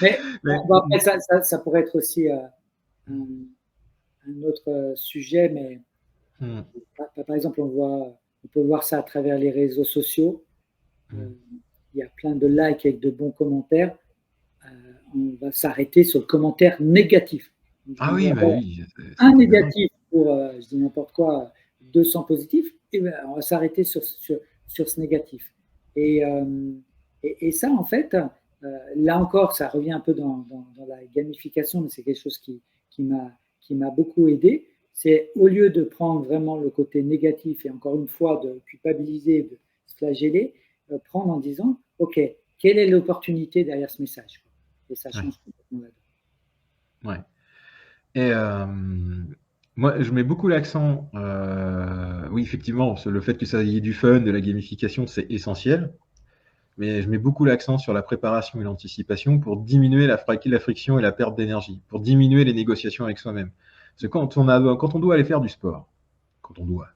Mais Mais, bon, après, ça pourrait être aussi un, un autre sujet, mais hmm, par exemple, on peut voir ça à travers les réseaux sociaux. Euh, hmm. il y a plein de likes avec de bons commentaires. Euh, on va s'arrêter sur le commentaire négatif. Donc, Ah on va oui, bah avoir oui, c'est un un truc de dingue. négatif pour, je dis n'importe quoi, 200 positifs, et ben, on va s'arrêter sur ce négatif. Et, et ça, en fait, là encore, ça revient un peu dans la gamification, mais c'est quelque chose qui m'a beaucoup aidé. C'est au lieu de prendre vraiment le côté négatif et encore une fois de culpabiliser, de se flageller, prendre en disant, OK, quelle est l'opportunité derrière ce message? Et ça Ouais, change complètement la donne. ouais. Et moi, je mets beaucoup l'accent. Oui, effectivement, sur le fait que ça y ait du fun, de la gamification, c'est essentiel. mais je mets beaucoup l'accent sur la préparation et l'anticipation pour diminuer la friction et la perte d'énergie, pour diminuer les négociations avec soi-même. Parce que quand on doit aller faire du sport, quand on doit,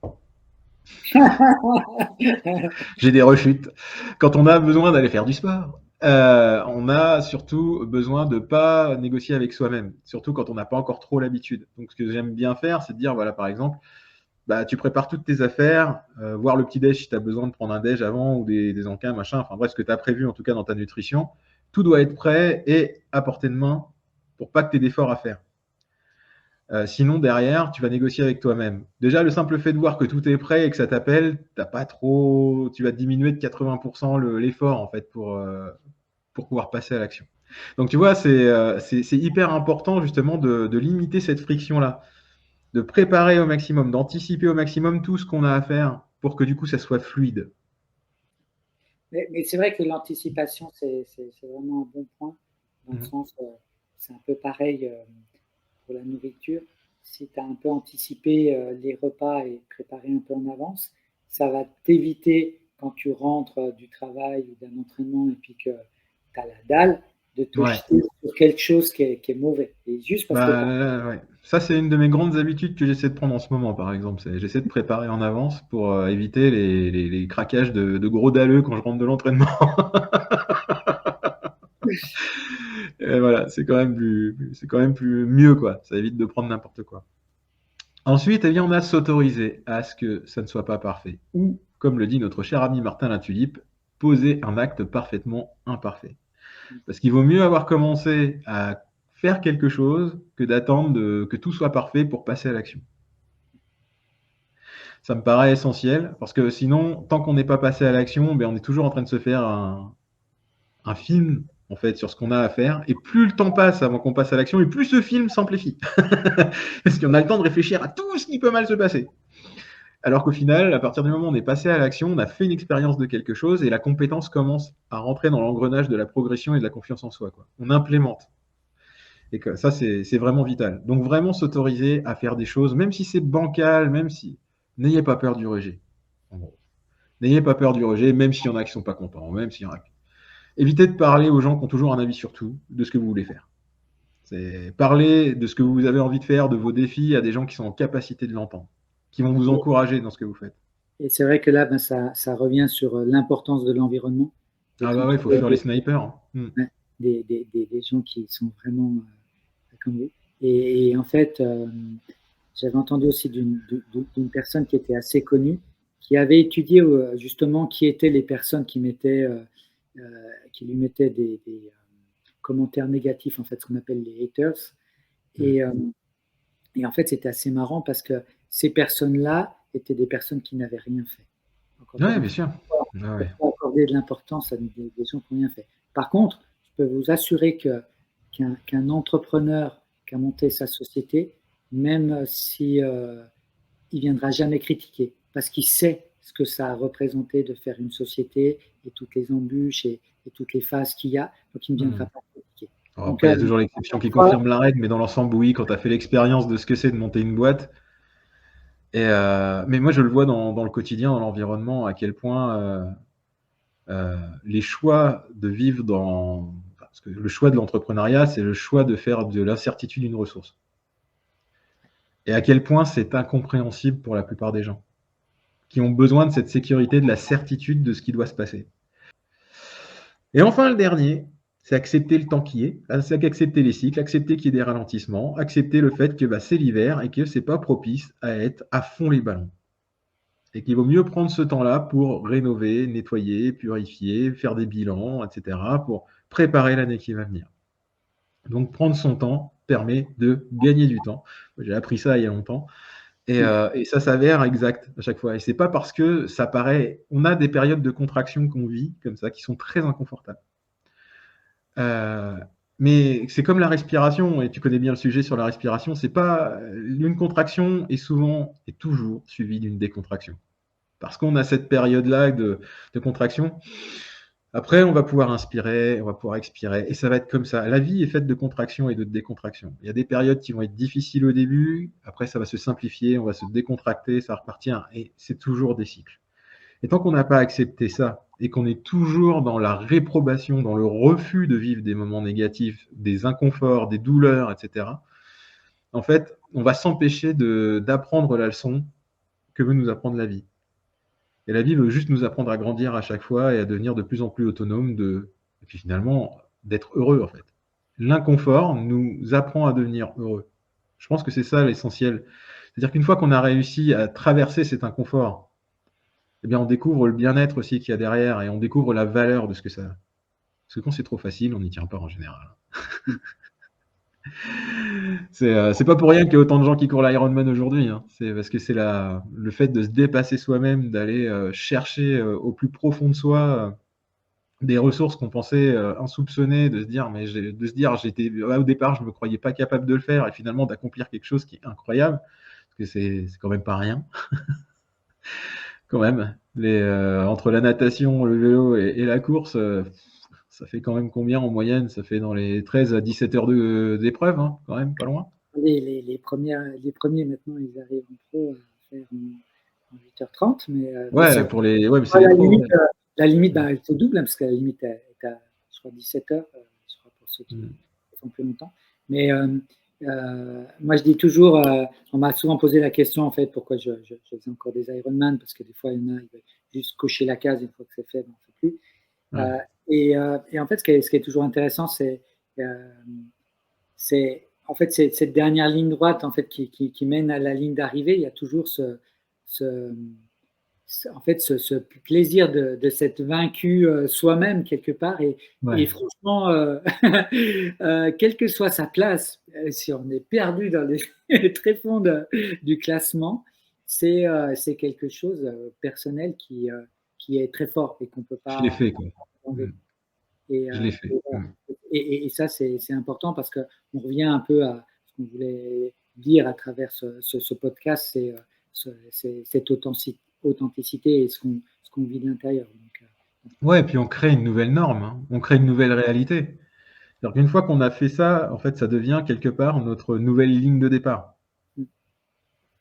j'ai des rechutes, quand on a besoin d'aller faire du sport, on a surtout besoin de ne pas négocier avec soi-même, surtout quand on n'a pas encore trop l'habitude. Donc, ce que j'aime bien faire, c'est de dire, voilà, par exemple, bah, tu prépares toutes tes affaires, voir le petit déj si tu as besoin de prendre un déj avant ou des encas, machin, enfin bref, ce que tu as prévu en tout cas dans ta nutrition. Tout doit être prêt et à portée de main pour pas que tu aies d'efforts à faire. Sinon, derrière, tu vas négocier avec toi-même. Déjà, le simple fait de voir que tout est prêt et que ça t'appelle, tu vas diminuer de 80% l'effort en fait pour pouvoir passer à l'action. Donc, tu vois, c'est hyper important justement de limiter cette friction-là, de préparer au maximum, d'anticiper au maximum tout ce qu'on a à faire pour que du coup, ça soit fluide. Mais c'est vrai que l'anticipation, c'est vraiment un bon point, dans le sens, c'est un peu pareil pour la nourriture. Si tu as un peu anticipé les repas et préparé un peu en avance, ça va t'éviter, quand tu rentres du travail ou d'un entraînement et puis que tu as la dalle, de te Ouais. jeter sur quelque chose qui est mauvais. Et juste parce que Ouais. Ça, c'est une de mes grandes habitudes que j'essaie de prendre en ce moment, par exemple. J'essaie de préparer en avance pour éviter les craquages de gros dalleux quand je rentre de l'entraînement. Et voilà, c'est quand même plus mieux, quoi. Ça évite de prendre n'importe quoi. Ensuite, eh bien, on a s'autoriser à ce que ça ne soit pas parfait. Ou, comme le dit notre cher ami Martin Latulippe, poser un acte parfaitement imparfait. Parce qu'il vaut mieux avoir commencé à faire quelque chose que d'attendre que tout soit parfait pour passer à l'action. Ça me paraît essentiel, parce que sinon, tant qu'on n'est pas passé à l'action, ben, on est toujours en train de se faire un film en fait sur ce qu'on a à faire. Et plus le temps passe avant qu'on passe à l'action, et plus ce film s'amplifie. Parce qu'on a le temps de réfléchir à tout ce qui peut mal se passer. Alors qu'au final, à partir du moment où on est passé à l'action, on a fait une expérience de quelque chose et la compétence commence à rentrer dans l'engrenage de la progression et de la confiance en soi, quoi. On implémente. Et que ça, c'est vraiment vital. Donc vraiment s'autoriser à faire des choses, même si c'est bancal, même si... N'ayez pas peur du rejet. En gros. N'ayez pas peur du rejet, même s'il y en a qui ne sont pas contents, même s'il y en a... Évitez de parler aux gens qui ont toujours un avis sur tout, de ce que vous voulez faire. C'est parler de ce que vous avez envie de faire, de vos défis, à des gens qui sont en capacité de l'entendre, qui vont vous encourager dans ce que vous faites. et c'est vrai que là, ben, ça revient sur l'importance de l'environnement, Ah d'être bah ouais, il faut fuir les entouré snipers. des gens qui sont vraiment comme vous. Et en fait, j'avais entendu aussi d'une personne qui était assez connue, qui avait étudié justement qui étaient les personnes qui lui mettaient des commentaires négatifs, en fait, ce qu'on appelle les haters. Et, et en fait, c'était assez marrant parce que ces personnes-là étaient des personnes qui n'avaient rien fait. Donc, encore Ouais, une bien fois, sûr. Ah il ouais. faut accorder de l'importance à des gens qui n'ont rien fait. Par contre, je peux vous assurer qu'un entrepreneur qui a monté sa société, même si il viendra jamais critiquer, parce qu'il sait ce que ça a représenté de faire une société et toutes les embûches et toutes les phases qu'il y a, donc il ne viendra pas critiquer. Alors Donc, après, il y a toujours l'exception qui voilà. confirme la règle, mais dans l'ensemble, oui, quand tu as fait l'expérience de ce que c'est de monter une boîte. Mais moi, je le vois dans le quotidien, dans l'environnement, à quel point les choix de vivre dans... Parce que le choix de l'entrepreneuriat, c'est le choix de faire de l'incertitude une ressource. Et à quel point c'est incompréhensible pour la plupart des gens, qui ont besoin de cette sécurité, de la certitude de ce qui doit se passer. Et enfin, le dernier, c'est accepter le temps qui est, c'est accepter les cycles, accepter qu'il y ait des ralentissements, accepter le fait que c'est l'hiver et que c'est pas propice à être à fond les ballons. Et qu'il vaut mieux prendre ce temps-là pour rénover, nettoyer, purifier, faire des bilans, etc., pour préparer l'année qui va venir. Donc, prendre son temps permet de gagner du temps. J'ai appris ça il y a longtemps. Et ça s'avère exact à chaque fois. Et c'est pas parce que ça paraît... On a des périodes de contraction qu'on vit comme ça qui sont très inconfortables. Mais c'est comme la respiration, et tu connais bien le sujet sur la respiration, c'est pas une contraction est souvent et toujours suivie d'une décontraction. Parce qu'on a cette période-là de contraction. Après, on va pouvoir inspirer, on va pouvoir expirer, et ça va être comme ça. La vie est faite de contraction et de décontraction. Il y a des périodes qui vont être difficiles au début, après ça va se simplifier, on va se décontracter, ça va repartir, et c'est toujours des cycles. Et tant qu'on n'a pas accepté ça, et qu'on est toujours dans la réprobation, dans le refus de vivre des moments négatifs, des inconforts, des douleurs, etc., en fait, on va s'empêcher d'apprendre la leçon que veut nous apprendre la vie. Et la vie veut juste nous apprendre à grandir à chaque fois et à devenir de plus en plus autonome, et puis finalement, d'être heureux, en fait. L'inconfort nous apprend à devenir heureux. Je pense que c'est ça l'essentiel. C'est-à-dire qu'une fois qu'on a réussi à traverser cet inconfort, eh bien, on découvre le bien-être aussi qu'il y a derrière et on découvre la valeur de ce que ça a. Parce que quand c'est trop facile, on n'y tient pas en général. C'est pas pour rien qu'il y a autant de gens qui courent l'Ironman aujourd'hui. Hein. C'est parce que c'est le fait de se dépasser soi-même, d'aller chercher au plus profond de soi des ressources qu'on pensait insoupçonnées, de se dire au départ je me croyais pas capable de le faire et finalement d'accomplir quelque chose qui est incroyable parce que c'est quand même pas rien. Quand même, entre la natation, le vélo et la course, ça fait quand même combien en moyenne? Ça fait dans les 13 à 17 heures d'épreuve, hein, quand même, pas loin. Les premiers maintenant, ils arrivent en pro à faire en 8h30, mais Ouais, c'est mais c'est les pros. Ouais. La limite, bah, elle se double, hein, parce que la limite est à, je crois, 17h, je crois, pour ceux qui font plus longtemps. Mais moi, je dis toujours, on m'a souvent posé la question, en fait, pourquoi je faisais encore des Ironman, parce que des fois, il y en a, ils veulent juste cocher la case, une fois que c'est fait, ben, on ne fait plus. Ouais. Et en fait, ce qui est toujours intéressant, c'est en fait, c'est cette dernière ligne droite en fait, qui mène à la ligne d'arrivée. Il y a toujours ce plaisir de s'être vaincu soi-même quelque part. Et franchement, quelle que soit sa place, si on est perdu dans les tréfonds du classement, c'est quelque chose personnel qui est très fort et qu'on ne peut pas. Je l'ai fait, quoi. Je l'ai fait. Et ça, c'est important parce qu'on revient un peu à ce qu'on voulait dire à travers ce podcast, c'est cette authenticité et ce qu'on vit de l'intérieur. Ouais, et puis on crée une nouvelle norme, hein. On crée une nouvelle réalité. C'est-à-dire qu'une fois qu'on a fait ça, en fait, ça devient quelque part notre nouvelle ligne de départ.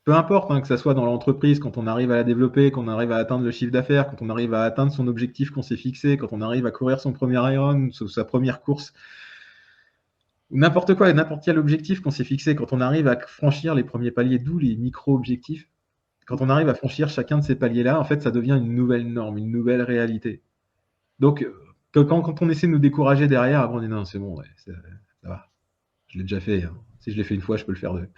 Peu importe, hein, que ça soit dans l'entreprise, quand on arrive à la développer, quand on arrive à atteindre le chiffre d'affaires, quand on arrive à atteindre son objectif qu'on s'est fixé, quand on arrive à courir son premier Iron, sa première course, n'importe quoi, n'importe quel objectif qu'on s'est fixé, quand on arrive à franchir les premiers paliers, d'où les micro-objectifs, quand on arrive à franchir chacun de ces paliers-là, en fait, ça devient une nouvelle norme, une nouvelle réalité. Donc, quand on essaie de nous décourager derrière, après on dit non, c'est bon, ouais, ça va, je l'ai déjà fait. Hein. Si je l'ai fait une fois, je peux le faire deux.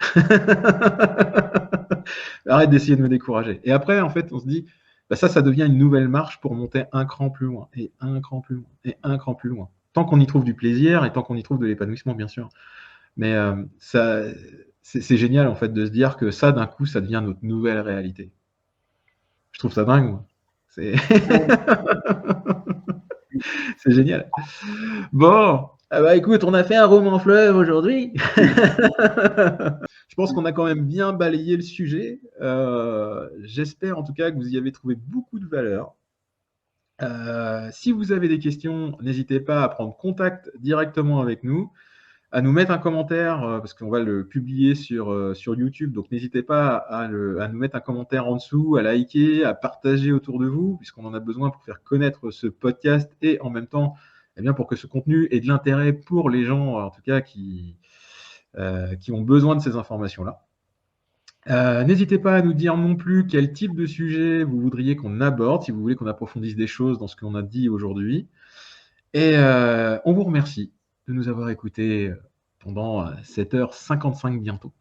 Arrête d'essayer de me décourager. Et après, en fait, on se dit, bah ça devient une nouvelle marche pour monter un cran plus loin, et un cran plus loin, et un cran plus loin. Tant qu'on y trouve du plaisir, et tant qu'on y trouve de l'épanouissement, bien sûr. Mais c'est génial, en fait, de se dire que ça, d'un coup, ça devient notre nouvelle réalité. Je trouve ça dingue, moi. C'est génial. Bon, ah bah écoute, on a fait un roman fleuve aujourd'hui. Je pense qu'on a quand même bien balayé le sujet. J'espère en tout cas que vous y avez trouvé beaucoup de valeur. Si vous avez des questions, n'hésitez pas à prendre contact directement avec nous, à nous mettre un commentaire, parce qu'on va le publier sur YouTube. Donc n'hésitez pas à nous mettre un commentaire en dessous, à liker, à partager autour de vous, puisqu'on en a besoin pour faire connaître ce podcast et en même temps, eh bien, pour que ce contenu ait de l'intérêt pour les gens, en tout cas, qui ont besoin de ces informations-là. N'hésitez pas à nous dire non plus quel type de sujet vous voudriez qu'on aborde, si vous voulez qu'on approfondisse des choses dans ce qu'on a dit aujourd'hui. Et on vous remercie de nous avoir écoutés pendant 7h55 bientôt.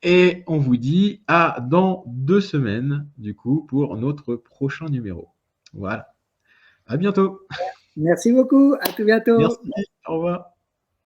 Et on vous dit à dans 2 semaines, du coup, pour notre prochain numéro. Voilà. À bientôt. Merci beaucoup. À tout bientôt. Merci. Au revoir.